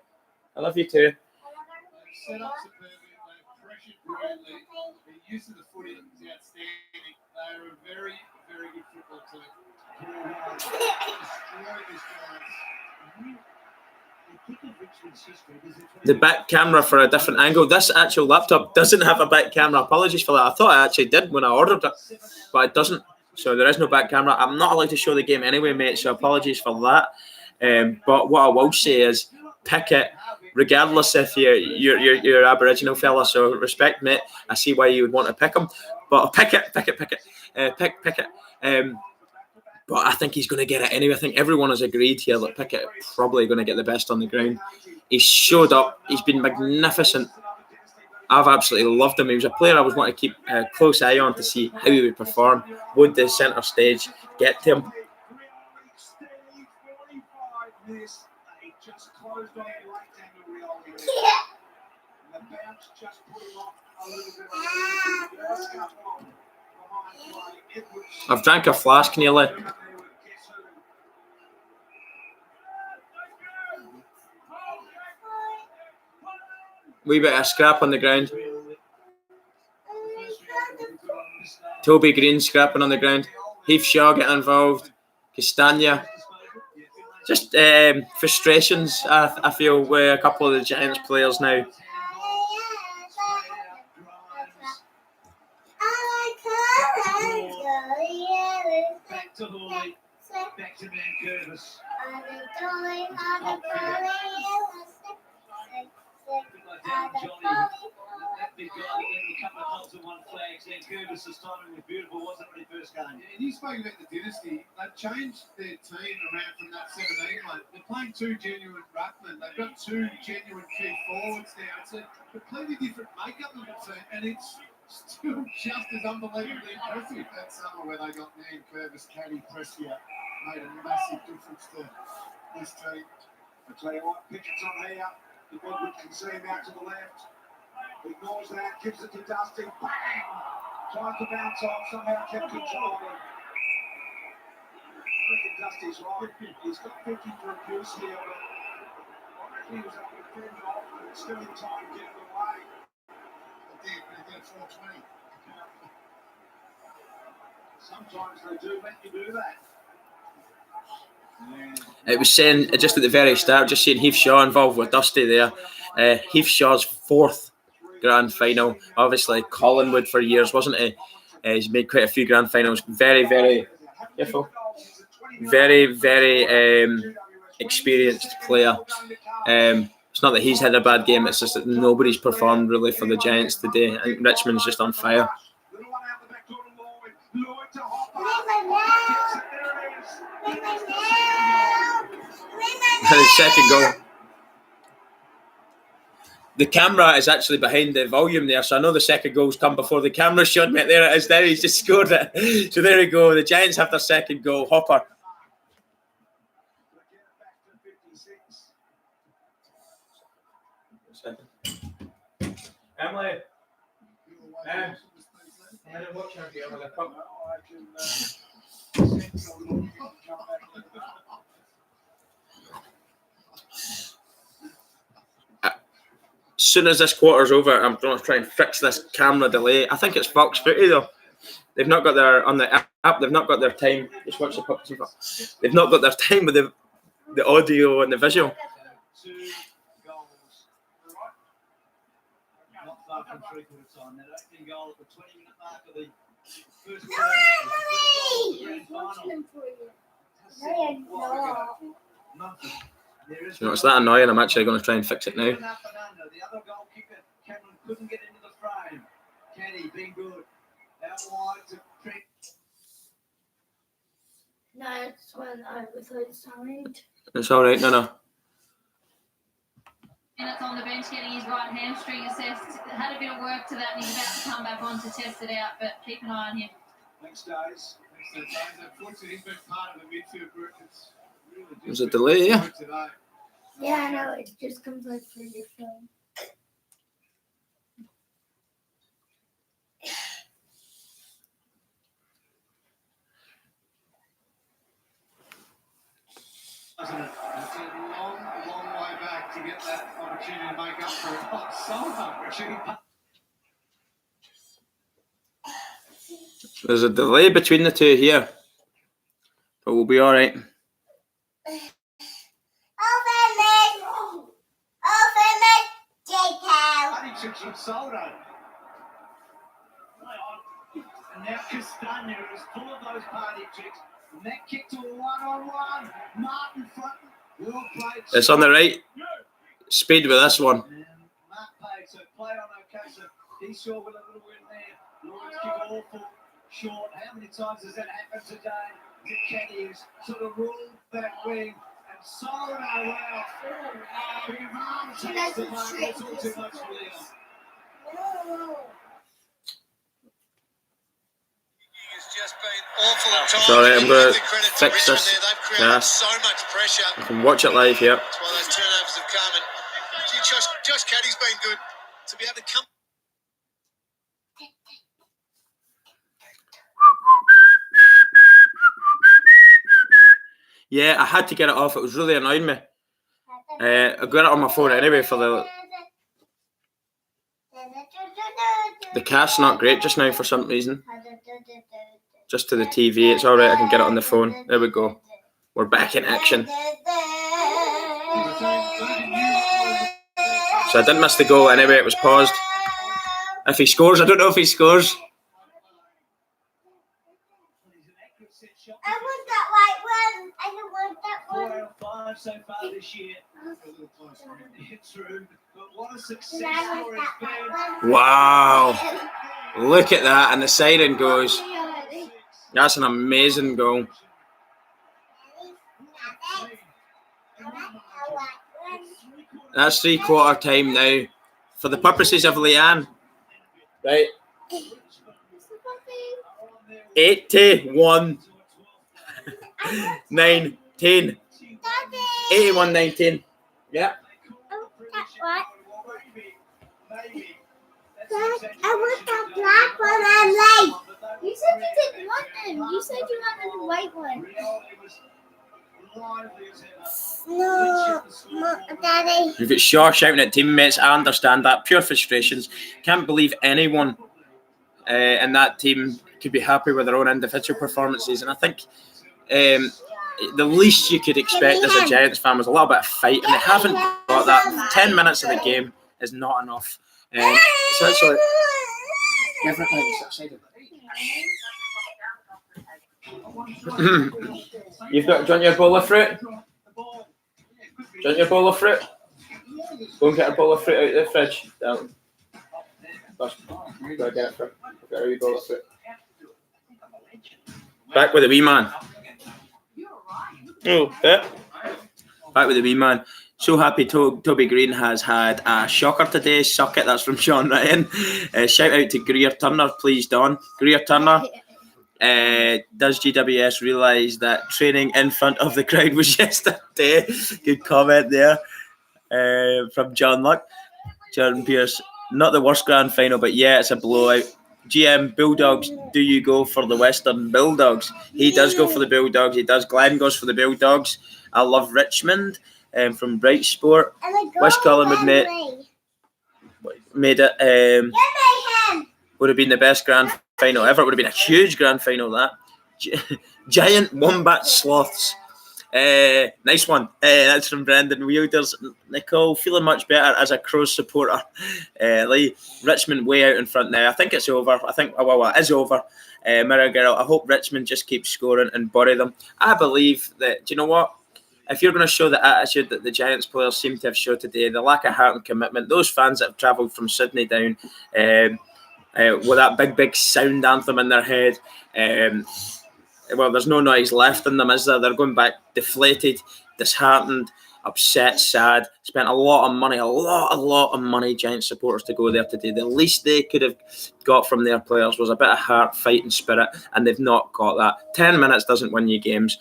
I love you too. Set up superbly, they pressured brilliantly. The use of the footy is outstanding. They are a very, very good football team. Destroy this Giants. The back camera for a different angle. This actual laptop doesn't have a back camera. Apologies for that. I thought I actually did when I ordered it, but it doesn't. So there is no back camera. I'm not allowed to show the game anyway, mate. So apologies for that. But what I will say is, pick it, regardless if you're Aboriginal fella. So respect, mate. I see why you would want to pick him, but pick it. Pick it. But I think he's going to get it anyway. I think everyone has agreed here that Pickett probably going to get the best on the ground. He's showed up. He's been magnificent. I've absolutely loved him. He was a player I was wanting to keep a close eye on to see how he would perform. Would the centre stage get to him? I've drank a flask nearly. Wee bit of scrap on the ground. Toby Green scrapping on the ground. Heath Shaw getting involved. Castagna. Just frustrations, I feel, with a couple of the Giants players now. Back to Hawley. Back to Vancouver's. That big guy, a couple of clubs and one flags. Vancouver's timing was beautiful, wasn't it, when he first came? And you spoke about the dynasty. They've changed their team around from that 17 one. They're playing two genuine ruckmen. They've got two genuine key forwards now. It's a completely different makeup of the team, and it's still just as unbelievably impressive. That summer where they got named Curvis, Caddy, Prestia made a massive difference to this team. I tell you what, Pickett's on here. The Edward can see him out to the left. Ignores that, gives it to Dusty. Bang! Tries to bounce off, somehow kept control. reckon Dusty's right. He's got 50 for abuse here, but I reckon he was able to fend off, but still in time to get it away. He did 420. Sometimes they do let you do that. It was saying just at the very start, just seeing Heath Shaw involved with Dusty there. Heath Shaw's 4th grand final. Obviously, Collingwood for years, wasn't he? He's made quite a few grand finals. Very, very careful. Very, very experienced player. It's not that he's had a bad game, it's just that nobody's performed really for the Giants today. I think Richmond's just on fire. The second goal. The camera is actually behind the volume there, so I know the second goal's come before the camera showed me. There it is now, he's just scored it. So there we go, the Giants have their second goal. Hopper. Emily. I didn't watch her here with a cup. As soon as this quarter's over, I'm going to try and fix this camera delay. I think it's Fox Footy though. They've not got their on the app. They've not got their time. Just watch the pups. They've not got their time with the audio and the visual. Not far from 3/4 time. That opening goal at the 20-minute mark of the first quarter. You know, it's that annoying. I'm actually going to try and fix it now. The other goal kicker, Cameron, couldn't get into the frame. Kenny, being good. Out wide to Trent. No, it's when I was outside. It's all right. No. Minutes on the bench getting his right hamstring assessed. Had a bit of work to that and he's about to come back on to test it out, but keep an eye on him. Thanks, Days. Unfortunately, he's been part of the midfield group. There's a delay, yeah. Yeah, I know. It just comes like through your phone. It's a long, long way back to get that opportunity to make up for it. Oh, so hard. There's a delay between the two here, but we'll be all right. And now Castagna is full of those party tricks. And that kick to a one-on-one. Martin front. Well played. It's on the right. Speed with this one. And Mark paid, so play on okay. So he's sure with a little win there. Lawrence kick awful short. How many times has that happened today? Dick Kenny has sort of ruled that wing. And so well. Takes the moment. It's all too much for Leon. Sorry, I'm going to fix this. Yeah. I can watch it live here. That's why those turnovers have come. And Josh Caddy's been good to be able to come. Yeah, I had to get it off. It was really annoying me. I got it on my phone anyway for the cast's not great just now for some reason. Just to the TV, it's all right. I can get it on the phone. There we go. We're back in action. So I didn't miss the goal anyway. It was paused. If he scores, I don't know if he scores. I want that white one. I don't want that 4 one. out of 5 so far this year. It's through, but what a success And I story want it's been. that one. Wow. Look at that. And the siren goes. That's an amazing goal. That's 3/4 time now. For the purposes of Leanne. Right. 81. 19. 81, 19. Yeah. What? Maybe I want that black one and light. You said you didn't want them. You said you wanted the white one. No, Daddy. You've got Shaw shouting at teammates. I understand that. Pure frustrations. Can't believe anyone in that team could be happy with their own individual performances. And I think the least you could expect as a Giants fan was a little bit of fight, and they haven't got that. 10 minutes of the game is not enough. So it's like, You've got, do you want your bowl of fruit? Do you want your bowl of fruit? Go and get a bowl of fruit out of the fridge. Down. Go get it for. Get a wee bowl of fruit. Back with the wee man. Oh, yeah. Back with the wee man. So happy Toby Green has had a shocker today. Suck it, that's from Sean Ryan. Shout out to Greer Turner, please, Don. Greer Turner. Does GWS realise that training in front of the crowd was yesterday? Good comment there from John Luck. Jordan Pierce, not the worst grand final, but yeah, it's a blowout. GM Bulldogs, do you go for the Western Bulldogs? He does go for the Bulldogs. He does. Glenn goes for the Bulldogs. I love Richmond from Bright Sport. West Collingwood made it. Would have been the best grand final ever. It would have been a huge grand final, that. Giant Wombat Sloths. Nice one. That's from Brendan Wielders. Nicole, feeling much better as a Crows supporter. Lee, Richmond way out in front now. I think it's over. It is over. Mirror Girl, I hope Richmond just keeps scoring and bury them. I believe that, do you know what? If you're going to show the attitude that the Giants players seem to have showed today, the lack of heart and commitment, those fans that have travelled from Sydney down with that big sound anthem in their head, well, there's no noise left in them, is there? They're going back deflated, disheartened, upset, sad. Spent a lot of money, Giants supporters, to go there today. The least they could have got from their players was a bit of heart, fighting spirit, and they've not got that. 10 minutes doesn't win you games.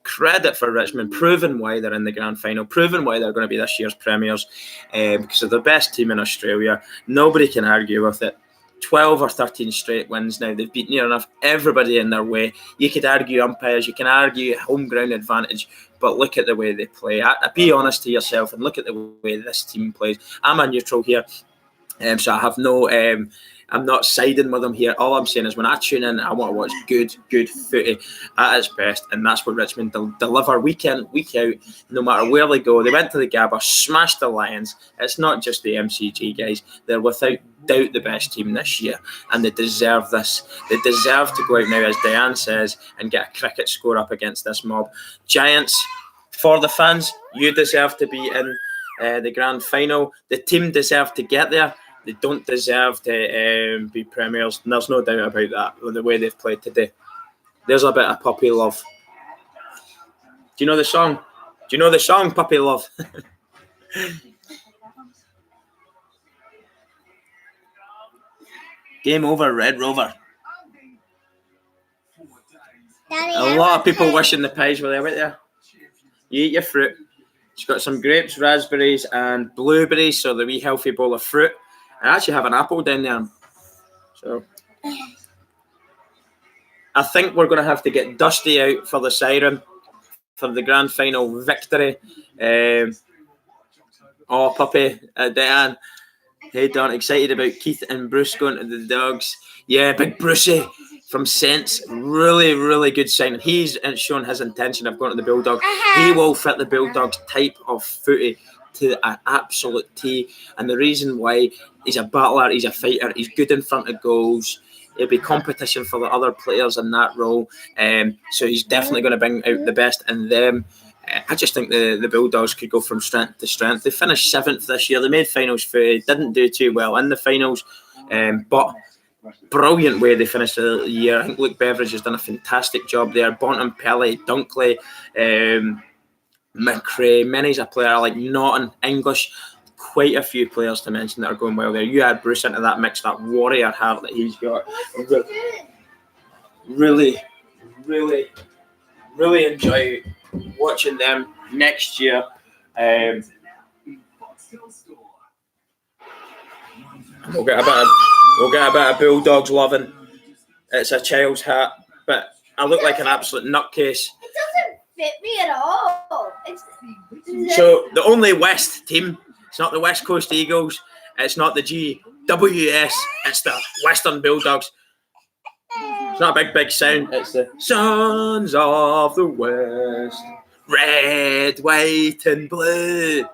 Credit for Richmond, proving why they're in the grand final, proving why they're going to be this year's premiers, because they're the best team in Australia. Nobody can argue with it. 12 or 13 straight wins now. They've beaten near enough everybody in their way. You could argue umpires, you can argue home ground advantage, but look at the way they play. Be honest to yourself and look at the way this team plays. I'm a neutral here, so I have no... I'm not siding with them here. All I'm saying is when I tune in, I want to watch good footy at its best, and that's what Richmond deliver week in, week out, no matter where they go. They went to the Gabba, smashed the Lions. It's not just the MCG guys. They're without doubt the best team this year, and they deserve this. They deserve to go out now, as Diane says, and get a cricket score up against this mob. Giants, for the fans, you deserve to be in the grand final. The team deserve to get there. They don't deserve to be premiers, and there's no doubt about that with the way they've played today. There's a bit of puppy love. Do you know the song? Do you know the song, Puppy Love? Game over, Red Rover. Daddy, A lot of people wishing the pies were there, weren't there? You eat your fruit. She's got some grapes, raspberries, and blueberries, so the wee healthy bowl of fruit. I actually have an apple down there. So I think we're going to have to get Dusty out for the siren for the grand final victory. Puppy, Diane. Hey, Don, excited about Keith and Bruce going to the Dogs. Yeah, big Brucey from Saints. Really good signing. He's shown his intention of going to the Bulldogs. He will fit the Bulldogs type of footy to an absolute T. And the reason why, he's a battler, he's a fighter, he's good in front of goals. It'll be competition for the other players in that role. So he's definitely going to bring out the best in them. I just think the Bulldogs could go from strength to strength. They finished 7th this year. They made finals footy, didn't do too well in the finals. But brilliant way they finished the year. I think Luke Beveridge has done a fantastic job there. Bontempelli, Dunkley, McRae, many's a player like Naughton, English, quite a few players to mention that are going well there. You add Bruce into that mix, that warrior heart that he's got. Really enjoy watching them next year. We'll get a bit of Bulldogs loving. It's a child's hat, but I look like an absolute nutcase. It doesn't fit me at all. So the only West team, it's not the West Coast Eagles, it's not the GWS, it's the Western Bulldogs. It's not a big sound, it's the Sons of the West, red, white and blue.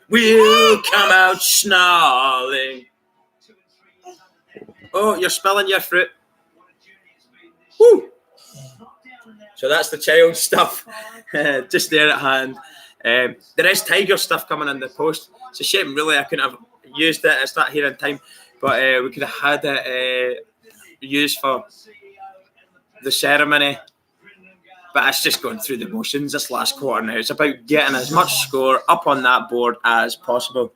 We'll come out snarling. Oh, you're spilling your fruit. Woo! So that's the child stuff, just there at hand. There is Tiger stuff coming in the post. It's a shame, really, I couldn't have used it. It's not here in time, but we could have had it used for the ceremony. But it's just going through the motions this last quarter now. It's about getting as much score up on that board as possible.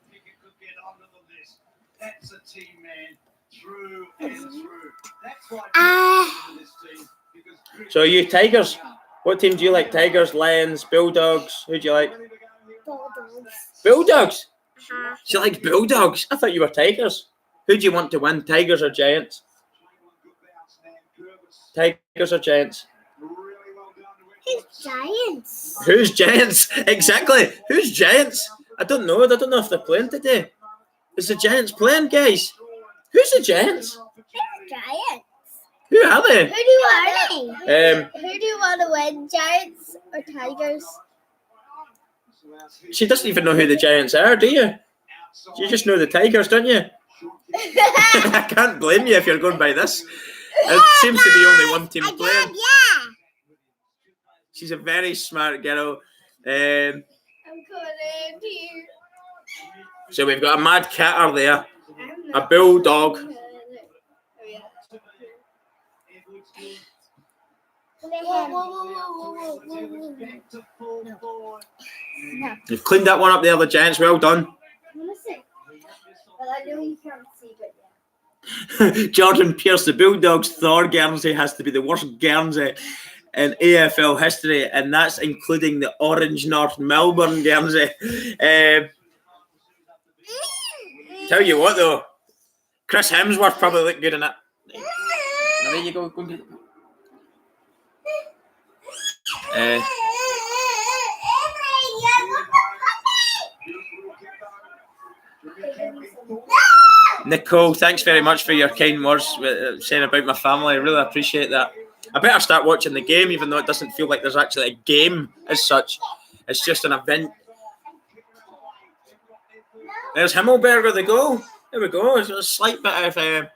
So you Tigers? What team do you like? Tigers, Lions, Bulldogs? Who do you like? Bulldogs. Bulldogs? Uh-huh. She likes Bulldogs. I thought you were Tigers. Who do you want to win? Tigers or Giants? Tigers or Giants? Who's Giants? Who's Giants? Exactly. Who's Giants? I don't know. I don't know if they're playing today. Is the Giants playing, guys? Who's the Giants? Who's Giants? Who are they? Who do you want to win, Giants or Tigers? She doesn't even know who the Giants are, do you? You just know the Tigers, don't you? I can't blame you if you're going by this. It seems to be only one team playing. Yeah. She's a very smart girl. I'm coming in here. So we've got a mad catter there, a bulldog. You've cleaned that one up there, the Giants. Well done. Well, I know you can't see, but yeah. Jordan Pierce, the Bulldogs' Thor Guernsey has to be the worst Guernsey in AFL history, and that's including the Orange North Melbourne Guernsey. Tell you what, though, Chris Hemsworth probably looked good in it. There you go. Go and get it. Nicole, thanks very much for your kind words saying about my family. I really appreciate that. I better start watching the game, even though it doesn't feel like there's actually a game as such. It's just an event. There's Himmelberger, the goal. There we go. It's a slight bit of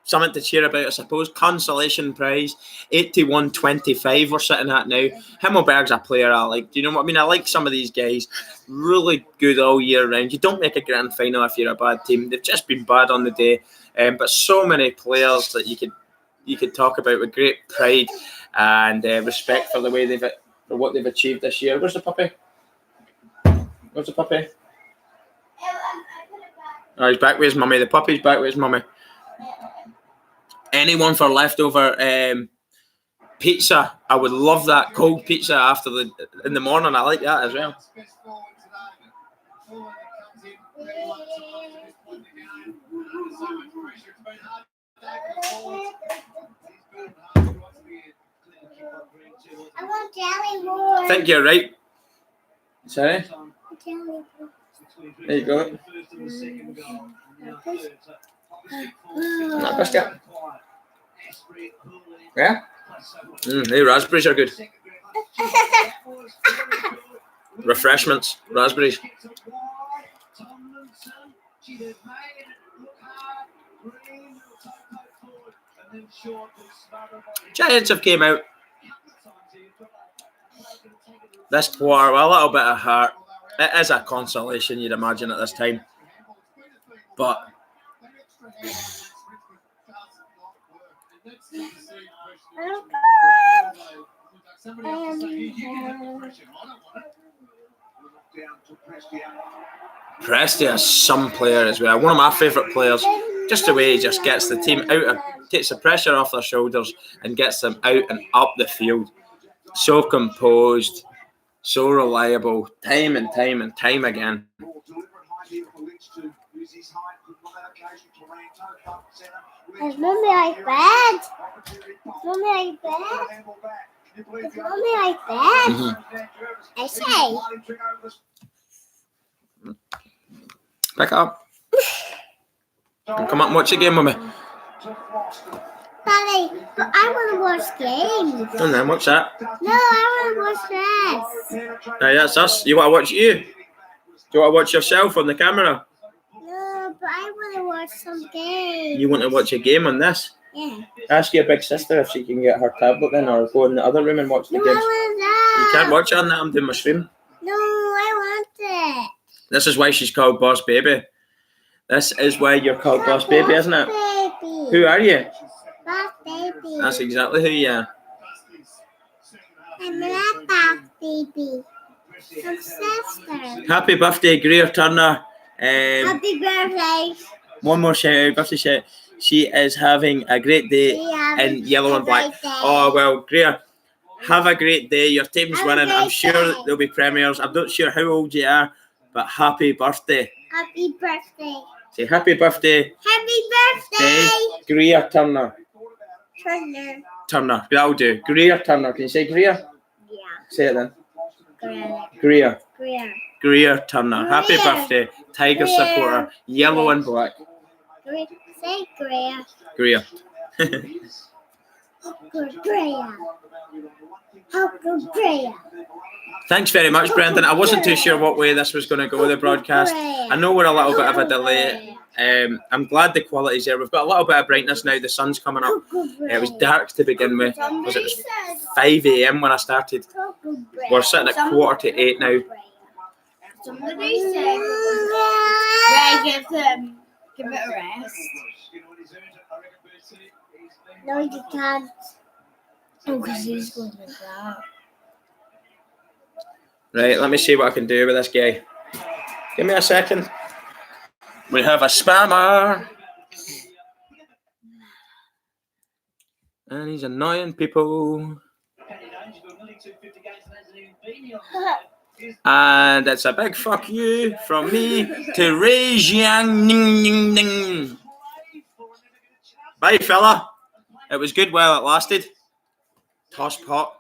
something to cheer about, I suppose. Consolation prize, 81.25 we're sitting at now. Himmelberg's a player I like. Do you know what I mean? I like some of these guys. Really good all year round. You don't make a grand final if you're a bad team. They've just been bad on the day. But so many players that you could talk about with great pride and respect for the way for what they've achieved this year. Where's the puppy? Where's the puppy? Oh, he's back with his mummy. The puppy's back with his mummy. Anyone for leftover pizza? I would love that cold pizza in the morning. I like that as well. I want jelly more. I think you're right. Sorry? Jelly. There you go. Not biscuit. Yeah? The raspberries are good. Refreshments, raspberries. Giants have came out this quarter with a little bit of heart. It is a consolation, you'd imagine, at this time. But Presti is some player as well. One of my favourite players. Just the way he just gets the team out, takes the pressure off their shoulders and gets them out and up the field. So composed, so reliable, time and time and time again. It's mommy like bed. It's mommy like bed. It's mommy like bed. I say. Pick up. And come up and watch the game with me. Daddy, but I want to watch games. And then what's that? No, I want to watch this. Right, that's us. You want to watch you? Do you want to watch yourself on the camera? No, but I want to watch some games. You want to watch a game on this? Yeah. Ask your big sister if she can get her tablet in, or go in the other room and watch the No, games. I want that. You can't watch it on that. I'm doing my stream. No, I want it. This is why she's called Boss Baby. This is why you're called Boss Baby, isn't it? Baby. Who are you? Boss Baby. That's exactly who you are. I'm not Boss Baby. I'm sister. Happy birthday, Greer Turner. Happy birthday. One more shout out, birthday shout out. She is having a great day in yellow and black. Oh, well, Greer, have a great day. Your team's winning. I'm sure there'll be premiers. I'm not sure how old you are, but happy birthday. Happy birthday. Say happy birthday. Happy birthday. Greer Turner. Turner. That'll do. Greer Turner. Can you say Greer? Yeah. Say it then. Greer. Greer. Greer. Greer Turner. Happy Greer. birthday. Tiger Greer. supporter. Yellow and black. Greer. Say Greer. Greer. Good Greer. How good Greer. Thanks very much, Brendan. I wasn't too sure what way this was going to go, the broadcast. I know we're a little bit of a delay. I'm glad the quality's there. We've got a little bit of brightness now. The sun's coming up. It was dark to begin with. It was 5 a.m. when I started. We're sitting at 7:45 now. Somebody said, give it a rest. No, you can't. Oh, because he's going like that. Right, let me see what I can do with this guy. Give me a second. We have a spammer. And he's annoying people. And it's a big fuck you from me to Ray Jiang Ning Ning Ning. Bye, fella. It was good while it lasted. Toss pot.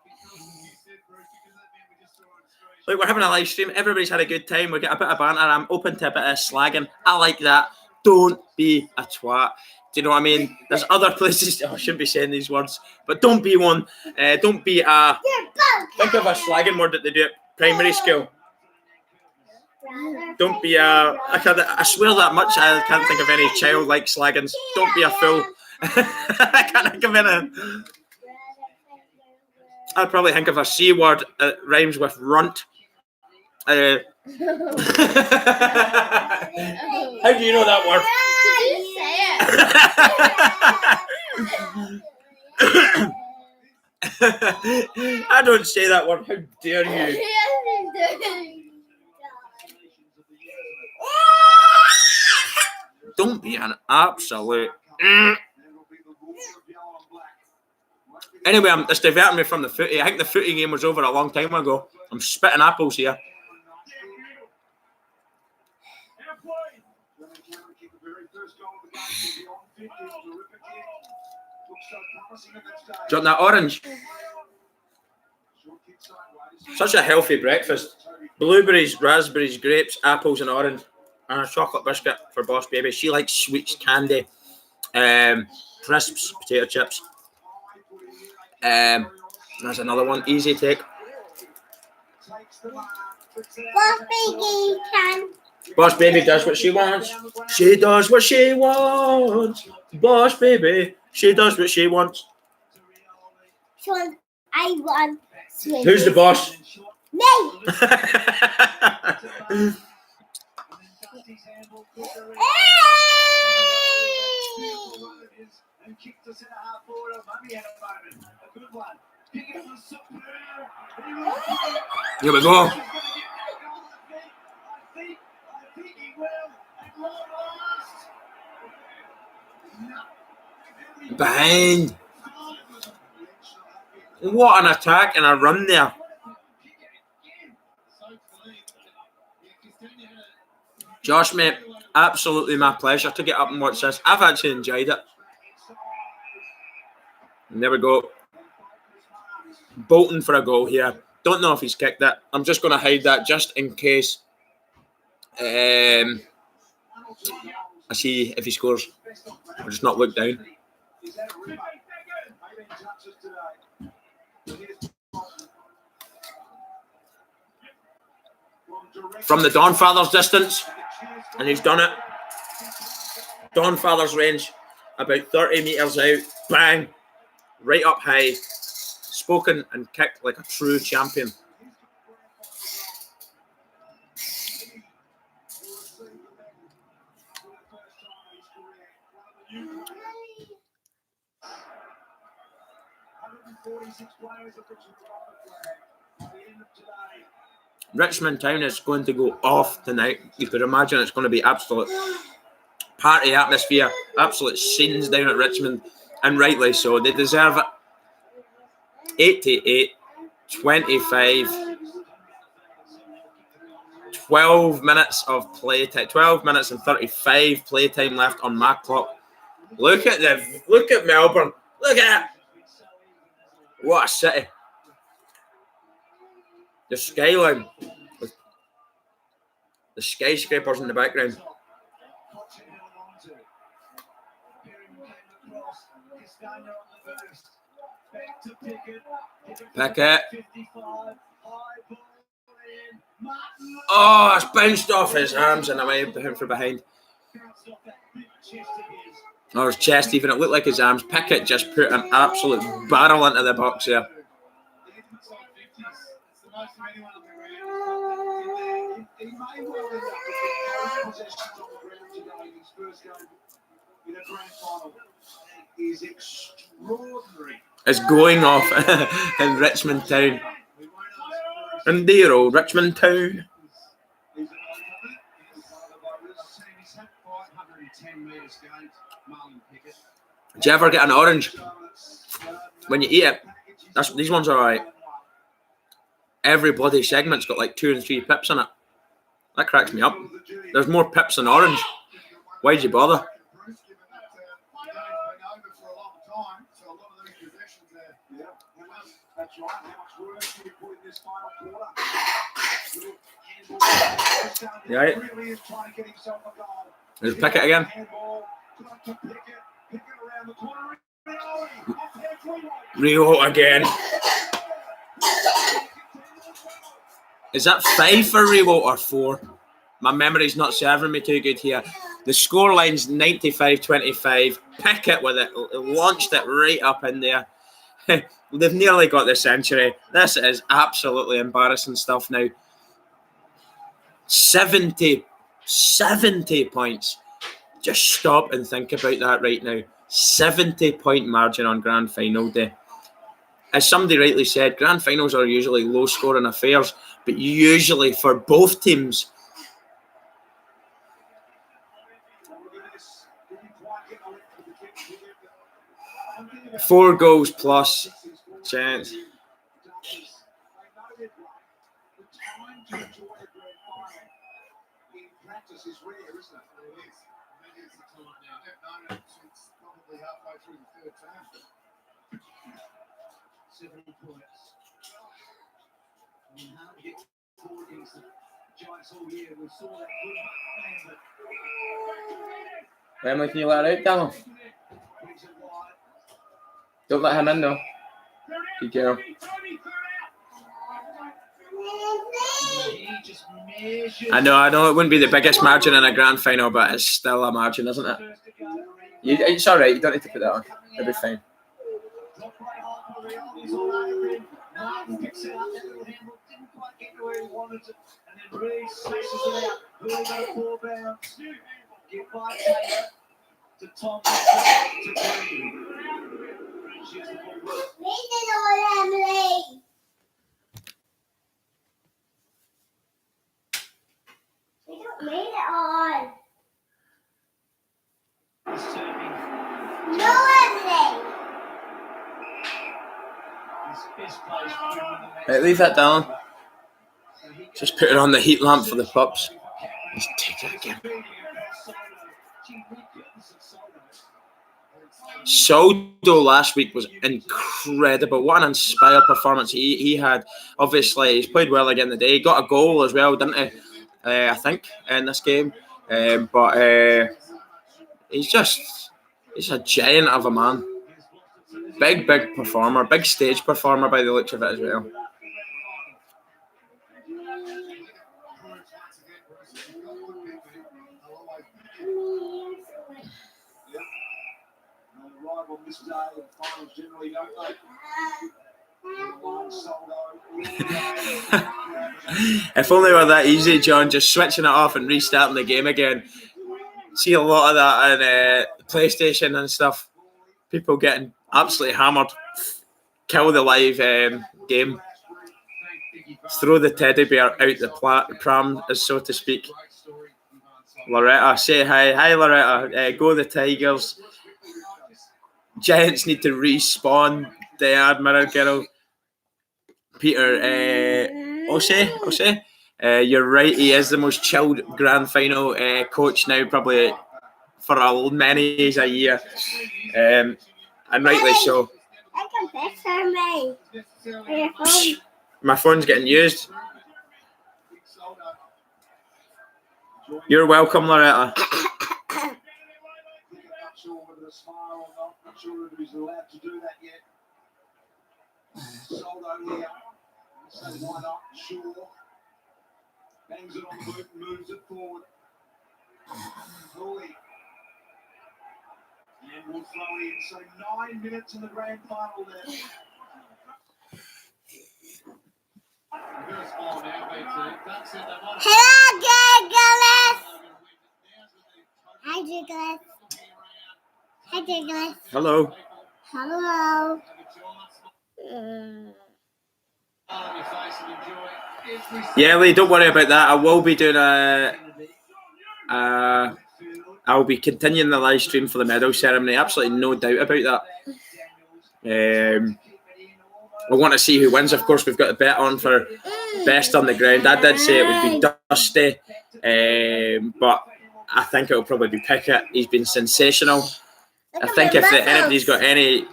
Look, we're having a live stream. Everybody's had a good time. We get a bit of banter. I'm open to a bit of slagging. I like that. Don't be a twat. Do you know what I mean? There's other places. Oh, I shouldn't be saying these words, but don't be one. Don't be a. Think of a slagging word that they do at primary school. Don't be a. I swear that much. I can't think of any childlike slaggings. Don't be a fool. I can't think of any. I'd probably think of a C word that rhymes with runt. How do you know that word? I don't say that word. How dare you? Don't be an absolute. Anyway, it's diverting me from the footy. I think the footy game was over a long time ago. I'm spitting apples here. Do you want that orange? Such a healthy breakfast. Blueberries, raspberries, grapes, apples and orange. And a chocolate biscuit for Boss Baby. She likes sweets, candy, crisps, potato chips. There's another one. Easy take. Boss Baby does what she wants. She does what she wants. Boss Baby, she does what she wants. I want sweet. Who's the boss? Me. Here we go. Behind. What an attack and a run there. Josh, mate, Absolutely my pleasure to get up and watch this. I've actually enjoyed it. And there we go. Bolton for a goal here. Don't know if he's kicked it. I'm just going to hide that just in case I see if he scores. I'll just not look down. From the Donfather's distance, and he's done it. Donfather's range, about 30 metres out, bang, right up high, spoken and kicked like a true champion. Richmond Town is going to go off tonight. You could imagine it's going to be absolute party atmosphere, absolute scenes down at Richmond, and rightly so. They deserve it. 88-25. 12 minutes of play time. 12 minutes and 35 play time left on my clock. Look at Melbourne. Look at it. What a city. The skyline with the skyscrapers in the background. Pickett. Oh, it's bounced off his arms and away from behind. Or his chest even. It looked like his arms. Pickett just put an absolute barrel into the box there. It's going off in Richmond Town. In dear old Richmond Town. Do you ever get an orange when you eat it? These ones are alright. Every bloody segment's got like 2 and 3 pips in it. That cracks me up. There's more pips than orange. Why'd you bother? You right? Let's pick it again. Rio again. Is that 5 for Rio or 4? My memory's not serving me too good here. The scoreline's 95-25. Pickett with it, launched it right up in there. They've nearly got the century. This is absolutely embarrassing stuff now. 70 points. Just stop and think about that right now. 70-point margin on grand final day. As somebody rightly said, grand finals are usually low-scoring affairs, but usually for both teams. Four goals plus chance. Emily, can you let it out, Daniel? Don't let him in though. Be careful. I know it wouldn't be the biggest margin in a grand final, but it's still a margin, isn't it? It's alright, you don't need to put that on. It'll be fine. Right, leave that down. Just put it on the heat lamp for the pups. Let's take it again. Soldo last week was incredible. What an inspired performance he had. Obviously, he's played well again today. He got a goal as well, didn't he? I think in this game. But he's a giant of a man. Big performer, big stage performer by the looks of it as well. If only it were that easy, John, just switching it off and restarting the game again. See a lot of that in PlayStation and stuff. People getting absolutely hammered. Kill the live game. Throw the teddy bear out the pram, so to speak. Loretta, say hi. Hi, Loretta. Go the Tigers. Giants need to respawn. The Admiral Girl. Peter O'Shea. You're right. He is the most chilled grand final coach now, probably for many a year. And rightly so. I can picture me. My phone's getting used. You're welcome, Loretta. Not sure if he's allowed to do that yet. Soldo here. So why not? Sure. Bangs it on the boot and moves it forward. Holy. And will flow in. So 9 minutes in the grand final there. Hello, Douglas. Hi, Douglas. Hi, Douglas. Hello. Hello. Yeah, Lee, don't worry about that. I will be doing I'll be continuing the live stream for the medal ceremony. Absolutely no doubt about that. I want to see who wins. Of course, we've got a bet on for best on the ground. I did say it would be Dusty, but I think it'll probably be Pickett. He's been sensational. I think if anybody's got any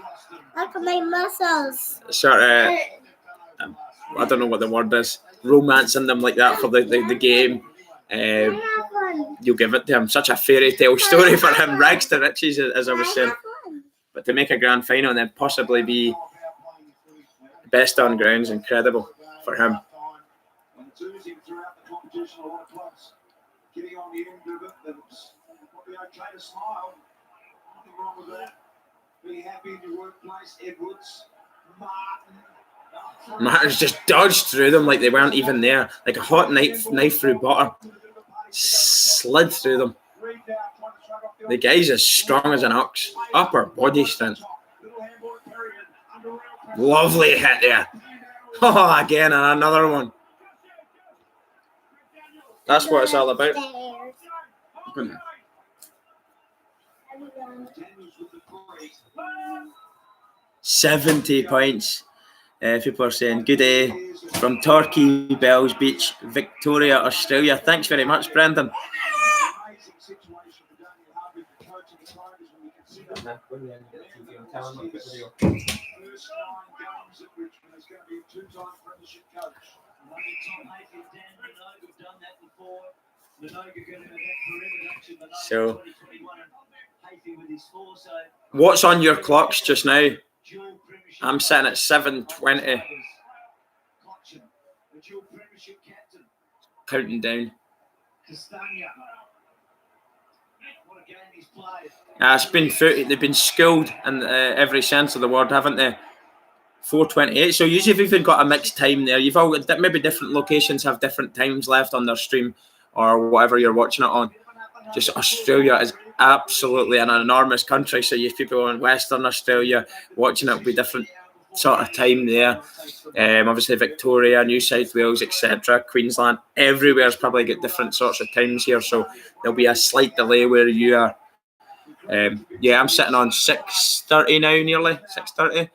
look at my muscles, sort of, I don't know what the word is, romance in them like that for the game, you'll give it to him. Such a fairy tale story for him, rags to riches, as I was saying. But to make a grand final and then possibly be best on ground is incredible for him. Getting on the end of it, that's probably okay to smile. Nothing wrong with that. Be happy in your workplace, Edwards, Martin. Martin's just dodged through them like they weren't even there, like a hot knife through butter. Slid through them. The guy's as strong as an ox. Upper body strength. Lovely hit there. Oh, again, and another one. That's what it's all about. 70 points. People are saying, good day from Torquay Bells Beach, Victoria, Australia. Thanks very much, Brendan. So, what's on your clocks just now? I'm sitting at 7:20. Counting down. It's been they've been schooled in every sense of the word, haven't they? 4:28. So usually, if you've even got a mixed time there, you've all got maybe different locations have different times left on their stream or whatever you're watching it on. Just Australia is absolutely an enormous country, so you have people in Western Australia watching it will be different sort of time there. Obviously Victoria, New South Wales, etc., Queensland, everywhere's probably got different sorts of times here, so there'll be a slight delay where you are. Yeah, I'm sitting on 6:30 now, nearly 6:30.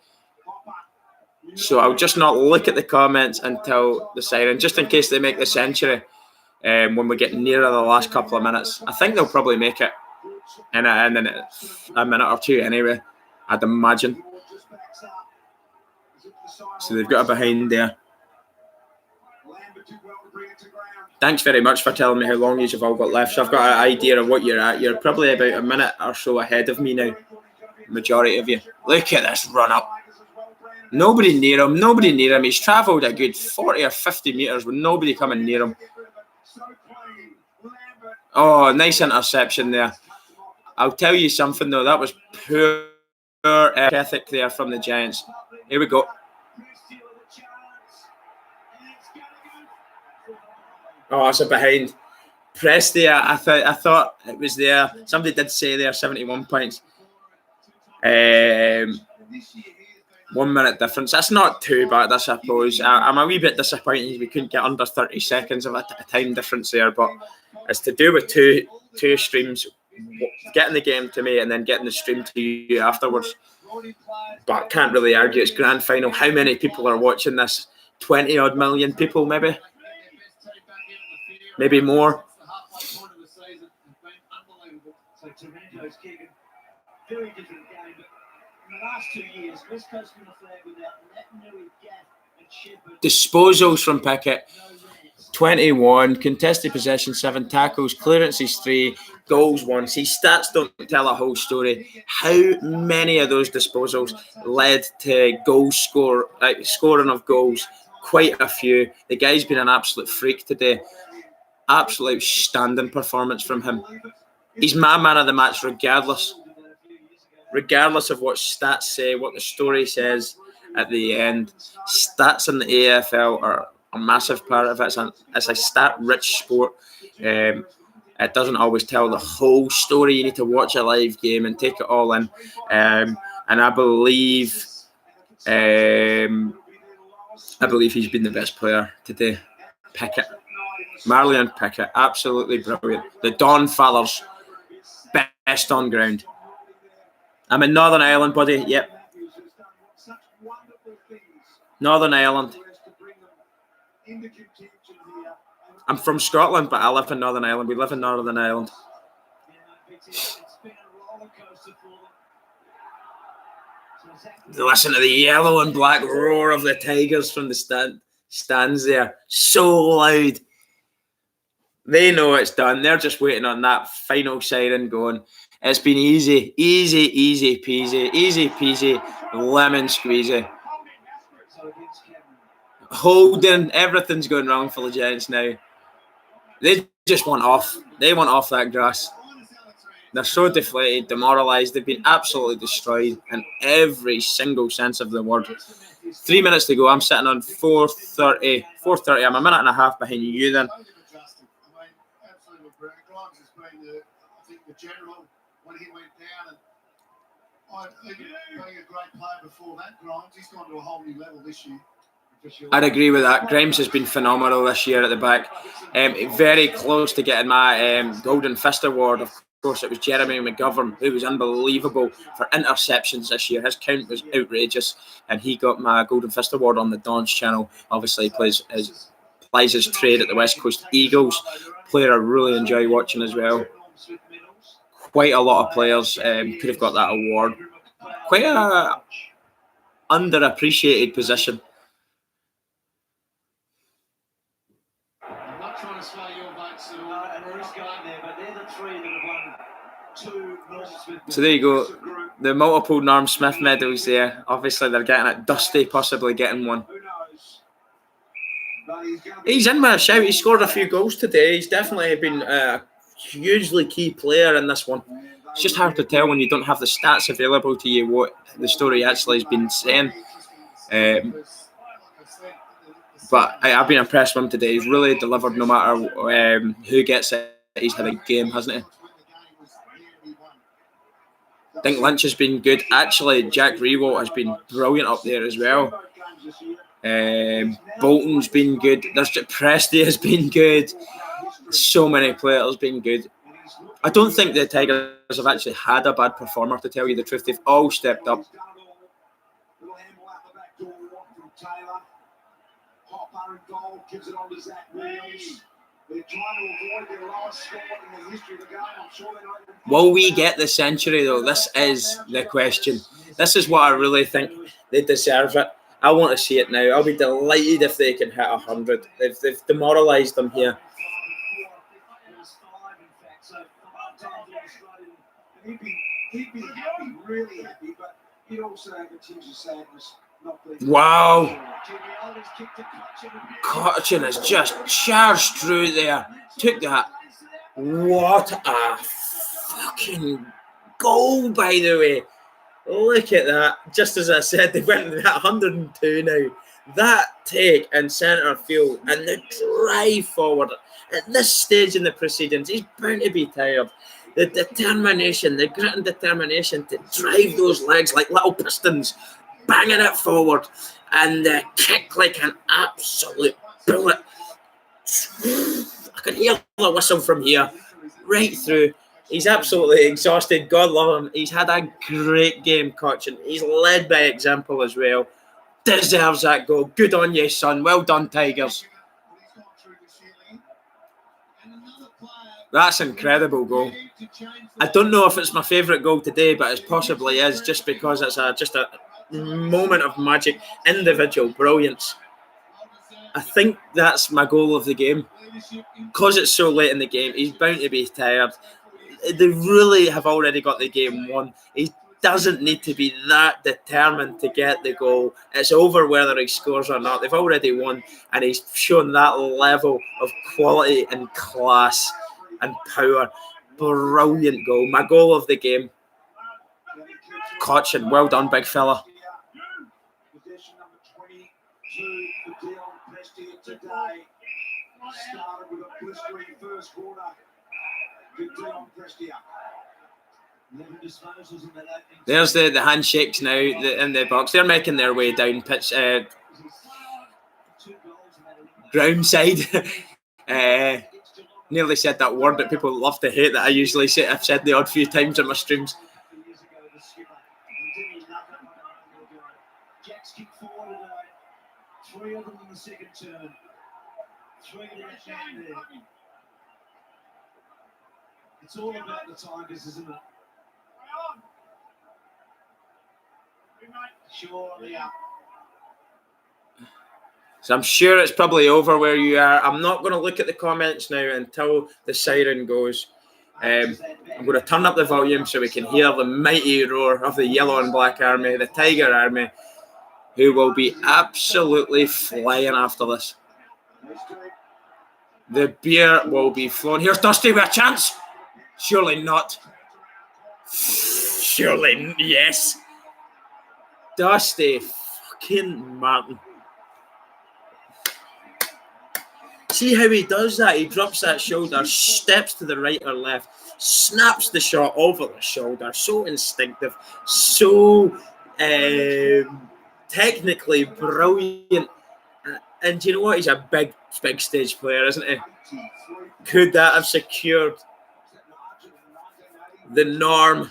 So I'll just not look at the comments until the siren, just in case they make the century. When we get nearer the last couple of minutes, I think they'll probably make it. in a minute or two anyway, I'd imagine. So they've got a behind there. Thanks very much for telling me how long you've all got left. So I've got an idea of what you're at. You're probably about a minute or so ahead of me now. Majority of you. Look at this run up. Nobody near him. Nobody near him. He's travelled a good 40 or 50 metres with nobody coming near him. Oh, nice interception there. I'll tell you something though. That was poor ethic there from the Giants. Here we go. Oh, it's a behind. Prestia, I thought it was there. Somebody did say there 71 points. 1 minute difference. That's not too bad, I suppose. I'm a wee bit disappointed we couldn't get under 30 seconds of a time difference there, but it's to do with two streams, getting the game to me and then getting the stream to you afterwards. But can't really argue. It's grand final. How many people are watching this? 20 odd million people, maybe more. So Toronto's kicking, very different game, but in the last 2 years, West Coast won a flag without Latinary, Gaff and Shepherd. Disposals from Pickett, 21, contested possession 7, tackles, clearances 3, goals 1. See, stats don't tell a whole story. How many of those disposals led to scoring of goals? Quite a few. The guy's been an absolute freak today. Absolute outstanding performance from him. He's my man of the match regardless of what stats say, what the story says at the end. Stats in the AFL are a massive part of it. It's a stat-rich sport. It doesn't always tell the whole story. You need to watch a live game and take it all in. And I believe he's been the best player today. Pickett. Marlon Pickett, absolutely brilliant. The Donfathers, best on ground. I'm in Northern Ireland, buddy. Yep. Northern Ireland. I'm from Scotland, but I live in Northern Ireland. We live in Northern Ireland. Listen to the yellow and black roar of the Tigers from the stands there. So loud. They know it's done. They're just waiting on that final siren going. It's been easy peasy, lemon squeezy. Holding, everything's going wrong for the Giants now. They just want off. They want off that grass. They're so deflated, demoralised. They've been absolutely destroyed in every single sense of the word. 3 minutes to go. I'm sitting on 4:30. 4:30. I'm a minute and a half behind you then. The general when he went down, and being a great player before that, Grimes, he's gone to a whole new level this year. I'd agree with that. Grimes has been phenomenal this year at the back. Very close to getting my Golden Fist Award. Of course, it was Jeremy McGovern, who was unbelievable for interceptions this year. His count was outrageous, and he got my Golden Fist Award on the Don's channel. Obviously, he plays his trade at the West Coast Eagles. Player I really enjoy watching as well. Quite a lot of players could have got that award. Quite a underappreciated position. I'm not trying to sway your votes at all. And Bruce going there, but they're the three that have won 2 Norm Smith. So there you go. The multiple Norm Smith medals there. Obviously, they're getting it. Dusty possibly getting one. He's in with a shout. He scored a few goals today. He's definitely been a hugely key player in this one. It's just hard to tell when you don't have the stats available to you what the story actually has been saying. But I've been impressed with him today. He's really delivered no matter who gets it. He's had a game, hasn't he? I think Lynch has been good. Actually, Jack Rewalt has been brilliant up there as well. Bolton's been good. Presty has been good. So many players been good. I don't think the Tigers have actually had a bad performer, to tell you the truth. They've all stepped up. They're trying to avoid their lowest score in the history of the game. I'm sure they don't. Will we get the century, though? This is the question. This is what I really think they deserve it. I want to see it now. I'll be delighted if they can hit 100. They've demoralised them here. He'd be happy, really happy, but he'd also have a tinge of sadness. Wow. Cotchin has just charged through there. Took that. What a fucking goal, by the way. Look at that. Just as I said, they went at 102 now. That take in centre field and the drive forward at this stage in the proceedings, he's bound to be tired. The determination, the grit and determination to drive those legs like little pistons, banging it forward, and the kick like an absolute bullet. I can hear the whistle from here, right through. He's absolutely exhausted. God love him. He's had a great game, Cochin. He's led by example as well. Deserves that goal. Good on you, son. Well done, Tigers. That's an incredible goal. I don't know if it's my favourite goal today, but it possibly is, just because it's just a moment of magic, individual brilliance. I think that's my goal of the game. Because it's so late in the game, he's bound to be tired. They really have already got the game won. He doesn't need to be that determined to get the goal. It's over whether he scores or not. They've already won, and he's shown that level of quality and class and power. Brilliant goal. My goal of the game. Cochin, well done, big fella. Possession number 22 for Dion Prestia today. Started with a blistering first quarter. There's the handshakes now in the box. They're making their way down pitch, ground side. Nearly said that word that people love to hate that I usually say. I've said the odd few times in my streams. Jack's kicked forward today. 3 of them in the second turn. 3 to that man there. It's all about the Tigers, isn't it? Surely up. So I'm sure it's probably over where you are. I'm not going to look at the comments now until the siren goes. I'm going to turn up the volume so we can hear the mighty roar of the yellow and black army, the Tiger army, who will be absolutely flying after this. The beer will be flowing. Here's Dusty with a chance. Surely not. Surely yes. Dusty fucking Martin. See how he does that? He drops that shoulder, steps to the right or left, snaps the shot over the shoulder. So instinctive, so technically brilliant. And do you know what? He's a big stage player, isn't he? Could that have secured the Norm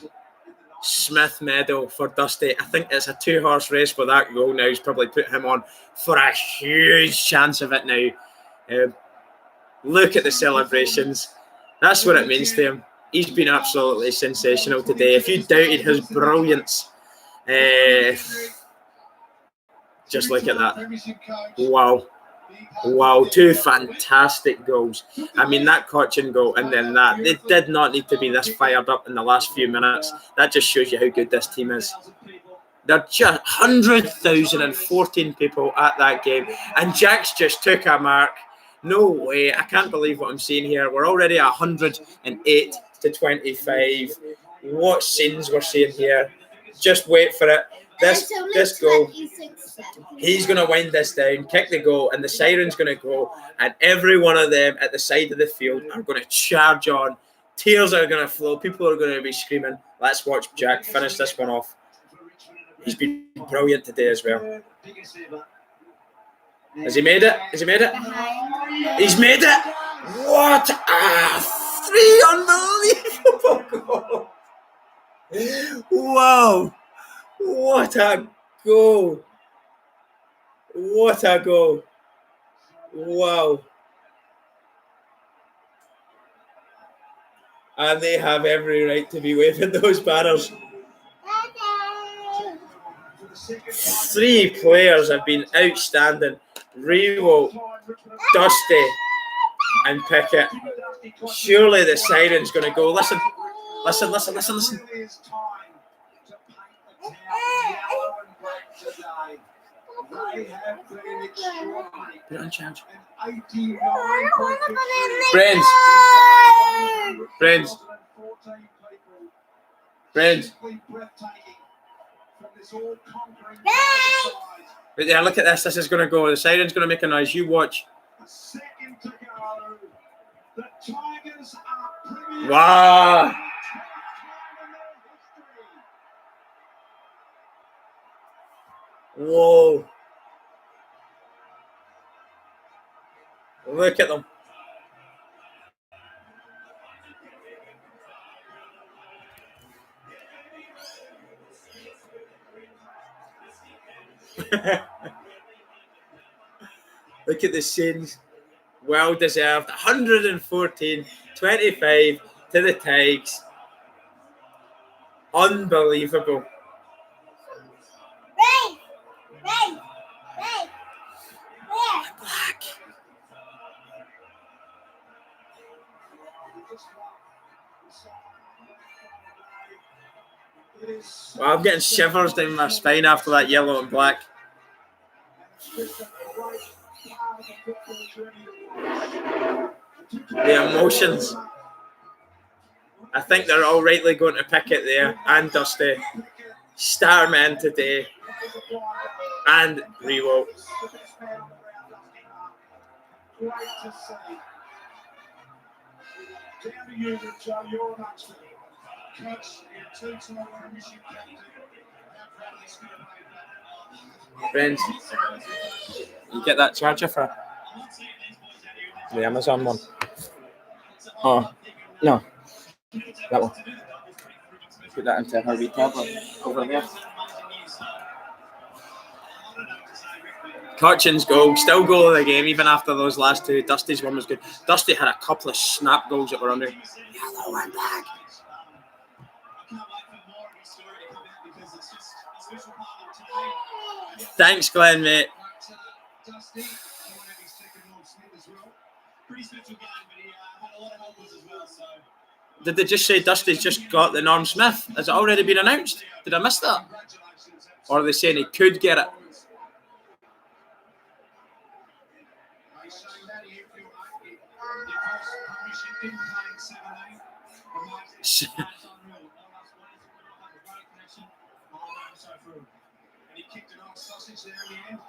Smith medal for Dusty? I think it's a 2-horse race for that goal now. He's probably put him on for a huge chance of it now. Look at the celebrations. That's what it means to him. He's been absolutely sensational today. If you doubted his brilliance, just look at that. Wow. Wow, 2 fantastic goals. I mean, that Cochin goal and then that. They did not need to be this fired up in the last few minutes. That just shows you how good this team is. They're just 100,014 people at that game. And Jack's just took a mark. No way. I can't believe what I'm seeing here. We're already 108 to 25. What scenes we're seeing here. Just wait for it. This goal. He's going to wind this down, kick the goal, and the siren's going to go. And every one of them at the side of the field are going to charge on. Tears are going to flow. People are going to be screaming. Let's watch Jack finish this one off. He's been brilliant today as well. Has he made it? Has he made it? He's made it! What a 3 unbelievable goal! Wow! What a goal! What a goal! Wow! And they have every right to be waving those banners. 3 players have been outstanding. Revo, Dusty, and Pickett. Surely the siren's going to go. Listen. They have been extraordinary. Put it on charge. An 89 Friends. Right there, look at this. This is going to go. The siren's going to make a noise. You watch. A second to go. The Tigers are Wow. Whoa. Look at them. Look at the scenes. Well deserved. 114, 25 to the Tigers. Unbelievable. Black. Well, I'm getting shivers down my spine after that yellow and black. The emotions. I think they're all rightly going to Pickett there and Dusty. Starman today. And Revo. great to see. Down to you, Joe. You're an absolute coach. You're a two-time premiership captain. How proud is going to make that? Friends, you get that charger for the Amazon one? Oh, no. That one. Put that into her wee tablet over there. Cutchin's goal, still goal of the game, even after those last two. Dusty's one was good. Dusty had a couple of snap goals that were under. Yellow and black. Thanks, Glenn, mate. Dusty, I want to have his second Norm Smith as well. Pretty special game, but he had a lot of helpers as well. So. Did they just say Dusty's just got the Norm Smith? Has it already been announced? Did I miss that? Or are they saying he could get it?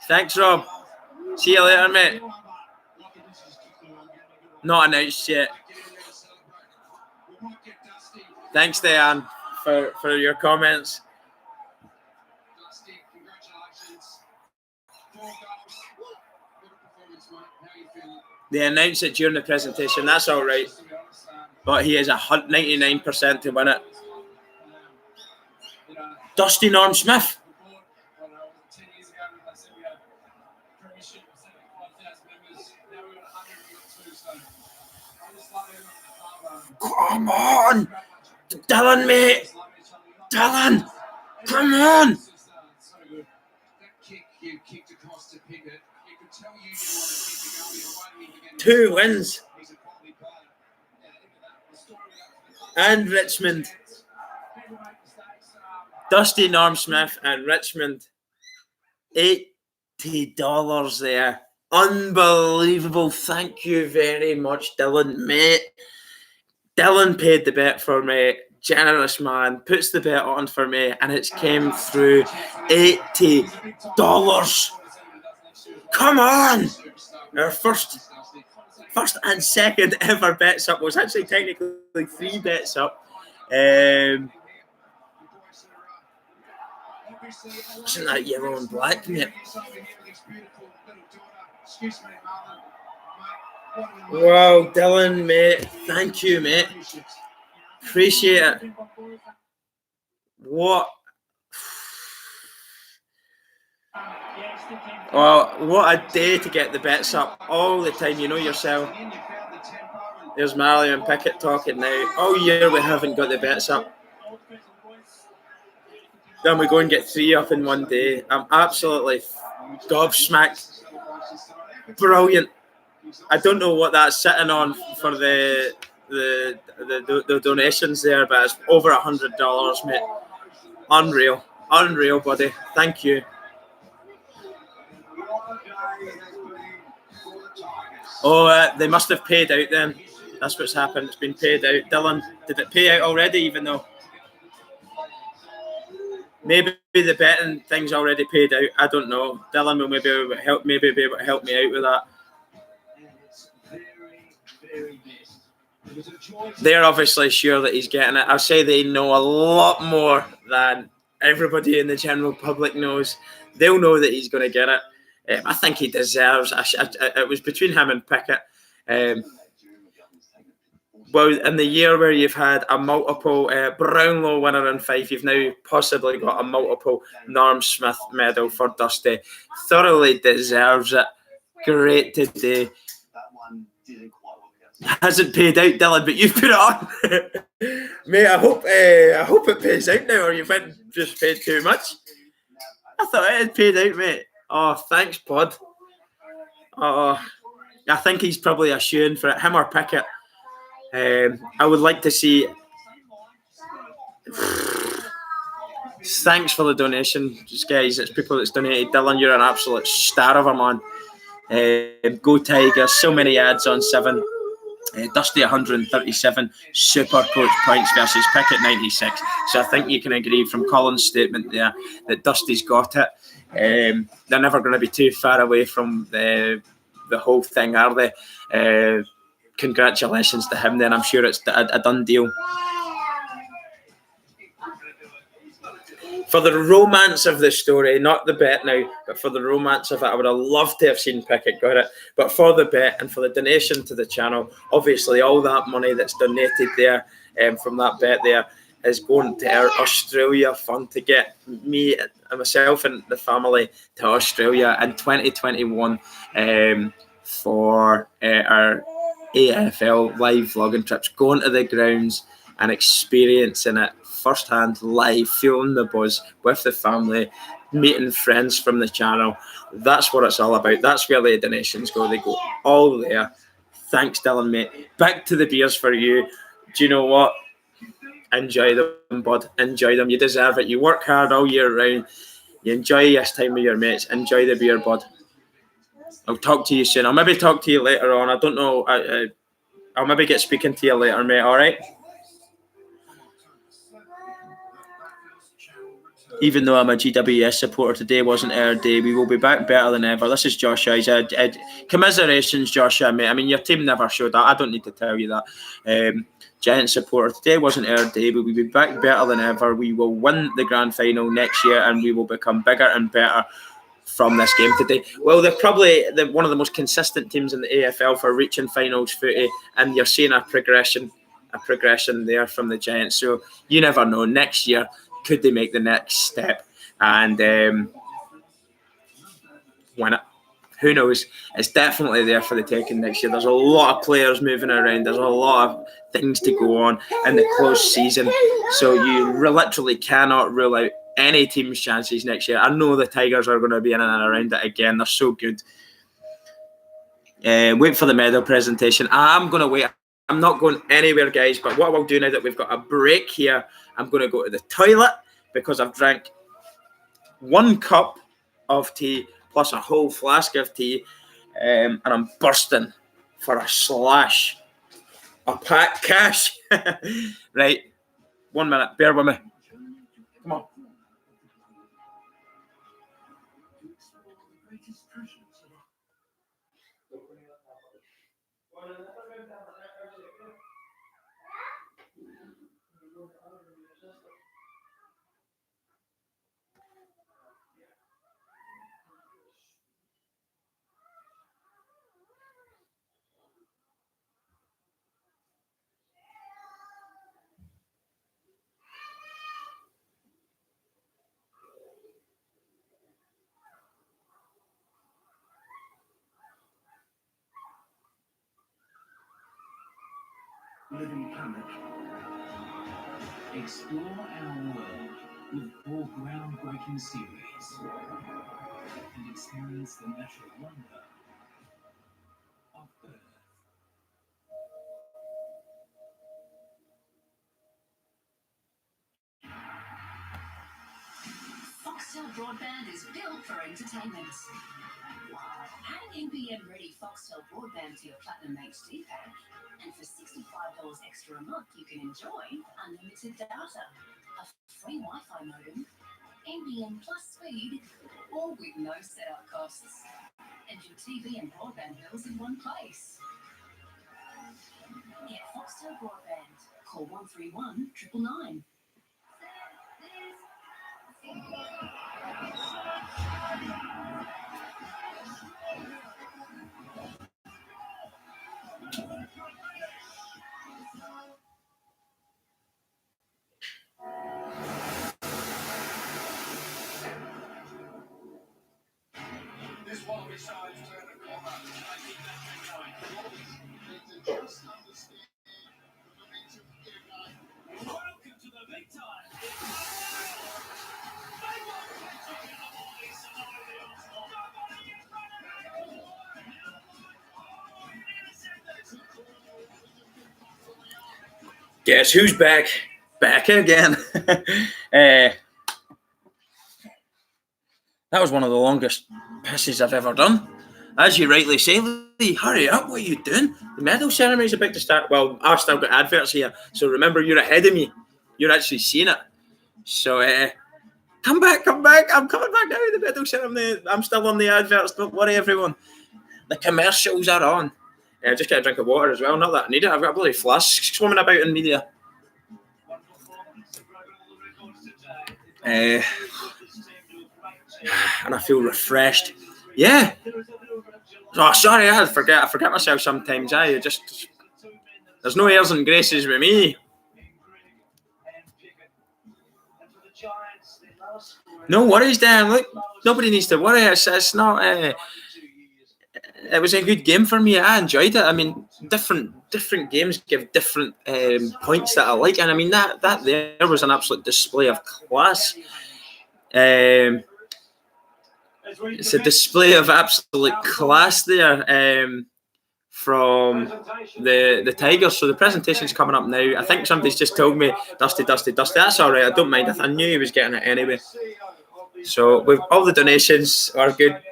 Thanks, Rob. See you later, mate. Not announced yet. Thanks, Diane, for your comments. They announced it during the presentation. That's all right. But he is 99% to win it. Dusty Norm Smith. Come on! Dylan, mate! Dylan! Come on! Two wins. And Richmond. Dusty Norm Smith and Richmond. $80 there. Unbelievable. Thank you very much, Dylan, mate. Dylan paid the bet for me. Generous man. Puts the bet on for me. And it's came through. $80. Come on! Our first and second ever bets up. Well, it's actually technically 3 bets up. Isn't that yellow and black, mate? Wow, Dylan, mate. Thank you, mate. Appreciate it. What? Well, what a day to get the bets up all the time. You know yourself. There's Marley and Pickett talking now. All year we haven't got the bets up. Then we go and get 3 up in one day. I'm absolutely gobsmacked. Brilliant. I don't know what that's sitting on for the donations there, but it's over $100, mate. Unreal, buddy. Thank you. Oh, they must have paid out then. That's what's happened. It's been paid out. Dylan, did it pay out already? Even though maybe the betting thing's already paid out. I don't know. Dylan will maybe be able to help me out with that. They're obviously sure that he's getting it. I'll say they know a lot more than everybody in the general public knows. They'll know that he's going to get it. I think he deserves. It was between him and Pickett. Well, in the year where you've had a multiple Brownlow winner in Fife, you've now possibly got a multiple Norm Smith medal for Dusty. Thoroughly deserves it. Great today. That one didn't quite work out. Hasn't paid out, Dylan, but you've put it on. Mate, I hope it pays out now, or you've just paid too much. I thought it had paid out, mate. Oh, thanks, bud. Oh, I think he's probably a shoe-in for it, him or Pickett. I would like to see. Thanks for the donation, guys. It's people that's donated. Dylan, you're an absolute star of a man. Go Tigers! So many ads on 7. Dusty 137 super coach points versus Pickett 96. So I think you can agree from Colin's statement there that Dusty's got it. They're never going to be too far away from the whole thing, are they? Congratulations to him then. I'm sure it's a done deal. For the romance of the story, not the bet now, but for the romance of it, I would have loved to have seen Pickett got it. But for the bet and for the donation to the channel, obviously all that money that's donated there from that bet there is going to our Australia fund to get me and myself and the family to Australia in 2021 for our AFL live vlogging trips, going to the grounds and experiencing it firsthand, live, feeling the buzz with the family, meeting friends from the channel. That's what it's all about. That's where the donations go. They go all there. Thanks, Dylan, mate. Back to the beers for you. Do you know what? Enjoy them, bud. Enjoy them. You deserve it. You work hard all year round. You enjoy this time with your mates. Enjoy the beer, bud. I'll talk to you soon. I'll maybe talk to you later on. I don't know. I'll maybe get speaking to you later, mate. All right? Even though I'm a GWS supporter, today wasn't our day. We will be back better than ever. This is Josh Eyes. Commiserations, Joshua, mate. I mean, your team never showed that. I don't need to tell you that. Giant supporter, today wasn't our day, but we'll be back better than ever. We will win the grand final next year, and we will become bigger and better from this game today. Well, they're probably one of the most consistent teams in the AFL for reaching finals footy, and you're seeing a progression there from the Giants. So you never know. Next year, could they make the next step and win it? Who knows? It's definitely there for the taking next year. There's a lot of players moving around. There's a lot of things to go on in the close season. So you literally cannot rule out any team's chances next year. I know the Tigers are going to be in and around it again. They're so good. Wait for the medal presentation. I'm going to wait. I'm not going anywhere, guys. But what I will do now that we've got a break here, I'm going to go to the toilet because I've drank 1 cup of tea plus a whole flask of tea, and I'm bursting for a pack cash. Right, 1 minute. Bear with me. Come on. Living comic. Explore our world with 4 groundbreaking series and experience the natural wonder of Earth. Foxtel broadband is built for entertainment. Add an NBN-ready Foxtel broadband to your Platinum HD pack, and for $65 extra a month, you can enjoy unlimited data, a free Wi-Fi modem, NBN plus speed, all with no setup costs, and your TV and broadband bills in one place. Get Foxtel broadband. Call 131 999. This one besides turn the corner. Need to just understand the momentum here, guys. Welcome to the big time. Guess who's back? Back again. That was one of the longest pisses I've ever done. As you rightly say, Lee, hurry up, what are you doing? The medal ceremony's about to start. Well, I've still got adverts here, so remember, you're ahead of me. You're actually seeing it. So, come back. I'm coming back now. The medal ceremony. I'm still on the adverts. Don't worry, everyone. The commercials are on. Just get a drink of water as well. Not that I need it. I've got a bloody flask swimming about in media. And I feel refreshed. Yeah. Oh, sorry, I forget myself sometimes. There's no airs and graces with me. No worries, Dan. Look, nobody needs to worry. It's not. It was a good game for me. I enjoyed it. I mean, different games give different points that I like, and I mean that there was an absolute display of class. It's a display of absolute class there from the Tigers. So the presentation's coming up now. I think somebody's just told me Dusty. That's all right. I don't mind. I knew he was getting it anyway. So with all the donations are good.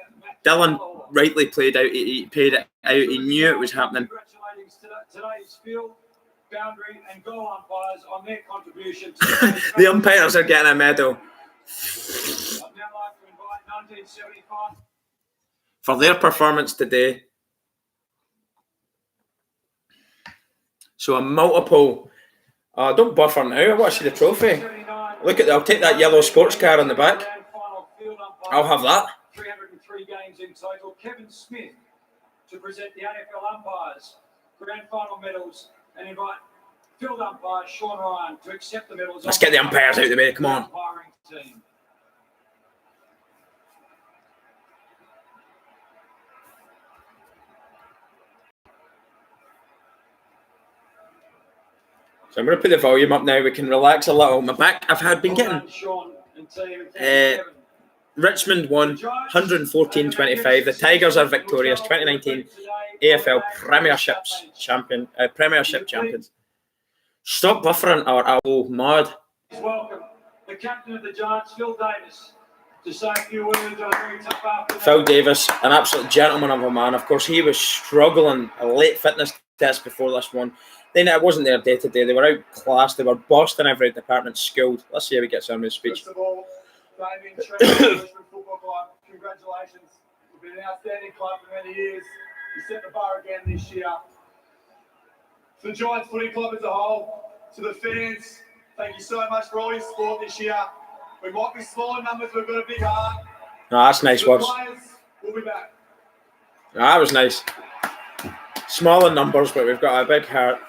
Dylan rightly paid it out. He knew it was happening. Today's field, boundary, and goal umpires on their contribution. The umpires are getting a medal. For their performance today. So a multiple. Don't buffer now. I want to see the trophy. Look at that. I'll take that yellow sports car on the back. I'll have that. 303 games in total. Kevin Smith to present the AFL umpires, grand final medals, and invite field umpire Sean Ryan to accept the medals. Let's get the umpires out of the way. Come on. So I'm going to put the volume up now. We can relax a little. My back, I've been getting. Richmond won 114-25. The Tigers are victorious. 2019 AFL Premiership champions. Stop buffering or I will mad. Welcome the captain of the Giants, Phil Davis, to say a few words on a very tough afternoon. Phil Davis, an absolute gentleman of a man. Of course, he was struggling a late fitness test before this one. Then it wasn't their day to day. They were outclassed. They were bossed in every department, skilled. Let's see how he gets on with his speech. First of all, Damien Richmond Football Club, congratulations. You've been an outstanding club for many years. You set the bar again this year. For the Giants Footy Club as a whole, to the fans, thank you so much for all your support this year. We might be small in numbers, we've got a big heart. No, that's nice words. Players, we'll be back. That was nice. Small in numbers, but we've got a big heart.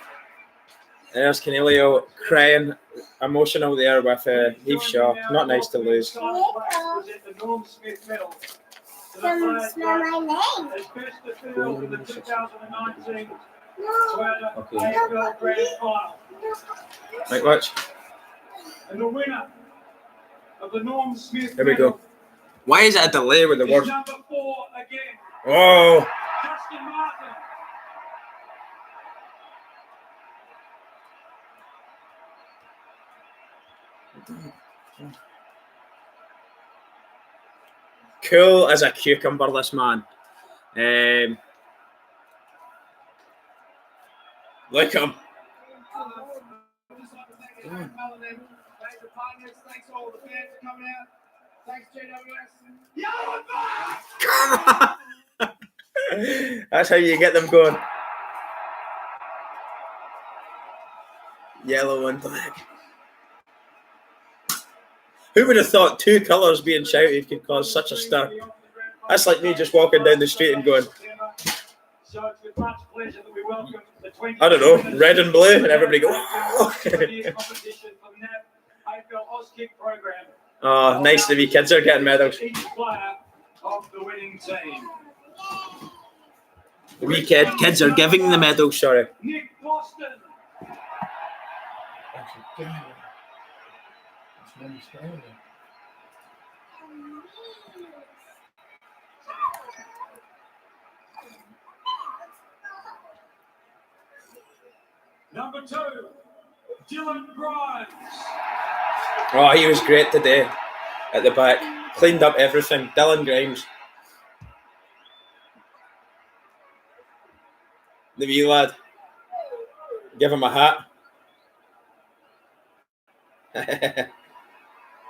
There's Canelio crying, emotional there with Heath Shaw. Not nice to lose. Come smell my name. As best to field in the 2019 to our AFL Grand Final. Right, watch. And the winner of the Norm Smith Here we medal go. Why is it a delay with the is word? number 4 again, Oh, Justin Martin. cool as a cucumber, this man. Look at him. Just like to thank Aaron Cullen and major partners. Thanks to all the fans for coming out. Thanks, GWS. Yellow and black! Come on. That's how you get them going. Yellow and black. Who would have thought 2 colours being shouted could cause such a stir? That's like me just walking down the street and going, So it's with much pleasure that we welcome the 20 I don't know, red and blue, and everybody go, oh. competition from that AFL Auskick program. Oh, nice to be kids are getting medals. Each player of the winning team. The wee kids are giving the medals, sorry. Nick Boston. Number 2, Dylan Grimes. Oh, he was great today at the back. Cleaned up everything. Dylan Grimes. The wee lad. Give him a hat.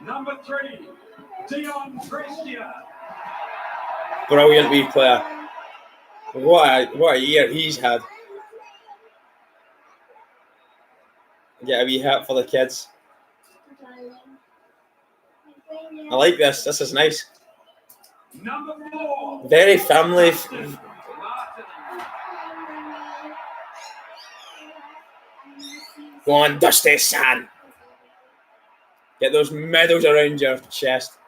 Number 3, Dion Prestia. Brilliant wee player. What a year he's had. Get a wee hat for the kids. I like this. This is nice. Number 4, Very family. Martin. Go on, Dusty son. Get those medals around your chest.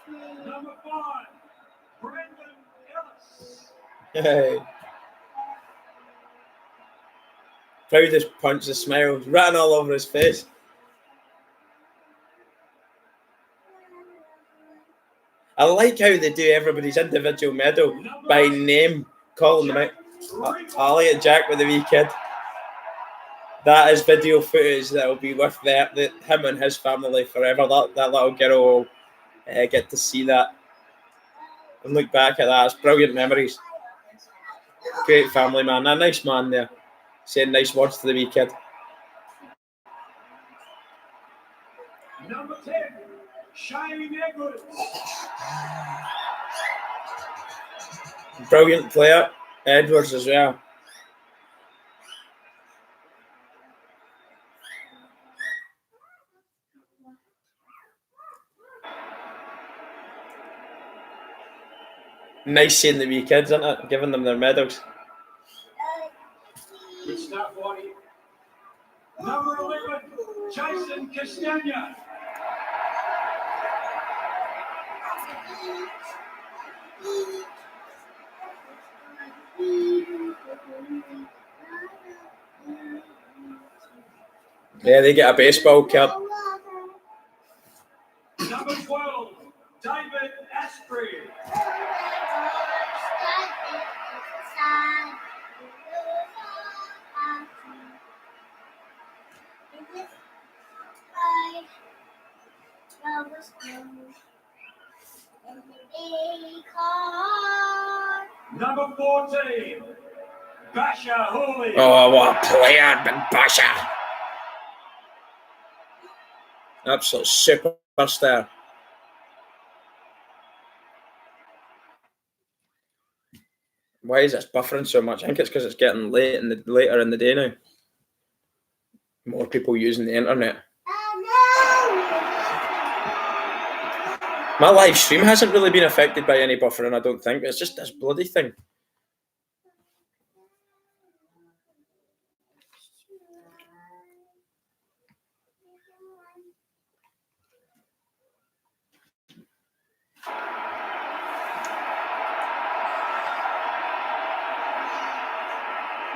Number 5, Brendan Ellis. Hey. Proudest punch, the smile written all over his face. I like how they do everybody's individual medal by name, calling them out. I like it, Jack, with the wee kid. That is video footage that will be with him and his family forever. That little girl will get to see that and look back at that. It's brilliant memories. Great family, man. A nice man there, saying nice words to the wee kid. Number 10, Shane Edwards. Brilliant player, Edwards as well. Nice seeing the wee kids, isn't it? Giving them their medals. Good stuff, Whitey. Number 11, Jason Castagna. Yeah, they get a baseball cap. Number 12, David Asprey. Number 14, Basha Hooley. Oh, what a player, Big Basha. Absolute superstar. Why is this buffering so much? I think it's because it's getting later in the day now. More people using the internet. My live stream hasn't really been affected by any buffering, I don't think. It's just this bloody thing.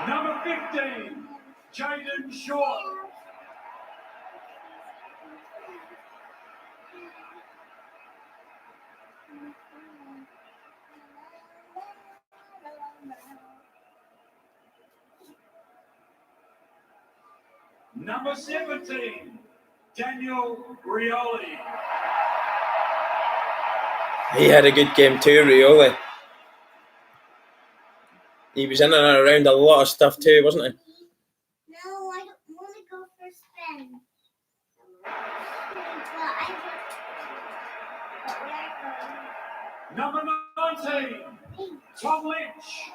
Number 15, Jaden Short. Number 17, Daniel Rioli. He had a good game too, Rioli. He was in and around a lot of stuff too, wasn't he? No, I don't want to go for a spin. Number 19, Tom Lynch.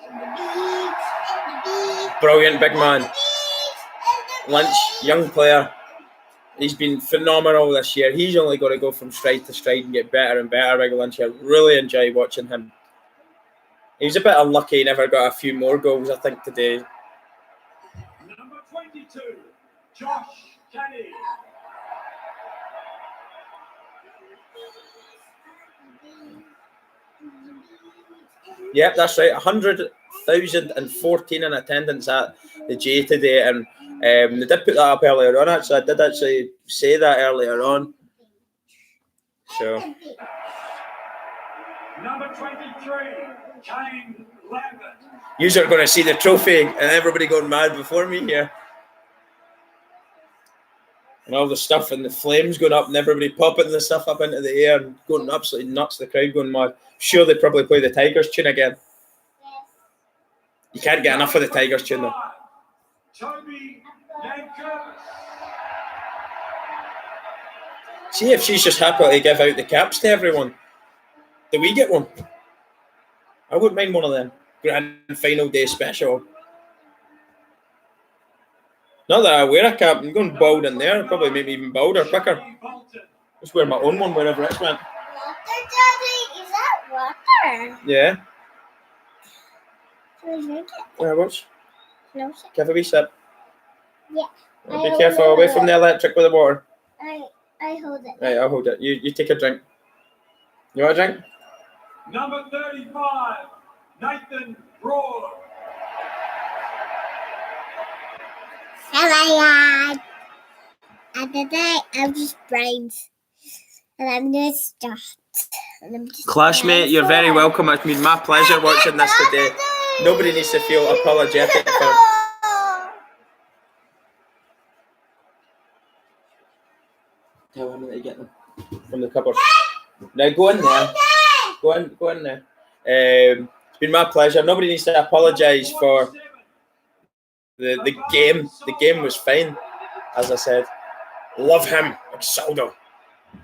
Brilliant big man. Lynch, young player. He's been phenomenal this year. He's only got to go from stride to stride and get better and better, Big Lynch. I really enjoy watching him. He was a bit unlucky, he never got a few more goals, I think, today. Number 22, Josh Kenny. Yep, that's right. 100,014 in attendance at the J today, and they did put that up earlier on. Actually, I did actually say that earlier on. So, Number 23, Kane Lambert. you are going to see the trophy and everybody going mad before me here, and all the stuff and the flames going up and everybody popping the stuff up into the air and going absolutely nuts. The crowd going mad. Sure, they probably play the Tigers tune again. You can't get enough of the Tigers tune though. Toby Nankervis. See if she's just happy to give out the caps to everyone. Do we get one? I wouldn't mind one of them. Grand final day special. Not that I wear a cap. I'm going bald in there. Probably make me even balder quicker. Just wear my own one wherever it went. Water, Daddy? Is that water? Yeah. Can I drink it? Yeah, watch. No, Have a wee sip. yeah. Be careful away from the electric with the water. I hold it. Right, I'll hold it. You take a drink. You want a drink? Number 35, Nathan Broad. Hello, and today I'm just brains. And I'm going to start. And I'm just Classmate, you're very welcome. It's been my pleasure watching this today. Nobody needs to feel apologetic for. Tell him that you get them from the cupboard. Now go in there. Go in there. It's been my pleasure. Nobody needs to apologise for the game. The game was fine, as I said. Love him, Saldo.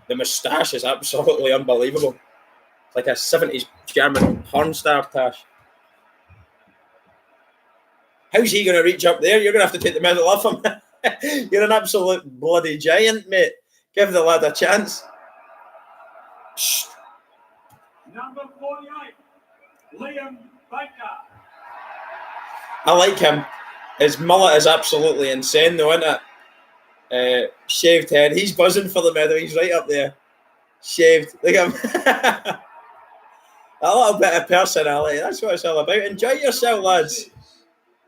The moustache is absolutely unbelievable. It's like a 70s German porn star tash. How's he going to reach up there? You're going to have to take the medal off him. You're an absolute bloody giant, mate. Give the lad a chance. Shh. Number 48, Liam Baker. I like him. His mullet is absolutely insane, though, isn't it? Shaved head. He's buzzing for the medal. He's right up there. Shaved. Look at him. A little bit of personality. That's what it's all about. Enjoy yourself, lads.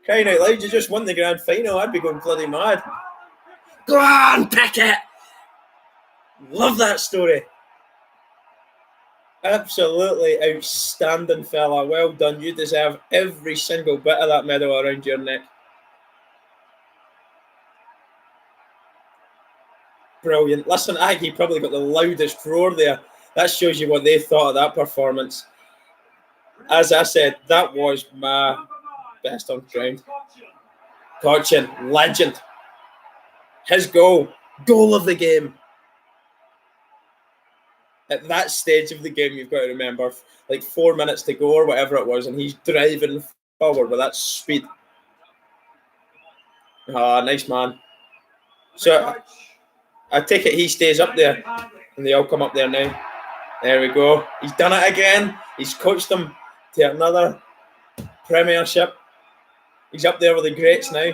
Crying out loud, you just won the grand final. I'd be going bloody mad. Go on, Pickett. Love that story. Absolutely outstanding fella. Well done. You deserve every single bit of that medal around your neck. Brilliant. Listen, Aggie probably got the loudest roar there. That shows you what they thought of that performance. As I said, that was my best on ground. Cochin, legend. His goal of the game. At that stage of the game, you've got to remember, like 4 minutes to go or whatever it was, and he's driving forward with that speed. Ah, nice man. So I take it he stays up there, and they all come up there now. There we go. He's done it again. He's coached them to another premiership. He's up there with the greats now.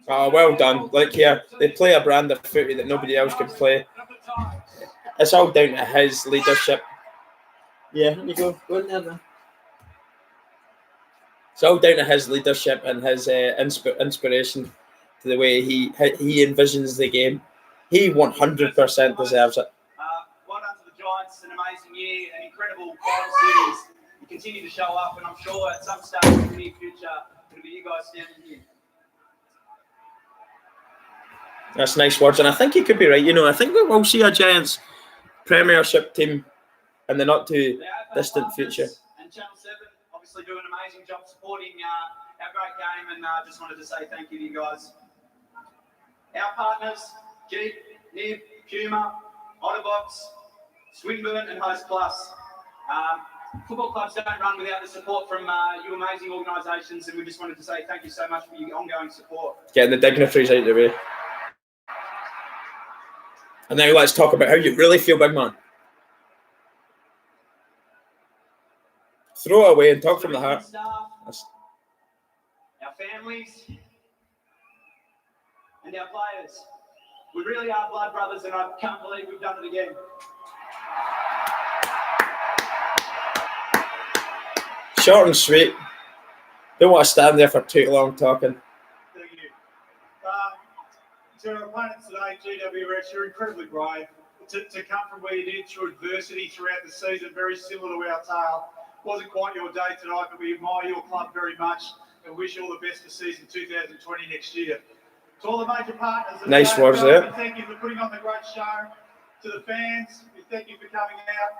Oh, well done. Like here, they play a brand of footy that nobody else can play. it's all down to his leadership. Yeah, here you go. Go in there now. It's all down to his leadership and his inspiration to the way he envisions the game. He 100% deserves it. Well done to the Giants, an amazing year, an incredible final series. You continue to show up, and I'm sure at some stage in the near future, it'll be you guys standing here. That's nice words, and I think you could be right. I think we will see a Giants Premiership team in the not too distant future. And Channel 7 obviously do an amazing job supporting our great game, and just wanted to say thank you to you guys. Our partners, Jeep, Nib, Puma, Otterbox, Swinburne and Host Plus. Football clubs don't run without the support from you amazing organisations, and we just wanted to say thank you so much for your ongoing support. Getting the dignitaries out of the way. And now let's talk about how you really feel, big man. Throw it away and talk from the heart. Our families and our players. We really are blood brothers, and I can't believe we've done it again. Short and sweet. Don't want to stand there for too long talking. Thank you. To our opponents today, GWS, you're incredibly brave. To come from where you did through adversity throughout the season, very similar to our tale. Wasn't quite your day tonight, but we admire your club very much and wish you all the best for season 2020 next year. To all the major partners, nice words there. We thank you for putting on the great show. To the fans, we thank you for coming out.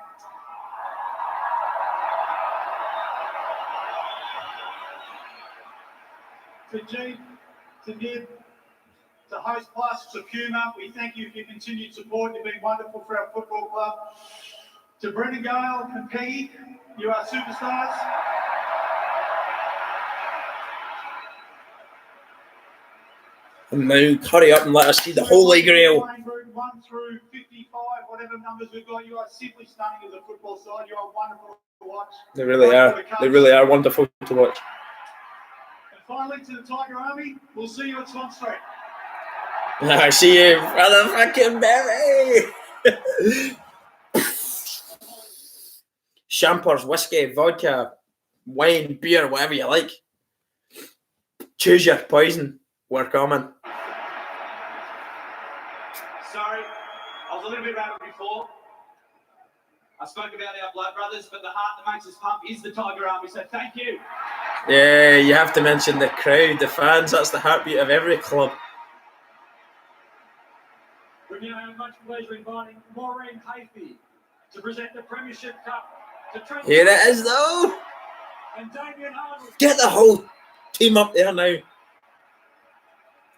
To Jeep, to Nib, to Host Plus, to Puma, we thank you for your continued support. You've been wonderful for our football club. To Brendan Gale and Peggy, you are superstars. And now hurry up and let us see the Holy Grail. 1 through 55, whatever numbers we've got, you are simply stunning as a football side. You are wonderful to watch. They really are. They really are wonderful to watch. And finally, to the Tiger Army, we'll see you at Swan Street. I see you, brother fucking baby. Champers, whiskey, vodka, wine, beer, whatever you like. Choose your poison. We're coming. Sorry, I was a little bit rapid before. I spoke about our blood brothers, but the heart that makes us pump is the Tiger Army, so thank you. Yeah, you have to mention the crowd, the fans. That's the heartbeat of every club. We now have much pleasure inviting Maureen Hayfie to present the Premiership Cup to Trent. Here it is, though. And Damien Hardwick. Get the whole team up there now.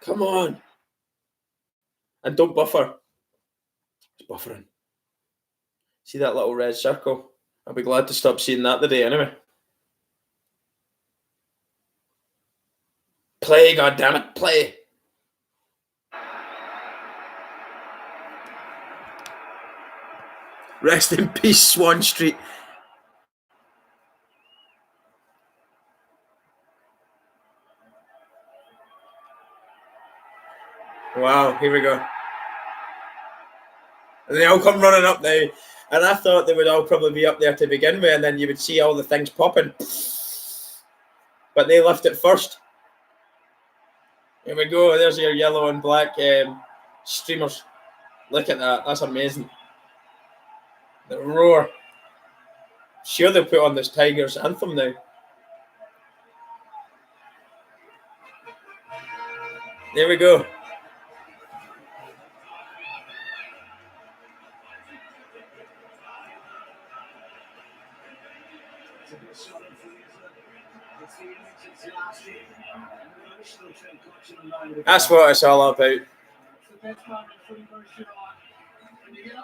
Come on. And don't buffer. It's buffering. See that little red circle? I'll be glad to stop seeing that today anyway. Play, goddammit, play. Rest in peace, Swan Street. Wow, here we go. And they all come running up now. And I thought they would all probably be up there to begin with, and then you would see all the things popping. But they left it first. Here we go. There's your yellow and black streamers. Look at that. That's amazing. The roar. Sure, they'll put on this Tigers anthem now. There we go. That's what it's all about.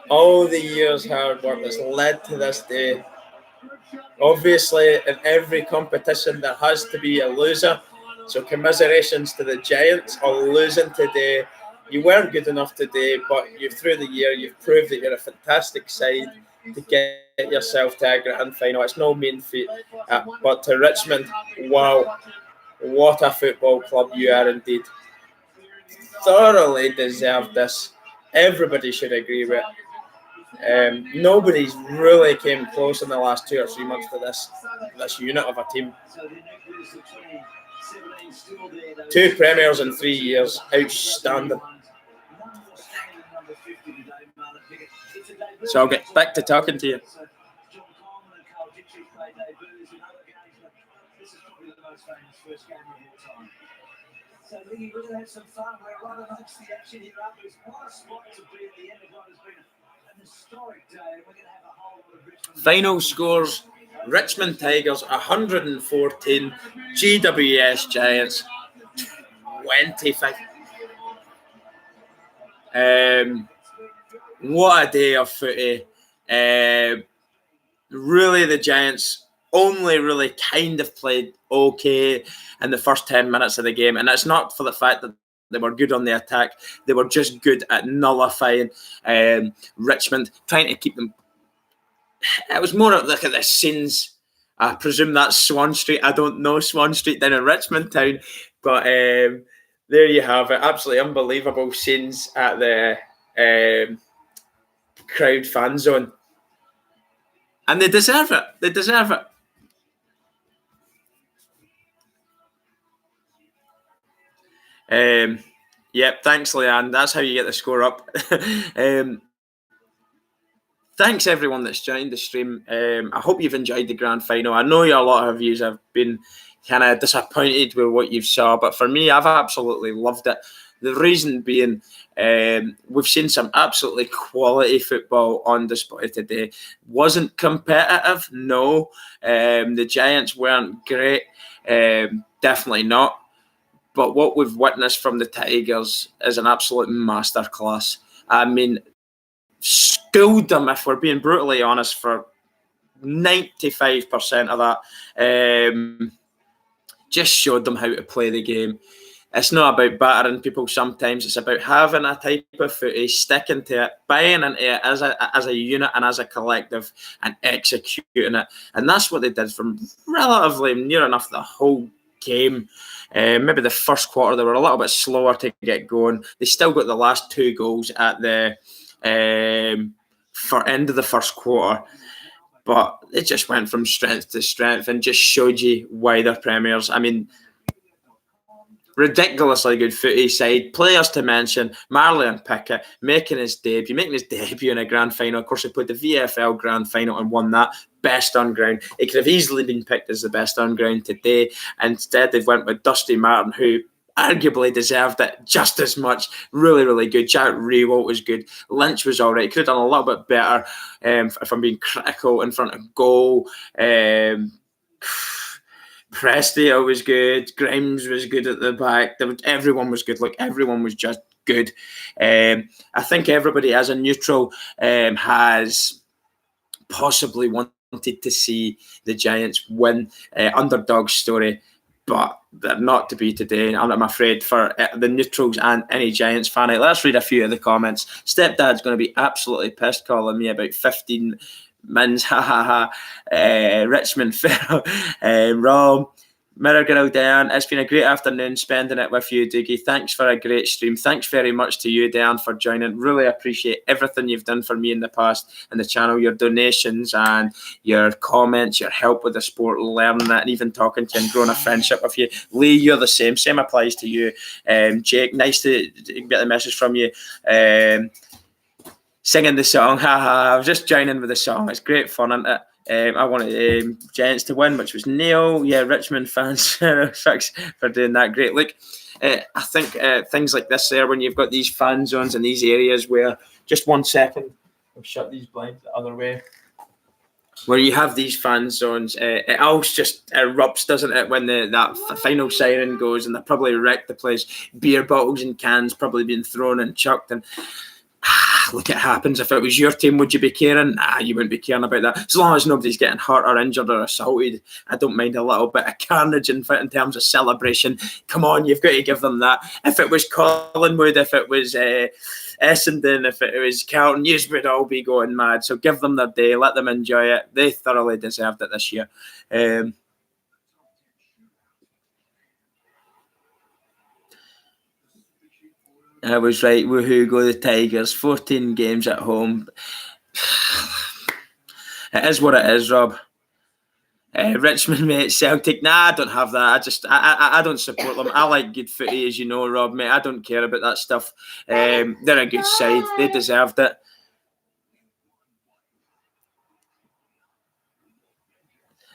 All the years hard work that's led to this day. Obviously, in every competition there has to be a loser. So commiserations to the Giants on losing today. You weren't good enough today, but through the year you've proved that you're a fantastic side to get yourself to a grand final. It's no mean feat. But to Richmond, wow, what a football club you are indeed. Thoroughly deserved this. Everybody should agree with it. Nobody's really came close in the last 2 or 3 months to this unit of a team. 2 premiers in 3 years, outstanding. So I'll get back to talking to you. So Lee, we're going to have some fun. We're right amongst the action here afterwards. What a spot to be at the end of what has been an historic day. We're going to have a whole lot of Richmond. Final scores: Richmond Tigers 114, GWS Giants 25. What a day of footy. Really, the Giants only really kind of played okay in the first 10 minutes of the game. And it's not for the fact that they were good on the attack. They were just good at nullifying Richmond, trying to keep them. It was more of look at the scenes. I presume that's Swan Street. I don't know Swan Street down in Richmond Town. But there you have it. Absolutely unbelievable scenes at the crowd fan zone. And they deserve it. They deserve it. Yep, thanks, Leanne. That's how you get the score up. Thanks, everyone that's joined the stream. I hope you've enjoyed the grand final. I know a lot of you have been kind of disappointed with what you saw, but for me, I've absolutely loved it. The reason being, we've seen some absolutely quality football on display today. Wasn't competitive, no. The Giants weren't great, definitely not. But what we've witnessed from the Tigers is an absolute masterclass. I mean, schooled them, if we're being brutally honest, for 95% of that. Just showed them how to play the game. It's not about battering people sometimes. It's about having a type of footy, sticking to it, buying into it as a unit and as a collective and executing it. And that's what they did from relatively near enough the whole game. Maybe the first quarter, they were a little bit slower to get going. They still got the last 2 goals at the for end of the first quarter. But it just went from strength to strength and just showed you why they're premiers. I mean, ridiculously good footy side. Players to mention: Marlon Pickett making his debut in a grand final. Of course, he played the VFL grand final and won that. Best on ground. It could have easily been picked as the best on ground today. Instead, they've went with Dusty Martin, who arguably deserved it just as much. Really, really good. Jack Rewalt was good. Lynch was all right. Could have done a little bit better if I'm being critical in front of goal. Prestia was good. Grimes was good at the back. Everyone was good. Look, everyone was just good. I think everybody as a neutral has possibly wanted to see the Giants win. Underdog story, but they're not to be today. I'm afraid for the neutrals and any Giants fan. Let's read a few of the comments. Stepdad's going to be absolutely pissed calling me about 15 mins. Ha ha ha. Richmond Phil. Rom. Mirror Girl Dan, it's been a great afternoon spending it with you, Doogie. Thanks for a great stream. Thanks very much to you, Dan, for joining. Really appreciate everything you've done for me in the past and the channel, your donations and your comments, your help with the sport, learning it, and even talking to you and growing a friendship with you. Lee, you're the same. Same applies to you. Jake, nice to get the message from you. Singing the song, haha. I was just joining with the song. It's great fun, isn't it? I wanted Giants to win, which was Neil. Yeah, Richmond fans, thanks for doing that. Great. Look, I think things like this there, when you've got these fan zones in these areas where, just 1 second, I'll shut these blinds the other way. Where you have these fan zones, it all just erupts, doesn't it, when that final siren goes, and they probably wreck the place. Beer bottles and cans probably being thrown and chucked, and look, it happens. If it was your team, would you be caring? Nah, you wouldn't be caring about that. As long as nobody's getting hurt or injured or assaulted, I don't mind a little bit of carnage in terms of celebration. Come on, you've got to give them that. If it was Collingwood, if it was Essendon, if it was Carlton, you would all be going mad. So give them their day, let them enjoy it. They thoroughly deserved it this year. I was right. Woohoo, go the Tigers. 14 games at home. It is what it is, Rob. Richmond, mate, Celtic. Nah, I don't have that. I don't support them. I like good footy, as you know, Rob, mate. I don't care about that stuff. They're a good side. They deserved it.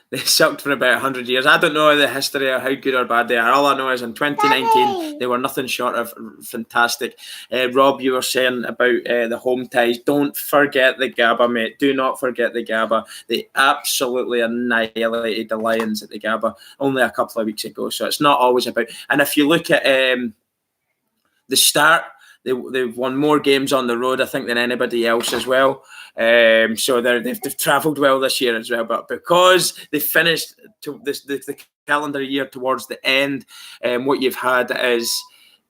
They sucked for about 100 years. I don't know the history of how good or bad they are. All I know is in 2019, they were nothing short of fantastic. Rob, you were saying about the home ties. Don't forget the Gabba, mate. Do not forget the Gabba. They absolutely annihilated the Lions at the Gabba only a couple of weeks ago. So it's not always about... And if you look at the start, they've won more games on the road, I think, than anybody else as well. So they've travelled well this year as well. But because they finished the calendar year towards the end, what you've had is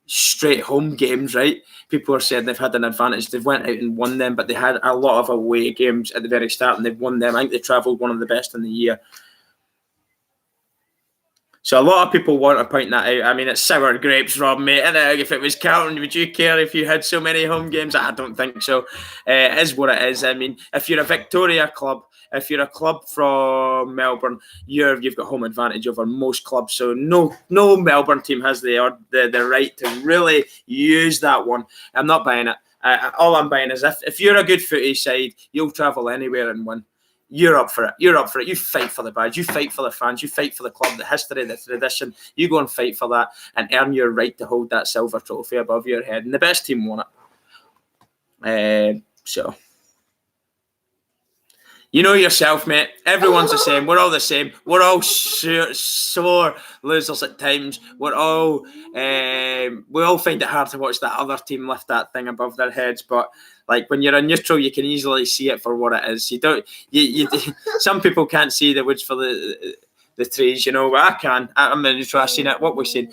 straight home games, right? People are saying they've had an advantage. They've went out and won them, but they had a lot of away games at the very start, and they've won them. I think they travelled one of the best in the year. So a lot of people want to point that out. I mean, it's sour grapes, Rob, mate. And if it was Carlton, would you care if you had so many home games? I don't think so. It is what it is. I mean, if you're a Victoria club, if you're a club from Melbourne, you've got home advantage over most clubs. So no Melbourne team has the right to really use that one. I'm not buying it. All I'm buying is if you're a good footy side, you'll travel anywhere and win. You're up for it. You're up for it. You fight for the badge. You fight for the fans. You fight for the club, the history, the tradition. You go and fight for that and earn your right to hold that silver trophy above your head. And the best team won it. So, you know yourself, mate. Everyone's the same. We're all the same. We're all sore losers at times. We all find it hard to watch that other team lift that thing above their heads. But like when you're a neutral, you can easily see it for what it is. You don't. You some people can't see the woods for the trees. You know, but I can. I'm a neutral. I've seen it. What we've seen.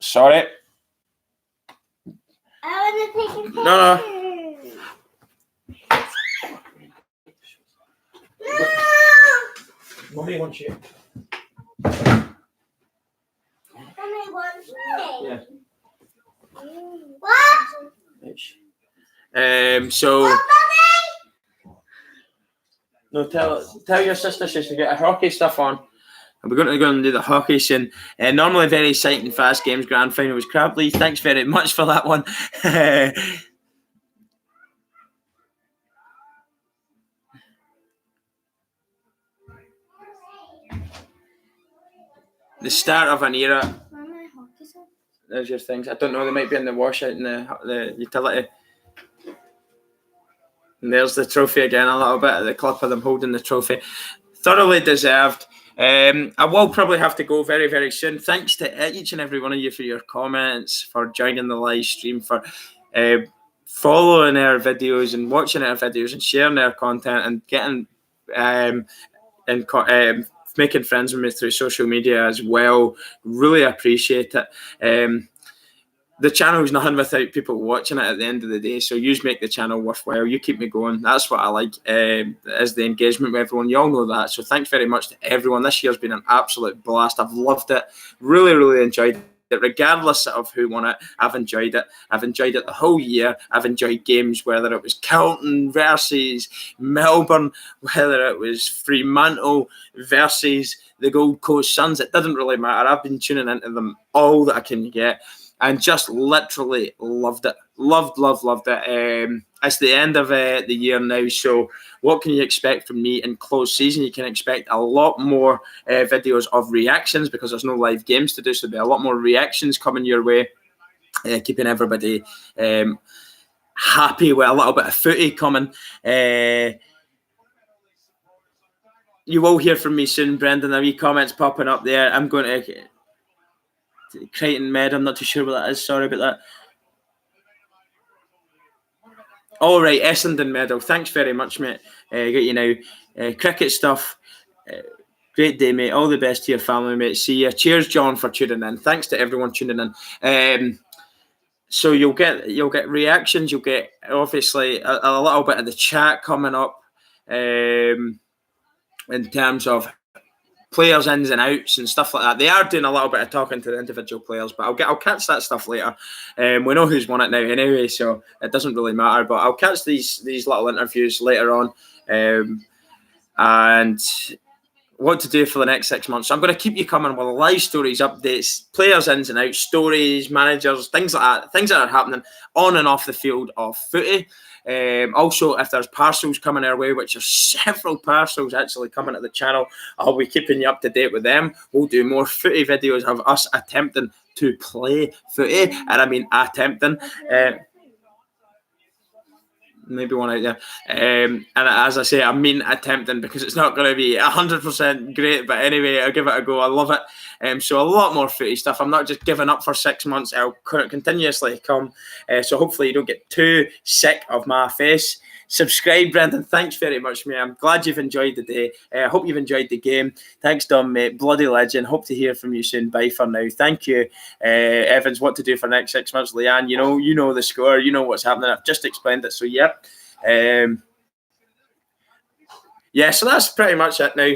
Sorry. I want to take a No. Mommy wants you. Mommy wants me. Yeah. What? So. What, Mommy? No, tell your sister she should get her hockey stuff on. And we're going to go and do the hockey soon. Normally very exciting, fast games. Grand final was Crabtree. Thanks very much for that one. The start of an era. There's your things. I don't know. They might be in the wash out in the utility. And there's the trophy again. A little bit of the clip of them holding the trophy. Thoroughly deserved. I will probably have to go very, very soon. Thanks to each and every one of you for your comments, for joining the live stream, for following our videos and watching our videos and sharing our content and getting making friends with me through social media as well. Really appreciate it. The channel is nothing without people watching it at the end of the day. So you make the channel worthwhile. You keep me going. That's what I like, is the engagement with everyone. You all know that. So thanks very much to everyone. This year's been an absolute blast. I've loved it. Really, really enjoyed it. Regardless of who won it, I've enjoyed it. I've enjoyed it the whole year. I've enjoyed games, whether it was Carlton versus Melbourne, whether it was Fremantle versus the Gold Coast Suns. It doesn't really matter. I've been tuning into them all that I can get. And just literally loved it. Loved it. It's the end of the year now, so what can you expect from me in close season? You can expect a lot more videos of reactions because there's no live games to do, so there'll be a lot more reactions coming your way, keeping everybody happy with a little bit of footy coming. You will hear from me soon, Brendan. A wee comments popping up there. I'm going to... Crichton Med, I'm not too sure what that is. Sorry about that. All right, Essendon Medal. Thanks very much, mate. Got you now. Cricket stuff. Great day, mate. All the best to your family, mate. See ya. Cheers, John, for tuning in. Thanks to everyone tuning in. So you'll get reactions. You'll get obviously a little bit of the chat coming up. In terms of players' ins and outs and stuff like that. They are doing a little bit of talking to the individual players, but I'll catch that stuff later. We know who's won it now anyway, so it doesn't really matter. But I'll catch these little interviews later on, and what to do for the next 6 months. So I'm going to keep you coming with live stories, updates, players' ins and outs, stories, managers, things like that, things that are happening on and off the field of footy. Also, if there's parcels coming our way, which are several parcels actually coming to the channel, I'll be keeping you up to date with them. We'll do more footy videos of us attempting to play footy, and I mean attempting. Maybe one out there. And as I say, I mean attempting, because it's not going to be 100% great. But anyway, I'll give it a go. I love it. So a lot more footy stuff. I'm not just giving up for 6 months. I'll continuously come. So hopefully you don't get too sick of my face. Subscribe, Brendan. Thanks very much, mate. I'm glad you've enjoyed the day. I hope you've enjoyed the game. Thanks, Dom, mate. Bloody legend. Hope to hear from you soon. Bye for now. Thank you. Evans, what to do for the next 6 months? Leanne, you know the score. You know what's happening. I've just explained it. So, yep. So that's pretty much it now.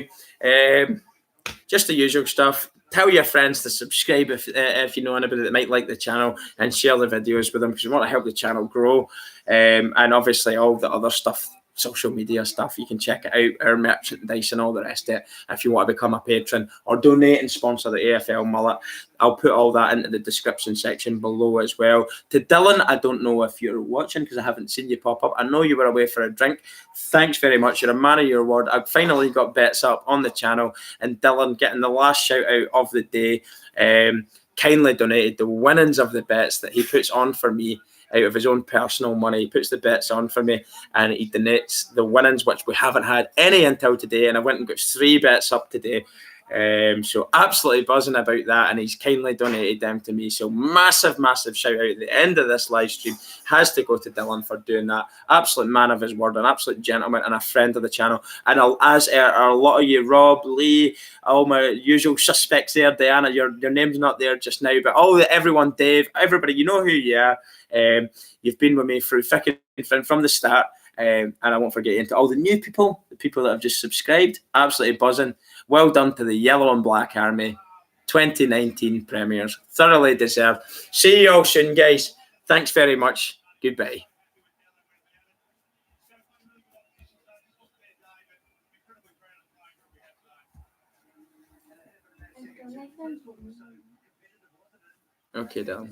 Just the usual stuff. Tell your friends to subscribe if you know anybody that might like the channel, and share the videos with them, because we want to help the channel grow. And obviously all the other stuff, social media stuff, you can check it out, our merchandise and all the rest of it. If you want to become a patron or donate and sponsor the AFL Mullet, I'll put all that into the description section below as well. To Dylan, I don't know if you're watching because I haven't seen you pop up. I know you were away for a drink. Thanks very much. You're a man of your word. I've finally got bets up on the channel, and Dylan getting the last shout out of the day. Kindly donated the winnings of the bets that he puts on for me out of his own personal money. He puts the bets on for me, and he donates the winnings, which we haven't had any until today. And I went and got 3 bets up today. So absolutely buzzing about that, and he's kindly donated them to me. So massive shout out at the end of this live stream has to go to Dylan for doing that. Absolute man of his word, an absolute gentleman, and a friend of the channel. And as are a lot of you, Rob, Lee, all my usual suspects there. Diana, your name's not there just now, but everyone, Dave, everybody, you know who you are. You've been with me through thick and thin from the start. And I won't forget into all the new people, the people that have just subscribed. Absolutely buzzing. Well done to the Yellow and Black Army. 2019 premiers. Thoroughly deserved. See you all soon, guys. Thanks very much. Goodbye. Okay, Dan.